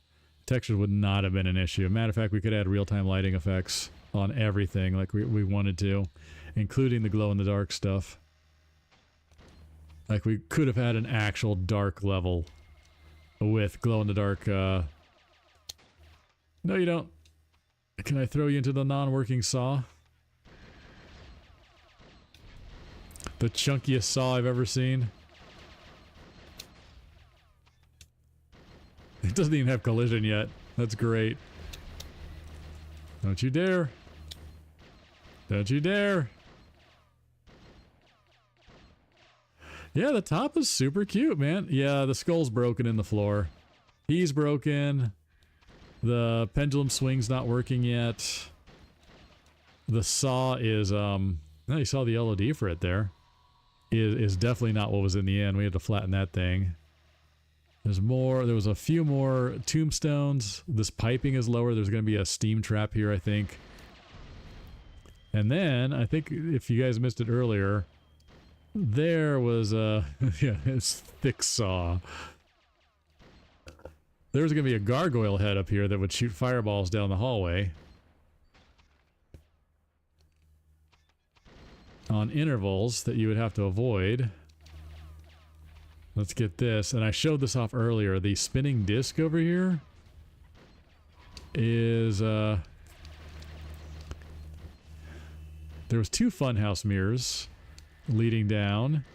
S6: textures would not have been an issue. Matter of fact, we could add real-time lighting effects on everything like we wanted to, including the glow-in-the-dark stuff. Like, we could have had an actual dark level with glow-in-the-dark, No, you don't. Can I throw you into the non-working saw? The chunkiest saw I've ever seen. It doesn't even have collision yet. That's great. Don't you dare. Don't you dare. Yeah, the top is super cute, man. Yeah, the skull's broken in the floor. He's broken. The pendulum swing's not working yet. The saw is No, you saw the LOD for it there. Is definitely not what was in the end. We had to flatten that thing. There's more. There was a few more tombstones. This piping is lower. There's going to be a steam trap here, I think. And then, I think if you guys missed it earlier, there was a yeah, it's thick saw. There was going to be a gargoyle head up here that would shoot fireballs down the hallway. On intervals that you would have to avoid. Let's get this. And I showed this off earlier. The spinning disc over here is there was 2 funhouse mirrors leading down.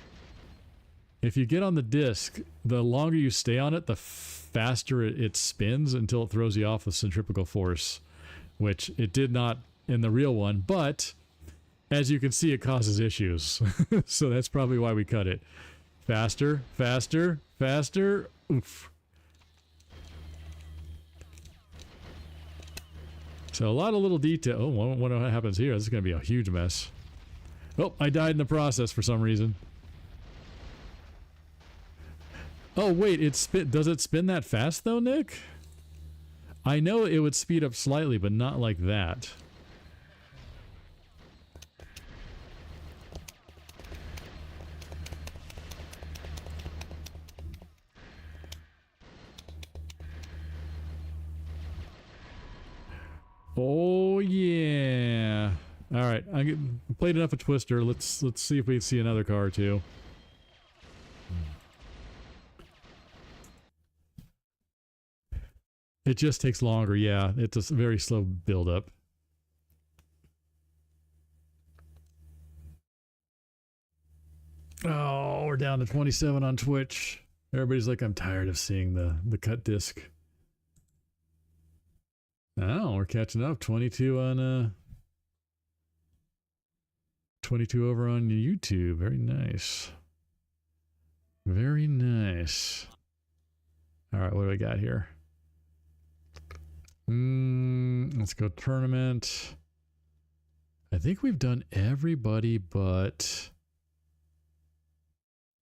S6: If you get on the disc, the longer you stay on it, the faster it spins until it throws you off with centripetal force, which it did not in the real one, but as you can see, it causes issues. So that's probably why we cut it. Faster, faster, faster. Oof. So a lot of little detail. Oh, what happens here? This is going to be a huge mess. Oh, I died in the process for some reason. Oh, wait, does it spin that fast though, Nick? I know it would speed up slightly, but not like that. Oh yeah! All right, I played enough of Twister. Let's see if we can see another car or two. It just takes longer. Yeah, it's a very slow build up. Oh, we're down to 27 on Twitch. Everybody's like, I'm tired of seeing the cut disc. Oh, we're catching up. 22 on 22 over on YouTube. Very nice. Very nice. All right, what do we got here? Let's go tournament. I think we've done everybody but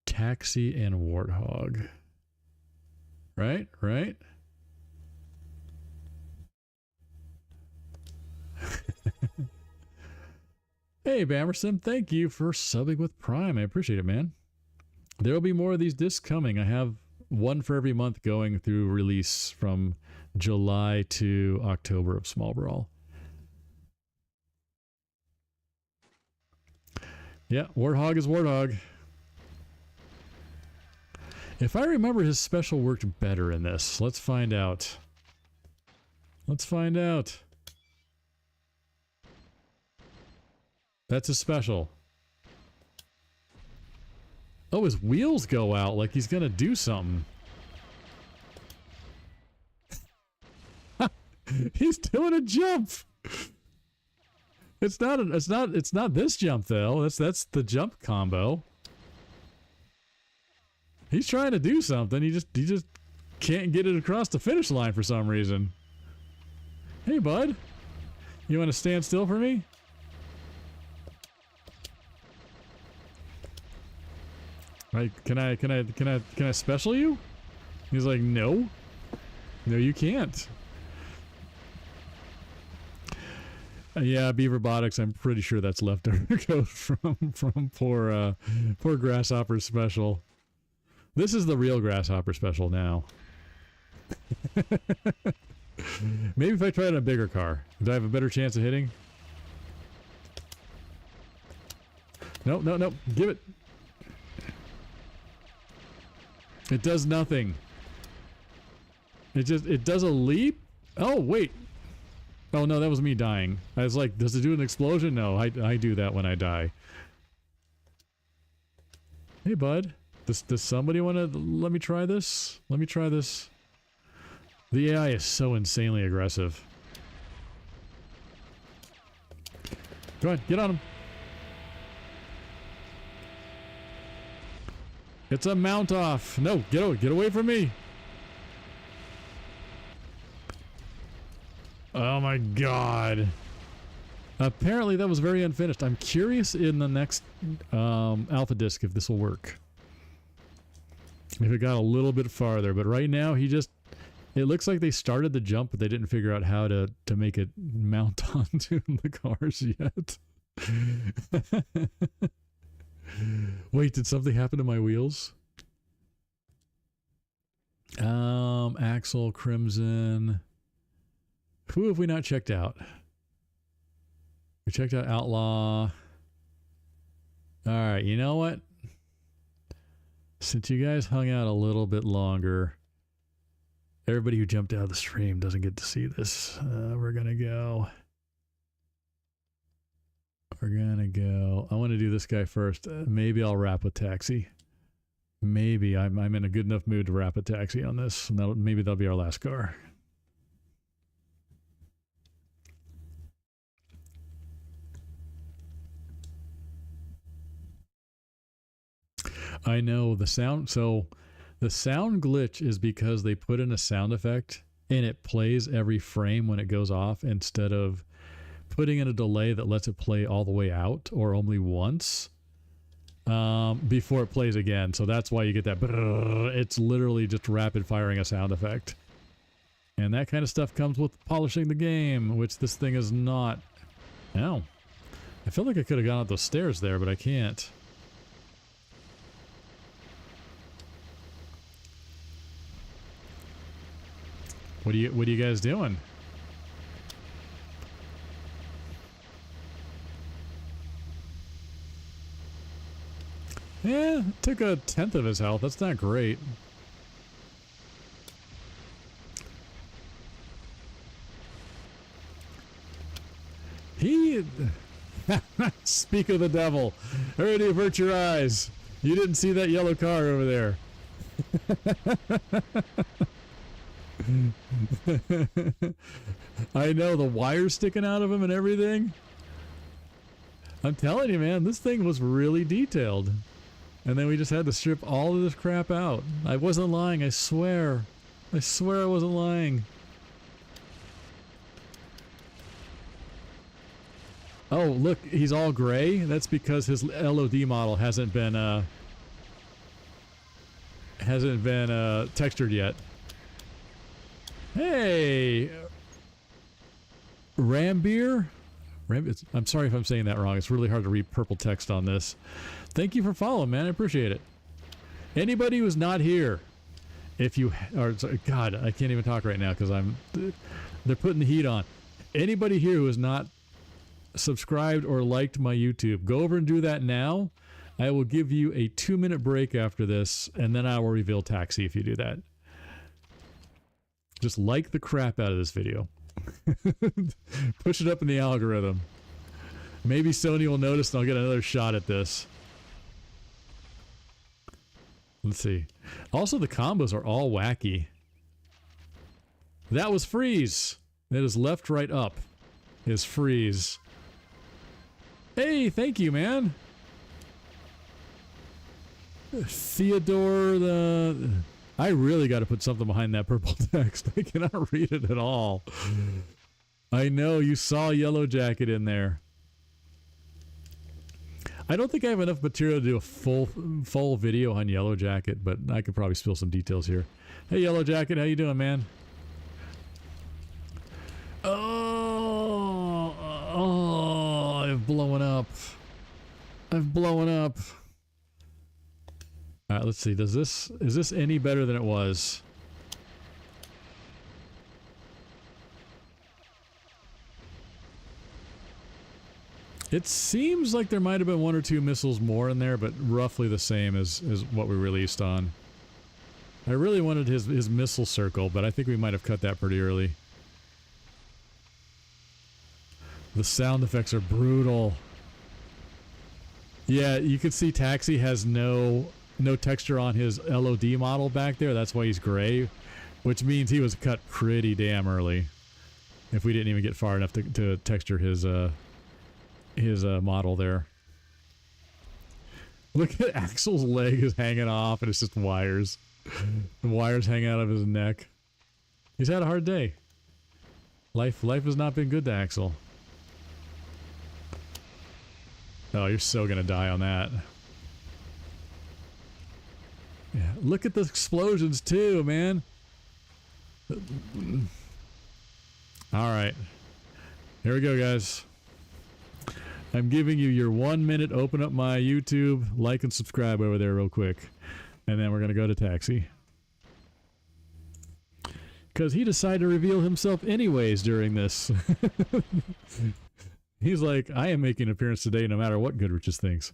S6: Taxi and Warthog. Right? Right? Hey, Bammerson, thank you for subbing with Prime. I appreciate it, man. There will be more of these discs coming. I have one for every month going through release from July to October of Small Brawl. Yeah, Warthog is Warthog. If I remember, his special worked better in this. Let's find out. Let's find out. That's a special. Oh, his wheels go out like he's gonna do something. He's doing a jump. It's not this jump though. That's the jump combo. He's trying to do something. He just can't get it across the finish line for some reason. Hey, bud. You want to stand still for me? Right, can I special you? He's like, no. No, you can't. Yeah, Beaver Botics, I'm pretty sure that's leftover code from poor Grasshopper Special. This is the real Grasshopper Special now. Maybe if I try it on a bigger car, do I have a better chance of hitting? No, no, no, give it. It does nothing. It does a leap? Oh, wait. Oh, no, that was me dying. I was like, does it do an explosion? No, I do that when I die. Hey, bud. Does somebody want to let me try this? Let me try this. The AI is so insanely aggressive. Go on, get on him. It's a mount off. No, get away from me. Oh my god. Apparently that was very unfinished. I'm curious in the next Alpha Disc if this will work. If it got a little bit farther, but right now he just... It looks like they started the jump, but they didn't figure out how to make it mount onto the cars yet. Wait, did something happen to my wheels? Axel, Crimson. Who have we not checked out? We checked out Outlaw. Alright, you know what? Since you guys hung out a little bit longer, everybody who jumped out of the stream doesn't get to see this. We're gonna go. I want to do this guy first. Maybe I'll wrap with Taxi. Maybe I'm in a good enough mood to wrap with Taxi on this. And maybe that'll be our last car. I know the sound. So the sound glitch is because they put in a sound effect and it plays every frame when it goes off instead of putting in a delay that lets it play all the way out or only once before it plays again. So that's why you get that. It's literally just rapid firing a sound effect. And that kind of stuff comes with polishing the game, which this thing is not. Ow. I feel like I could have gone up those stairs there, but I can't. What are you guys doing? Yeah, took 1/10 of his health. That's not great. He... Speak of the devil. Everybody avert your eyes. You didn't see that yellow car over there. I know, the wires sticking out of him and everything. I'm telling you, man, this thing was really detailed. And then we just had to strip all of this crap out. I wasn't lying, I swear. I swear I wasn't lying. Oh, look, he's all gray. That's because his LOD model hasn't been textured yet. Hey, Rambeer? I'm sorry if I'm saying that wrong. It's really hard to read purple text on this. Thank you for following, man. I appreciate it. Anybody who's not here, if you are, God, I can't even talk right now because they're putting the heat on. Anybody here who has not subscribed or liked my YouTube, go over and do that now. I will give you a 2-minute break after this, and then I will reveal Taxi if you do that. Just like the crap out of this video. Push it up in the algorithm. Maybe Sony will notice and I'll get another shot at this. Let's see. Also, the combos are all wacky. That was freeze. That is left, right, up. Is freeze. Hey, thank you, man. Theodore the... I really got to put something behind that purple text. I cannot read it at all. I know, you saw Yellow Jacket in there. I don't think I have enough material to do a full video on Yellow Jacket, but I could probably spill some details here. Hey, Yellow Jacket, how you doing, man? Oh, I've blown up. I've blown up. All right, let's see. Is this any better than it was? It seems like there might have been 1 or 2 missiles more in there, but roughly the same as what we released on. I really wanted his missile circle, but I think we might have cut that pretty early. The sound effects are brutal. Yeah, you can see Taxi has no texture on his LOD model back there. That's why he's gray, which means he was cut pretty damn early. If we didn't even get far enough to texture his model there. Look at Axel's leg is hanging off and it's just wires. The wires hang out of his neck. He's had a hard day. Life has not been good to Axel. Oh, you're so gonna die on that. Yeah, look at the explosions too, man. All right, here we go, guys. I'm giving you your 1 minute. Open up my YouTube, like and subscribe over there real quick, and then we're gonna go to Taxi. Because he decided to reveal himself anyways during this. He's like, I am making an appearance today no matter what Goodrich's thinks.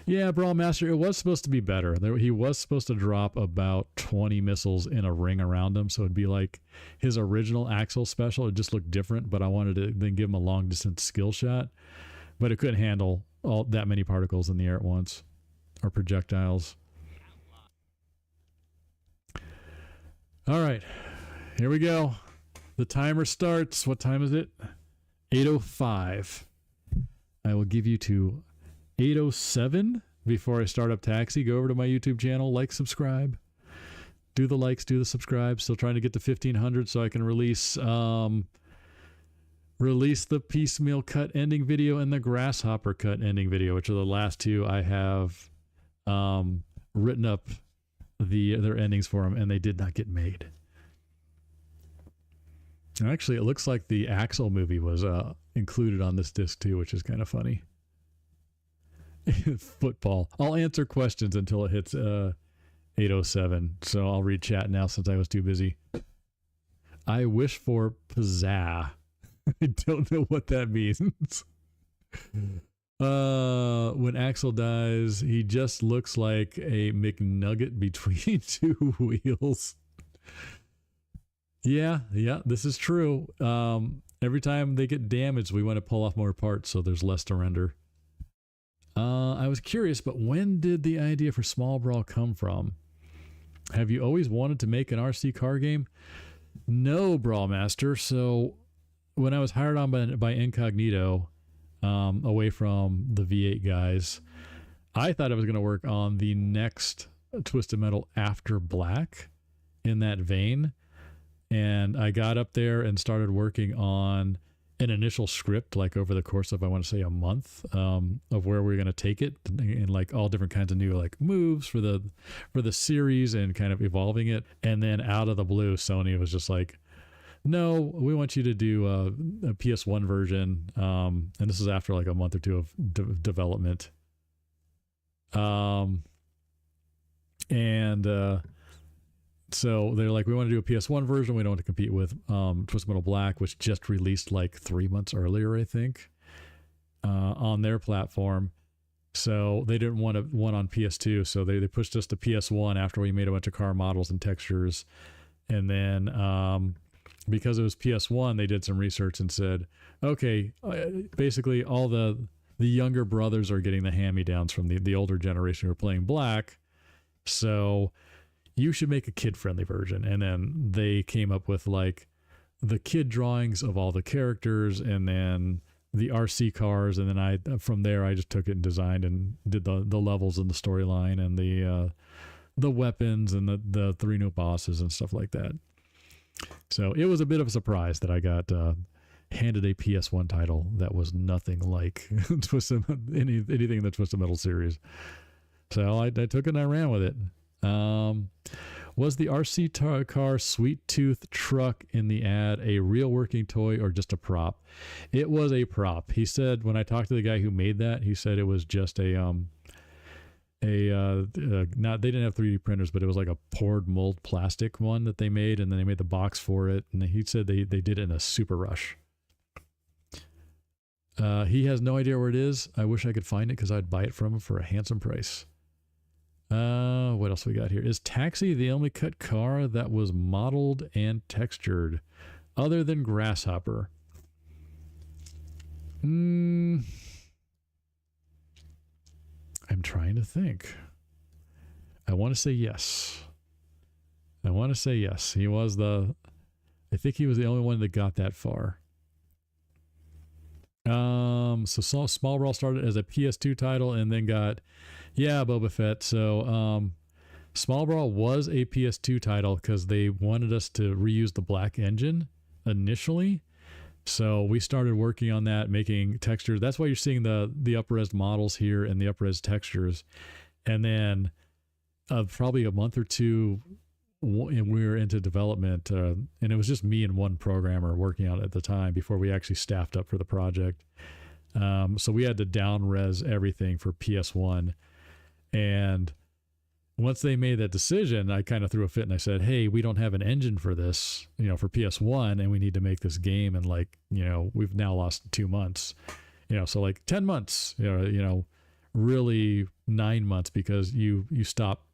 S6: Yeah, Brawl Master, it was supposed to be better. He was supposed to drop about 20 missiles in a ring around him, so it'd be like his original Axel special. It just looked different, but I wanted to then give him a long-distance skill shot. But it couldn't handle all that many particles in the air at once, or projectiles. All right, here we go. The timer starts. What time is it? 8:05. I will give you to 8:07 before I start up Taxi. Go over to my YouTube channel, like, subscribe. Do the likes, do the subscribe. Still trying to get to 1,500 so I can release the piecemeal cut ending video and the grasshopper cut ending video, which are the last two I have written up their endings for them, and they did not get made. And actually, it looks like the Axel movie was included on this disc too, which is kind of funny. Football. I'll answer questions until it hits 8:07, so I'll read chat now since I was too busy. I wish for pizzazz. I don't know what that means. When Axel dies, he just looks like a McNugget between two wheels. Yeah, this is true. Every time they get damaged, we want to pull off more parts so there's less to render. I was curious, but when did the idea for Small Brawl come from? Have you always wanted to make an RC car game? No, Brawl Master. So when I was hired on by Incognito, away from the V8 guys, I thought I was going to work on the next Twisted Metal after Black in that vein. And I got up there and started working on an initial script, like over the course of, I want to say, a month, of where we're going to take it, and like all different kinds of new like moves for the series and kind of evolving it. And then out of the blue, Sony was just like, no, we want you to do a PS1 version. And this is after like a month or two of development. So they're like, we want to do a PS1 version. We don't want to compete with Twisted Metal Black, which just released like 3 months earlier, I think, on their platform. So they didn't want one on PS2. So they pushed us to PS1 after we made a bunch of car models and textures. And then because it was PS1, they did some research and said, okay, basically all the younger brothers are getting the hand-me-downs from the older generation who are playing Black. So you should make a kid-friendly version. And then they came up with like the kid drawings of all the characters and then the RC cars. And then from there, I just took it and designed and did the levels and the storyline and the weapons and the 3 new bosses and stuff like that. So it was a bit of a surprise that I got handed a PS1 title that was nothing like anything in the Twisted Metal series. So I took it and I ran with it. Was the RC car Sweet Tooth truck in the ad a real working toy or just a prop? It was a prop. He said, when I talked to the guy who made that, he said it was just not, they didn't have 3D printers, but it was like a poured mold plastic one that they made, and then they made the box for it. And he said they did it in a super rush. He has no idea where it is. I wish I could find it because I'd buy it from him for a handsome price. What else we got here? Is Taxi the only cut car that was modeled and textured other than Grasshopper? I'm trying to think. I want to say yes. He was I think he was the only one that got that far. So Small Brawl started as a PS2 title and then got, Boba Fett. So Small Brawl was a PS2 title because they wanted us to reuse the black engine initially. So we started working on that, making textures. That's why you're seeing the up-res models here and the up-res textures. And then probably a month or two, and we were into development, and it was just me and one programmer working on it at the time before we actually staffed up for the project. So we had to down-res everything for PS1. And once they made that decision, I kind of threw a fit and I said, hey, we don't have an engine for this, for PS1, and we need to make this game. And we've now lost 2 months, so like 10 months, really 9 months, because you stop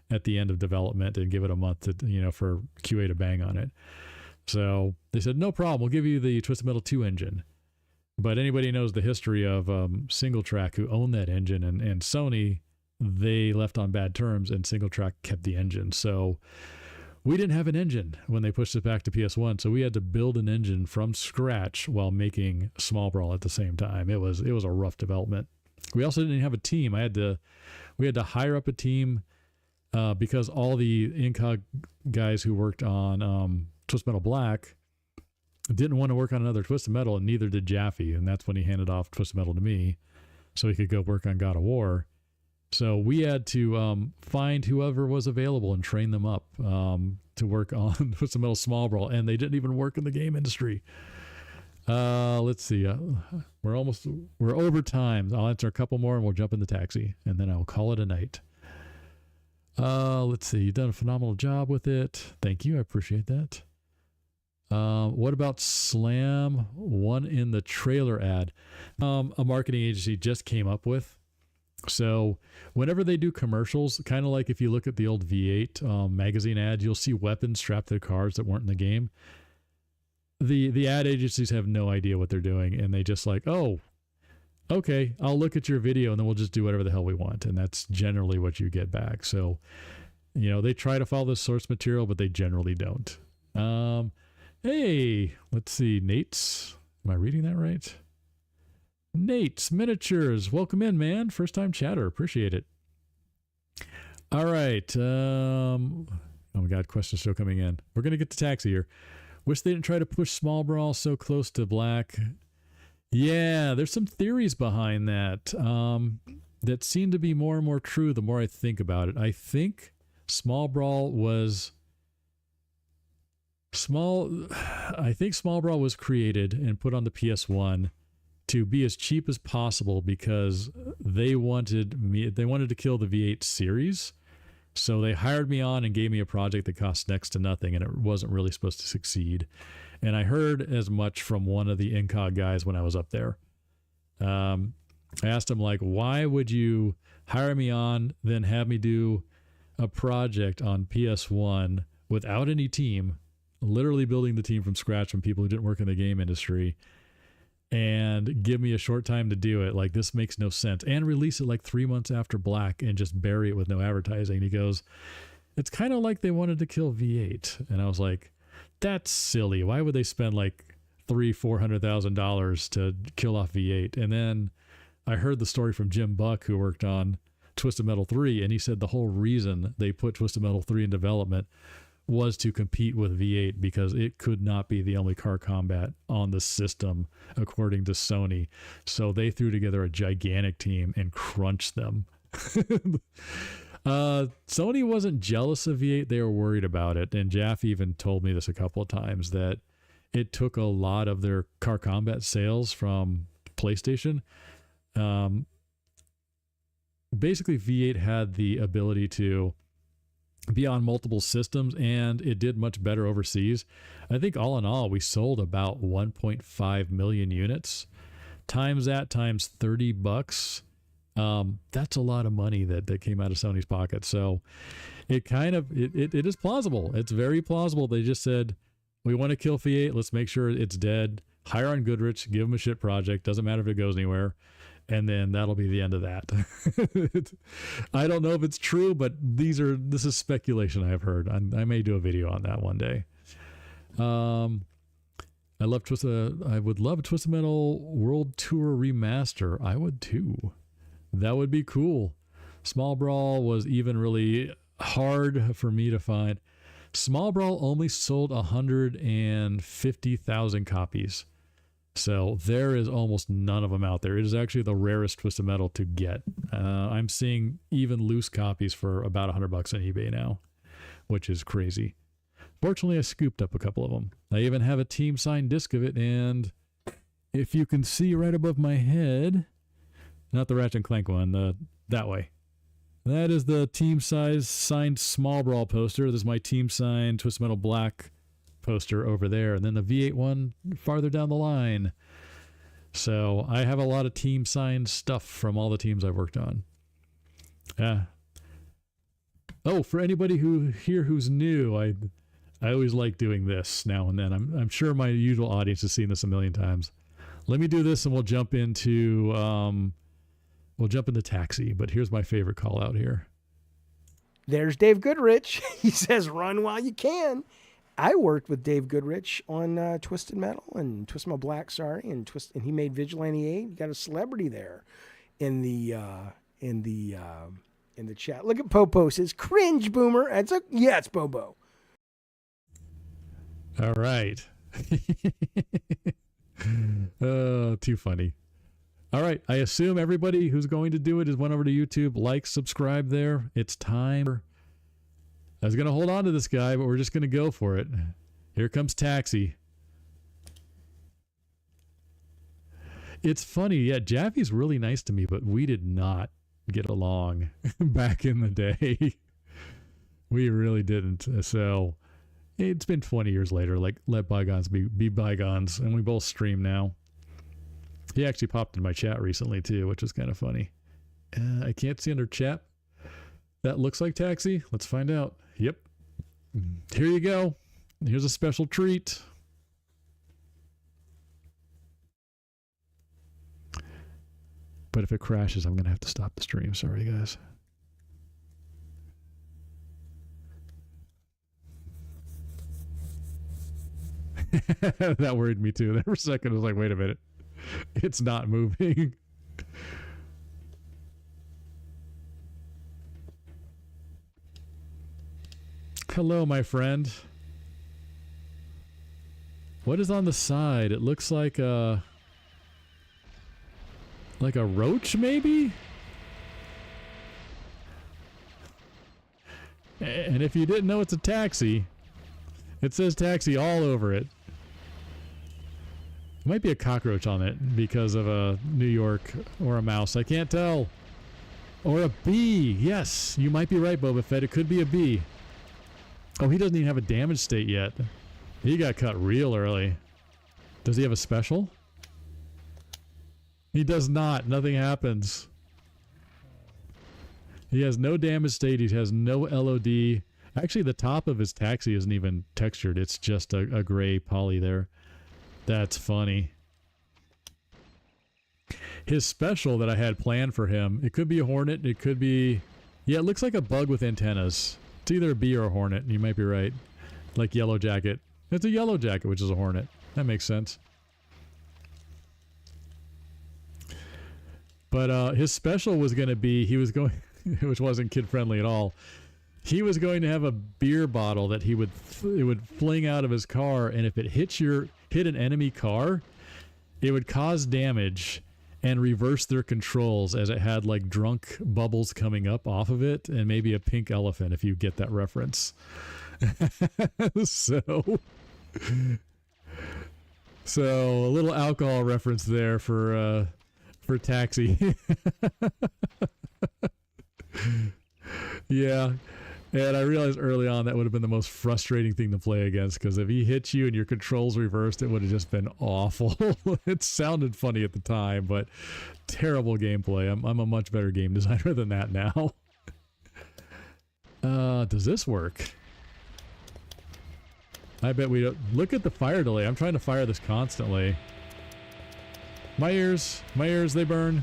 S6: at the end of development and give it a month to, for QA to bang on it. So they said, no problem. We'll give you the Twisted Metal 2 engine. But anybody knows the history of Single Track, who owned that engine, and Sony, they left on bad terms, and Single Track kept the engine. So we didn't have an engine when they pushed it back to PS1. So we had to build an engine from scratch while making Small Brawl at the same time. It was a rough development. We also didn't have a team. We had to hire up a team because all the Incog guys who worked on Twisted Metal Black didn't want to work on another Twisted Metal, and neither did Jaffe. And that's when he handed off Twisted Metal to me so he could go work on God of War. So we had to find whoever was available and train them up to work on Twisted Metal Small Brawl, and they didn't even work in the game industry. Let's see. We're over time. I'll answer a couple more and we'll jump in the taxi, and then I'll call it a night. Let's see. You've done a phenomenal job with it. Thank you. I appreciate that. What about Slam? One in the trailer ad. A marketing agency just came up with. So whenever they do commercials, kind of like if you look at the old V8 magazine ads, you'll see weapons strapped to cars that weren't in the game. The ad agencies have no idea what they're doing, and they just like, oh, okay, I'll look at your video and then we'll just do whatever the hell we want. And that's generally what you get back. So, they try to follow the source material, but they generally don't. Hey, let's see. Nate's, am I reading that right? Nate's Miniatures. Welcome in, man. First time chatter. Appreciate it. All right. Oh my God. Questions still coming in. We're going to get the taxi here. Wish they didn't try to push Small Brawl so close to Black. Yeah, there's some theories behind that that seem to be more and more true the more I think about it. I think Small Brawl was created and put on the PS1 to be as cheap as possible because they wanted to kill the V8 series. So they hired me on and gave me a project that cost next to nothing, and it wasn't really supposed to succeed. And I heard as much from one of the Incog guys when I was up there. I asked him, why would you hire me on, then have me do a project on PS1 without any team, literally building the team from scratch from people who didn't work in the game industry, and give me a short time to do it? This makes no sense. And release it 3 months after Black and just bury it with no advertising. He goes, it's kind of like they wanted to kill V8. And I was like, that's silly. Why would they spend $300,000-$400,000 to kill off V8? And then I heard the story from Jim Buck, who worked on Twisted Metal 3, and he said the whole reason they put Twisted Metal 3 in development was to compete with V8 because it could not be the only car combat on the system, according to Sony. So they threw together a gigantic team and crunched them. Sony wasn't jealous of V8. They were worried about it. And Jaffe even told me this a couple of times, that it took a lot of their car combat sales from PlayStation. Basically, V8 had the ability to be on multiple systems, and it did much better overseas. I think all in all, we sold about 1.5 million units. Times that times $30. That's a lot of money that came out of Sony's pocket. So it is plausible. It's very plausible. They just said, we want to kill V8. Let's make sure it's dead. Hire on Goodrich, give him a shit project. Doesn't matter if it goes anywhere. And then that'll be the end of that. I don't know if it's true, but this is speculation I've heard. I may do a video on that one day. I would love a Twisted Metal World Tour remaster. I would too. That would be cool. Small Brawl was even really hard for me to find. Small Brawl only sold 150,000 copies. So there is almost none of them out there. It is actually the rarest Twisted Metal to get. I'm seeing even loose copies for about $100 on eBay now, which is crazy. Fortunately, I scooped up a couple of them. I even have a team signed disc of it, and if you can see right above my head, not the Ratchet and Clank one, that way. That is the team size signed Small Brawl poster. This is my team signed Twisted Metal Black poster over there, and then the V8 one farther down the line. So I have a lot of team signed stuff from all the teams I've worked on. Oh, for anybody who's new, I always like doing this now and then. I'm sure my usual audience has seen this a million times. Let me do this and we'll jump into Taxi, but here's my favorite call out here.
S5: There's Dave Goodrich. He says, run while you can. I worked with Dave Goodrich on Twisted Metal and Twisted Metal Black, and he made Vigilante 8. You got a celebrity there in the chat. Look at Popo says, cringe boomer. It's Bobo.
S6: All right. Oh, too funny. All right. I assume everybody who's going to do it has went over to YouTube, like, subscribe there. It's time. I was going to hold on to this guy, but we're just going to go for it. Here comes Taxi. It's funny. Yeah, Jaffe's really nice to me, but we did not get along back in the day. We really didn't. So it's been 20 years later. Like, let bygones be bygones. And we both stream now. He actually popped in my chat recently, too, which was kind of funny. I can't see under chat. That looks like Taxi. Let's find out. Yep. Here you go. Here's a special treat. But if it crashes, I'm going to have to stop the stream. Sorry, guys. That worried me too. There for a second, I was like, wait a minute. It's not moving. Hello, my friend. What is on the side? It looks like a roach, maybe? And if you didn't know it's a taxi, it says taxi all over it. It might be a cockroach on it because of a New York or a mouse. I can't tell. Or a bee. Yes, you might be right, Boba Fett. It could be a bee. Oh, he doesn't even have a damage state yet. He got cut real early. Does he have a special? He does not. Nothing happens. He has no damage state. He has no LOD. Actually, the top of his taxi isn't even textured. It's just a gray poly there. That's funny. His special that I had planned for him, it could be a hornet. It could be... Yeah, it looks like a bug with antennas. It's either a bee or a hornet. You might be right. Like Yellow Jacket. It's a Yellow Jacket, which is a hornet. That makes sense. But his special was going to be, he was going, which wasn't kid-friendly at all. He was going to have a beer bottle that it would fling out of his car, and if it hit an enemy car, it would cause damage and reverse their controls, as it had like drunk bubbles coming up off of it, and maybe a pink elephant, if you get that reference. So a little alcohol reference there for Taxi. Yeah. And I realized early on that would have been the most frustrating thing to play against, because if he hit you and your controls reversed, it would have just been awful. It sounded funny at the time, but terrible gameplay. I'm a much better game designer than that now. Does this work? I bet we don't. Look at the fire delay. I'm trying to fire this constantly. My ears, they burn.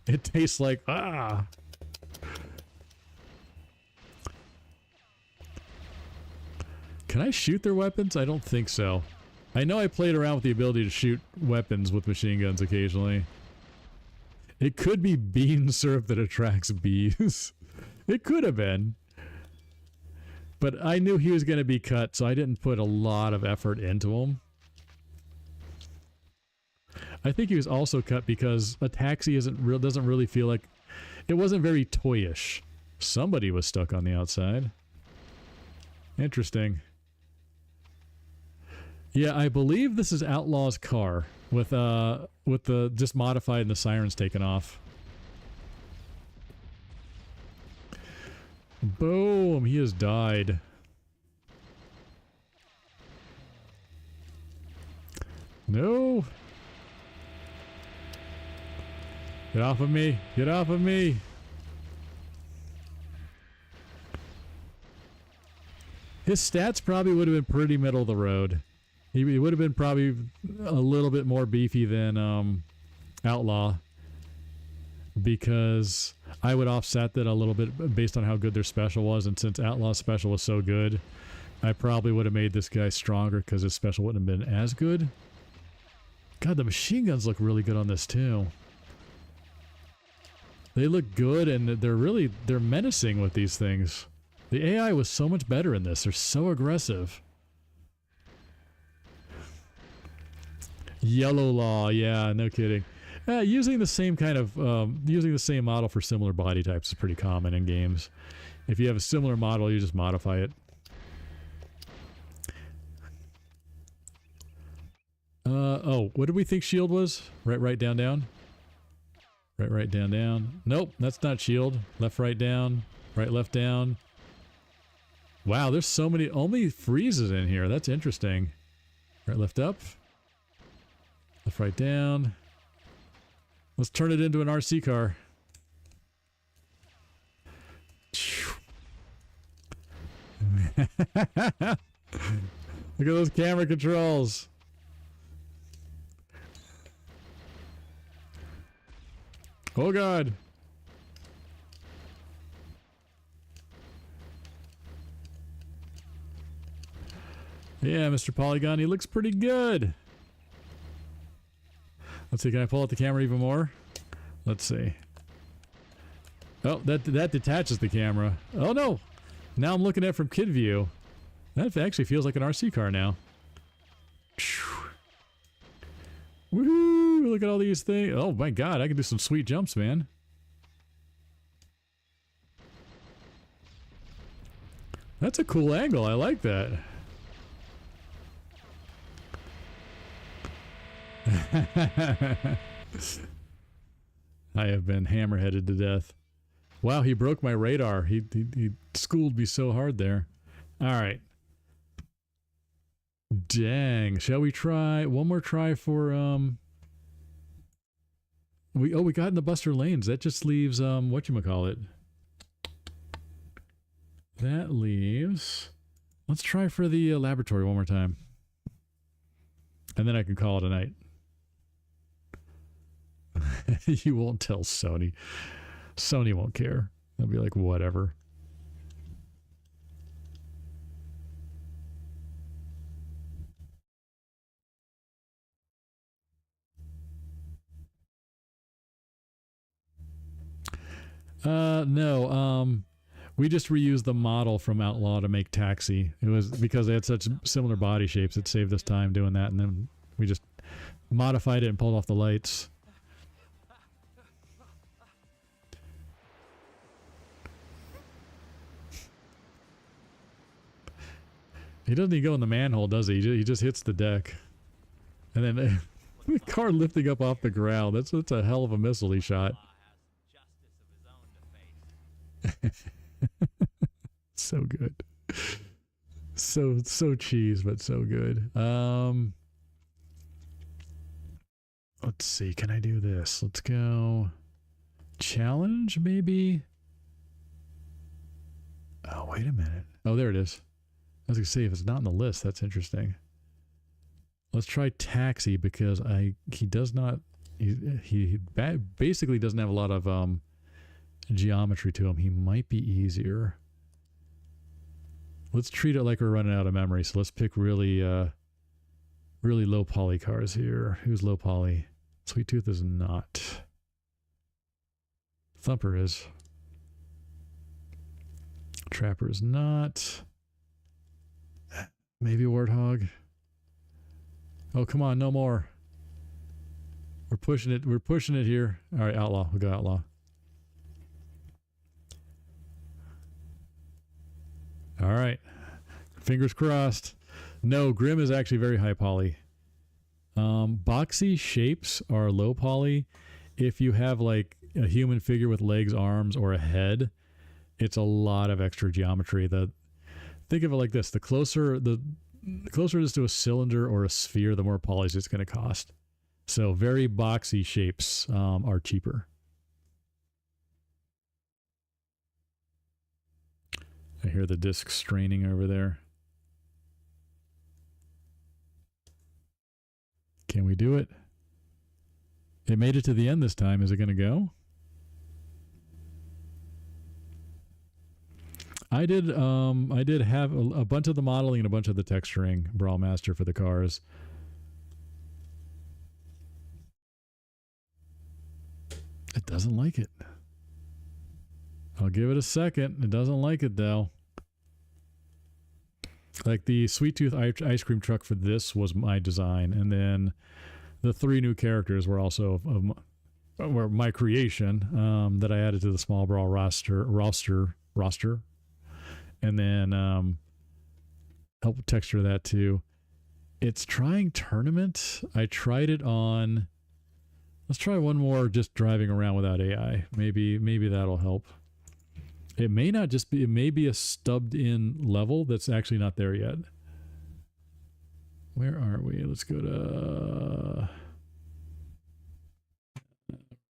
S6: It tastes like, ah. Can I shoot their weapons? I don't think so. I know I played around with the ability to shoot weapons with machine guns occasionally. It could be bean syrup that attracts bees. It could have been. But I knew he was going to be cut, so I didn't put a lot of effort into him. I think he was also cut because a taxi doesn't really feel like... It wasn't very toyish. Somebody was stuck on the outside. Interesting. Yeah, I believe this is Outlaw's car with the just modified and the sirens taken off. Boom! He has died. No! Get off of me! Get off of me! His stats probably would have been pretty middle of the road. He would have been probably a little bit more beefy than Outlaw, because I would offset that a little bit based on how good their special was, and since Outlaw's special was so good, I probably would have made this guy stronger because his special wouldn't have been as good. God, the machine guns look really good on this too. They look good, and they're menacing with these things. The AI was so much better in this. They're so aggressive. Yellow Law, yeah, no kidding. Using the same kind of using the same model for similar body types is pretty common in games. If you have a similar model, you just modify it. Oh, what did we think shield was? Right, down, down. Right, down, down. Nope, that's not shield. Left, right, down. Right, left, down. Wow, there's so many only freezes in here. That's interesting. Right, left, up. Left, right, down. Let's turn it into an RC car. Look at those camera controls. Oh God. Yeah, Mr. Polygon, he looks pretty good. Let's see, can I pull out the camera even more? Let's see. Oh, that detaches the camera. Oh no! Now I'm looking at it from kid view. That actually feels like an RC car now. Woohoo! Look at all these things. Oh my God, I can do some sweet jumps, man. That's a cool angle. I like that. I have been hammerheaded to death. Wow, he broke my radar. He schooled me so hard there. All right. Dang. Shall we try one more try for we got in the Buster Lanes. That just leaves whatchamacallit. That leaves. Let's try for the laboratory one more time. And then I can call it a night. You won't tell Sony. Sony won't care. They'll be like, whatever. No. We just reused the model from Outlaw to make Taxi. It was because they had such similar body shapes. It saved us time doing that, and then we just modified it and pulled off the lights. He doesn't even go in the manhole, does he? He just hits the deck. And then the car lifting up off the ground. That's a hell of a missile he shot. So good. So cheese, but so good. Let's see, can I do this? Let's go challenge, maybe? Oh, wait a minute. Oh, there it is. I was gonna say, if it's not on the list, that's interesting. Let's try Taxi, because he does not, he basically doesn't have a lot of geometry to him. He might be easier. Let's treat it like we're running out of memory. So let's pick really low poly cars here. Who's low poly? Sweet Tooth is not. Thumper is. Trapper is not. Maybe Warthog. Oh, come on, no more. We're pushing it. We're pushing it here. All right, Outlaw. We'll go Outlaw. All right. Fingers crossed. No, Grim is actually very high poly. Boxy shapes are low poly. If you have like a human figure with legs, arms, or a head, it's a lot of extra geometry. Think of it like this: the closer it is to a cylinder or a sphere, the more polys it's going to cost. So very boxy shapes are cheaper. I hear the disc straining over there. Can we do it? It made it to the end this time. Is it going to go? I did have a bunch of the modeling and a bunch of the texturing, Brawl Master, for the cars. It doesn't like it. I'll give it a second. It doesn't like it, though. Like the Sweet Tooth ice cream truck for this was my design, and then the 3 new characters were also were my creation that I added to the Small Brawl roster, and then help texture that too. It's trying tournament. I tried it on. Let's try one more, just driving around without AI. Maybe that'll help. It may not just be, it may be a stubbed in level that's actually not there yet. Where are we? Let's go to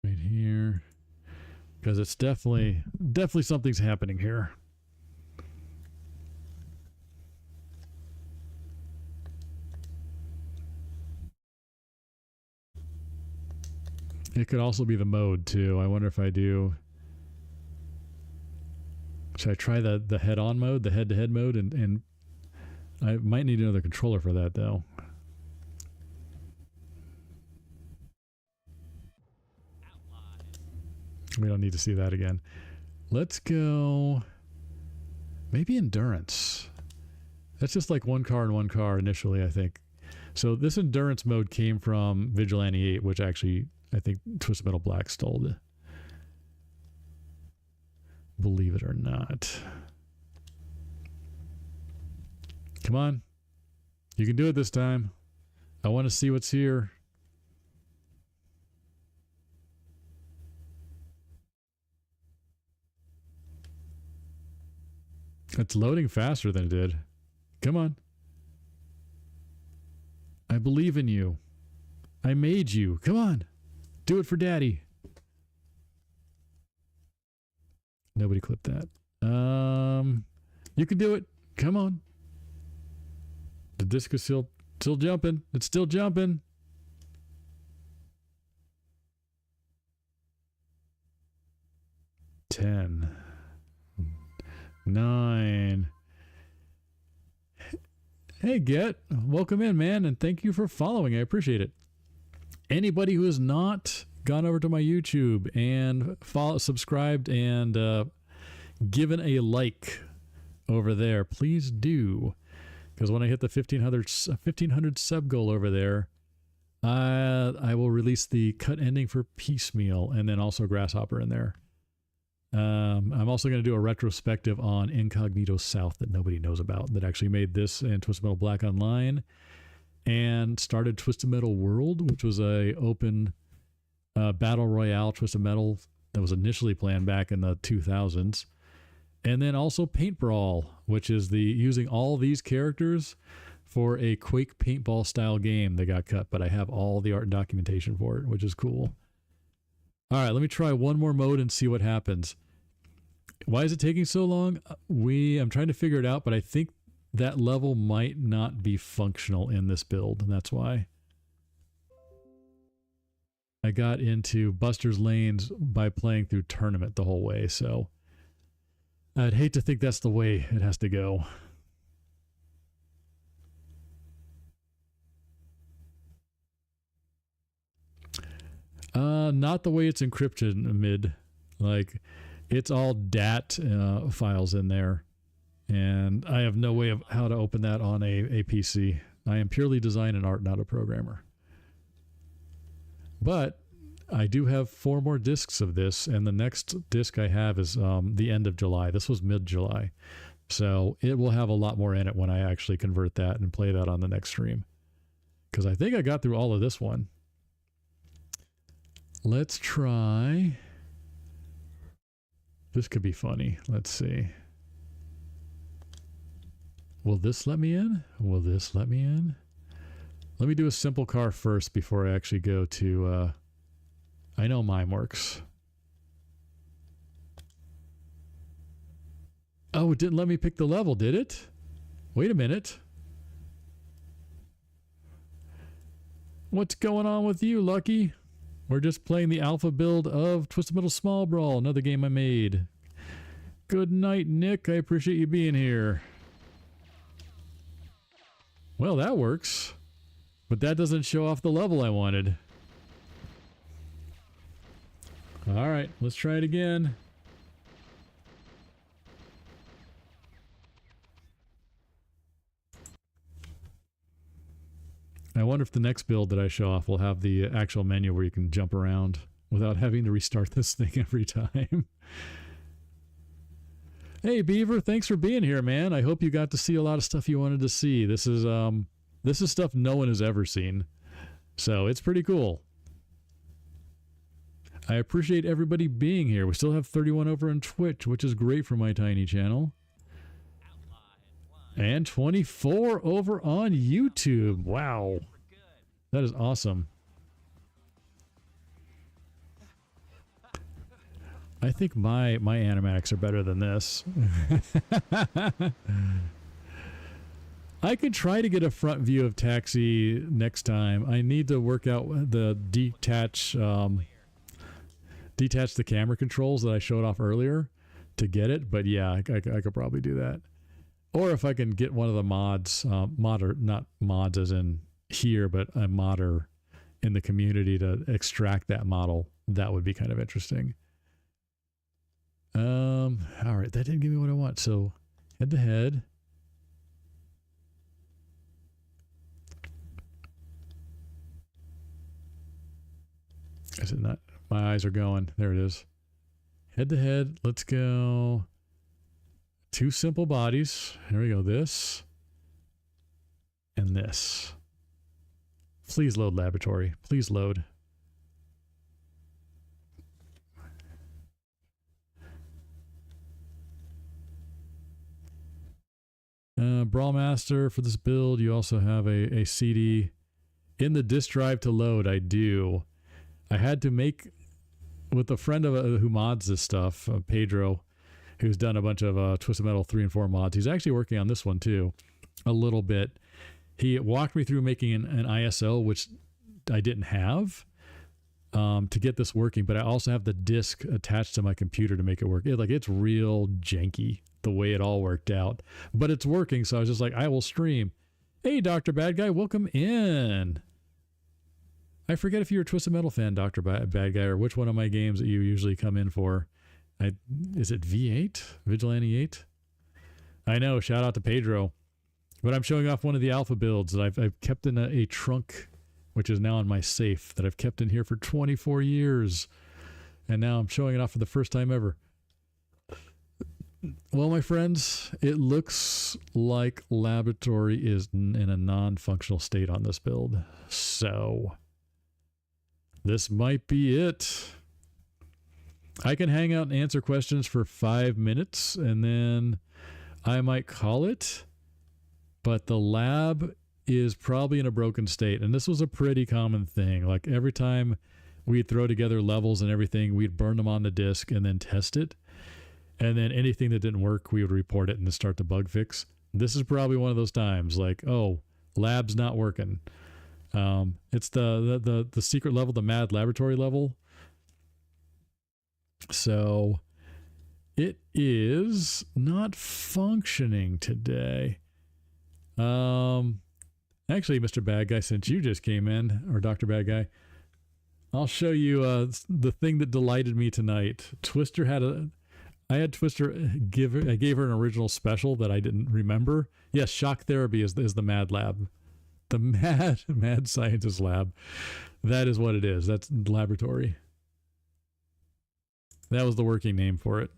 S6: right here, because it's definitely something's happening here. It could also be the mode too. I wonder if I do. Should I try the head-on mode, the head-to-head mode, and I might need another controller for that though. We don't need to see that again. Let's go. Maybe endurance. That's just like one car and one car initially, I think. So this endurance mode came from Vigilante 8, which actually I think Twisted Metal Black stole it. Believe it or not. Come on. You can do it this time. I want to see what's here. It's loading faster than it did. Come on. I believe in you. I made you. Come on. Do it for Daddy. Nobody clipped that. You can do it. Come on. The disc is still jumping. It's still jumping. Ten. 9. Hey, Get. Welcome in, man, and thank you for following. I appreciate it. Anybody who has not gone over to my YouTube and subscribed and given a like over there, please do. Because when I hit the 1500 sub goal over there, I will release the cut ending for Piecemeal and then also Grasshopper in there. I'm also going to do a retrospective on Incognito South that nobody knows about, that actually made this and Twisted Metal Black Online and started Twisted Metal World, which was a open battle royale Twisted Metal that was initially planned back in the 2000s. And then also Paint Brawl, which is the using all these characters for a Quake paintball style game that got cut, but I have all the art and documentation for it, which is cool. All right, let me try one more mode and see what happens. Why is it taking so long? I'm trying to figure it out, but I think that level might not be functional in this build, and that's why. I got into Buster's Lanes by playing through Tournament the whole way, so I'd hate to think that's the way it has to go. Not the way it's encrypted mid. Like, it's all DAT files in there. And I have no way of how to open that on a PC. I am purely design and art, not a programmer. But I do have 4 more discs of this, and the next disc I have is the end of July. This was mid-July. So it will have a lot more in it when I actually convert that and play that on the next stream. Because I think I got through all of this one. Let's try... This could be funny. Let's see. Will this let me in? Will this let me in? Let me do a simple car first before I actually go to... I know mine works. Oh, it didn't let me pick the level, did it? Wait a minute. What's going on with you, Lucky? We're just playing the alpha build of Twisted Metal Small Brawl, another game I made. Good night, Nick. I appreciate you being here. Well, that works. But that doesn't show off the level I wanted. All right, let's try it again. I wonder if the next build that I show off will have the actual menu where you can jump around without having to restart this thing every time. Hey, Beaver, thanks for being here, man. I hope you got to see a lot of stuff you wanted to see. This is stuff no one has ever seen. So it's pretty cool. I appreciate everybody being here. We still have 31 over on Twitch, which is great for my tiny channel. And 24 over on YouTube. Wow. That is awesome. I think my animatics are better than this. I could try to get a front view of Taxi next time. I need to work out the detach the camera controls that I showed off earlier to get it. But yeah, I could probably do that. Or if I can get one of the mods, not mods as in here, but a modder in the community to extract that model, that would be kind of interesting. All right, that didn't give me what I want. So head to head. Is it not? My eyes are going. There it is. Head to head. Let's go. 2 simple bodies. Here we go. This and this. Please load laboratory. Please load. Brawlmaster, for this build, you also have a CD in the disk drive to load. I do. I had to make, with a friend of who mods this stuff, Pedro, who's done a bunch of Twisted Metal 3 and 4 mods. He's actually working on this one too, a little bit. He walked me through making an ISO, which I didn't have, to get this working, but I also have the disc attached to my computer to make it work. It's real janky the way it all worked out, but it's working. So I was just like, I will stream. Hey, Dr. Bad Guy, welcome in. I forget if you're a Twisted Metal fan, Dr. Bad Guy, or which one of my games that you usually come in for. Is it V8? Vigilante 8? I know, shout out to Pedro. But I'm showing off one of the alpha builds that I've kept in a trunk, which is now in my safe, that I've kept in here for 24 years. And now I'm showing it off for the first time ever. Well, my friends, it looks like laboratory is in a non-functional state on this build. So this might be it. I can hang out and answer questions for 5 minutes, and then I might call it. But the lab is probably in a broken state. And this was a pretty common thing. Like every time we'd throw together levels and everything, we'd burn them on the disk and then test it. And then anything that didn't work, we would report it and then start the bug fix. This is probably one of those times like, oh, lab's not working. It's the secret level, the mad laboratory level. So it is not functioning today. Actually, Mr. Bad Guy, since you just came in, or Dr. Bad Guy, I'll show you the thing that delighted me tonight. Twister had I had Twister I gave her an original special that I didn't remember. Yes, shock therapy is the Mad Lab. The mad scientist lab. That is what it is. That's laboratory. That was the working name for it.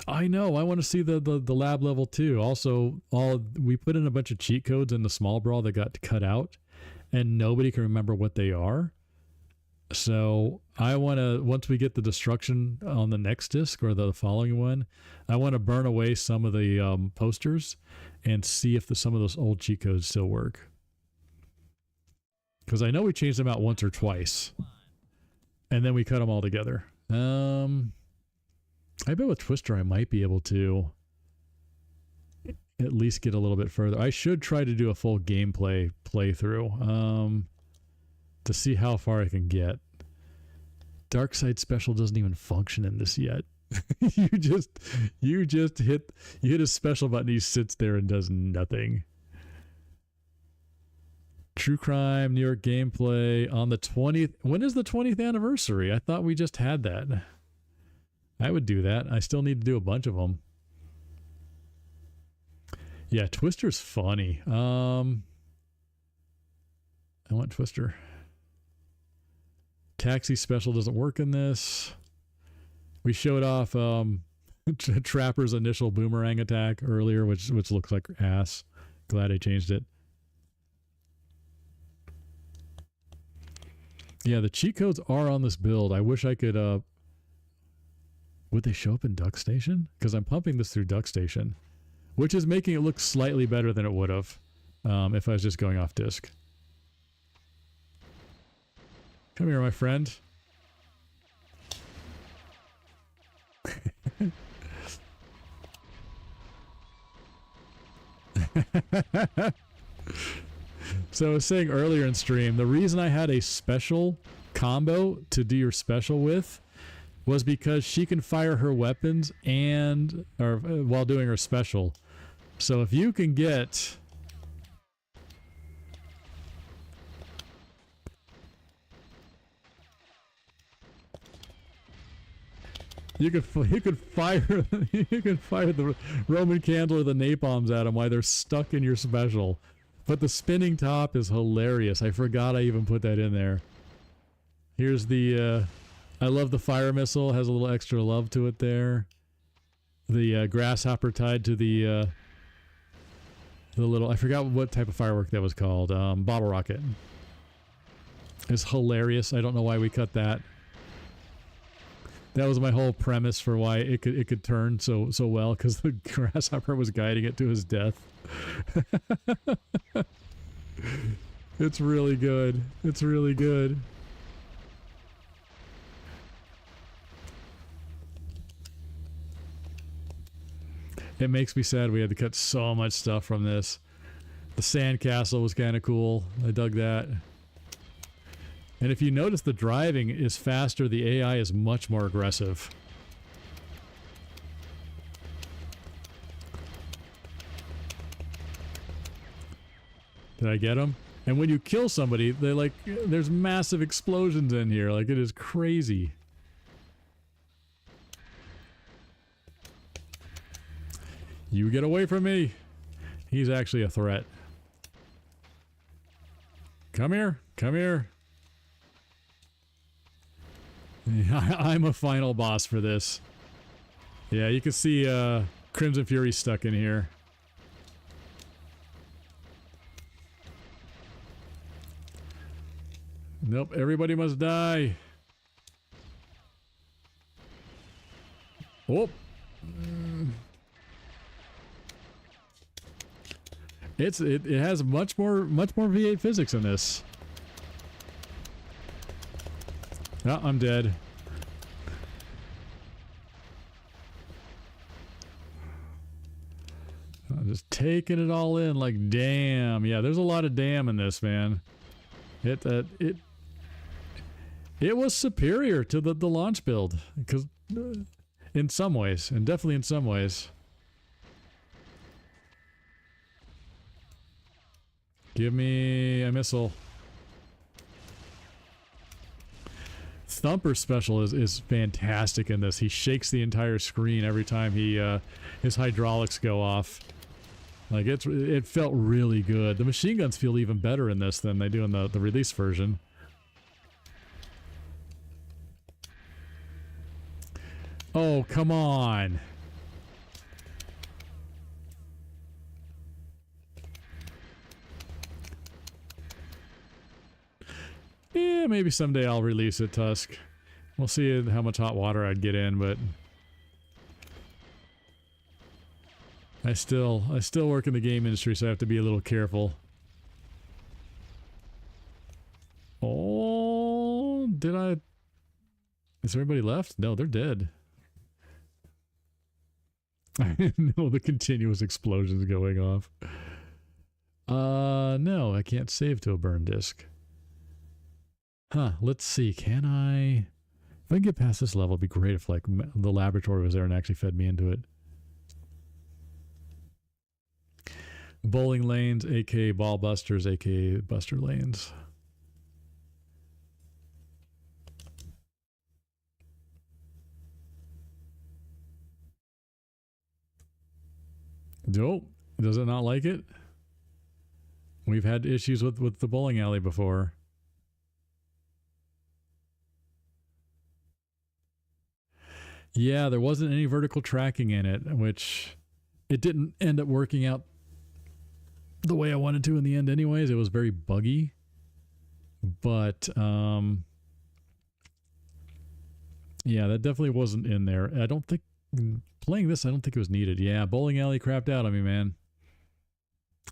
S6: I know. I want to see the lab level too. Also, we put in a bunch of cheat codes in the Small Brawl that got cut out, and nobody can remember what they are. So I want to, once we get the destruction on the next disc or the following one, I want to burn away some of the posters and see if some of those old cheat codes still work. Because I know we changed them out once or twice, and then we cut them all together. I bet with Twister I might be able to at least get a little bit further. I should try to do a full gameplay playthrough to see how far I can get. Dark Side Special doesn't even function in this yet. you just hit a special button, he sits there and does nothing. True Crime, New York Gameplay on the 20th. When is the 20th anniversary? I thought we just had that. I would do that. I still need to do a bunch of them. Yeah, Twister's funny. I want Twister. Taxi Special doesn't work in this. We showed off Trapper's initial boomerang attack earlier, which looks like ass. Glad I changed it. Yeah, the cheat codes are on this build. I wish I could... would they show up in Duck Station? Because I'm pumping this through Duck Station, which is making it look slightly better than it would have if I was just going off disk. Come here, my friend. So I was saying earlier in stream, the reason I had a special combo to do your special with was because she can fire her weapons while doing her special. So if you can get... You could fire the Roman candle or the napalms at them while they're stuck in your special. But the spinning top is hilarious. I forgot I even put that in there. Here's the I love the fire missile, has a little extra love to it there. The grasshopper tied to the little, I forgot what type of firework that was called. Bottle rocket. It's hilarious. I don't know why we cut that. That was my whole premise for why it could turn so well, because the grasshopper was guiding it to his death. It's really good. It's really good. It makes me sad we had to cut so much stuff from this. The sandcastle was kind of cool. I dug that. And if you notice, the driving is faster. The AI is much more aggressive. Did I get him? And when you kill somebody, they like, there's massive explosions in here. Like, it is crazy. You get away from me. He's actually a threat. Come here. Come here. I'm a final boss for this. Yeah, you can see Crimson Fury stuck in here. Nope, everybody must die. Oh. It has much more V8 physics in this. Oh, I'm dead. I'm just taking it all in like damn. Yeah, there's a lot of damn in this, man. It was superior to the launch build, because in some ways, and definitely in some ways. Give me a missile. Thumper special is fantastic in this. He shakes the entire screen every time his hydraulics go off. Like it felt really good. The machine guns feel even better in this than they do in the release version. Oh, come on. Yeah, maybe someday I'll release it, Tusk. We'll see how much hot water I'd get in, but I still work in the game industry, so I have to be a little careful. Oh, did I? Is everybody left? No, they're dead. I know the continuous explosions going off. No, I can't save to a burn disk. Huh, let's see, can I... If I can get past this level, it'd be great if, like, the laboratory was there and actually fed me into it. Bowling lanes, aka ball busters, aka buster lanes. Nope. Does it not like it? We've had issues with the bowling alley before. Yeah, there wasn't any vertical tracking in it, which it didn't end up working out the way I wanted to in the end anyways. It was very buggy. But, yeah, that definitely wasn't in there. I don't think, playing this, I don't think it was needed. Yeah, bowling alley crapped out on me, man.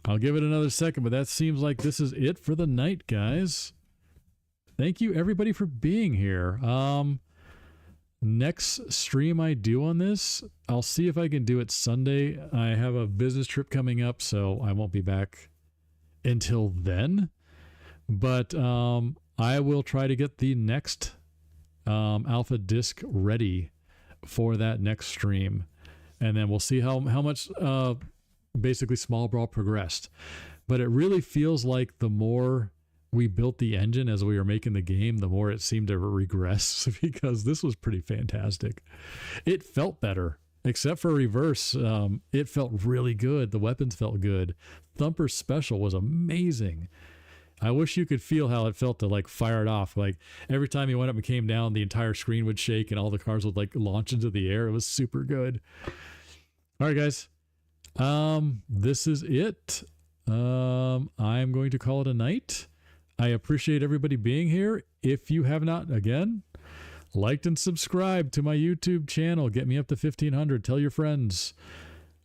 S6: I'll give it another second, but that seems like this is it for the night, guys. Thank you, everybody, for being here. Next stream I do on this, I'll see if I can do it Sunday. I have a business trip coming up, so I won't be back until then. But I will try to get the next Alpha Disc ready for that next stream. And then we'll see how much basically Small Brawl progressed. But it really feels like the more we built the engine as we were making the game, the more it seemed to regress, because this was pretty fantastic. It felt better, except for reverse. It felt really good. The weapons felt good. Thumper's special was amazing. I wish you could feel how it felt to like fire it off. Like every time you went up and came down, the entire screen would shake and all the cars would like launch into the air. It was super good. All right, guys. This is it. I'm going to call it a night. I appreciate everybody being here. If you have not, again, liked and subscribed to my YouTube channel, get me up to 1,500. Tell your friends.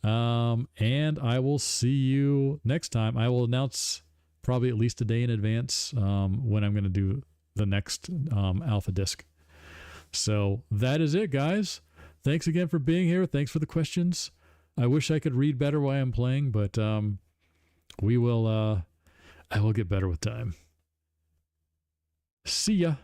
S6: And I will see you next time. I will announce probably at least a day in advance when I'm going to do the next Alpha Disc. So that is it, guys. Thanks again for being here. Thanks for the questions. I wish I could read better while I'm playing, but I will get better with time. See ya.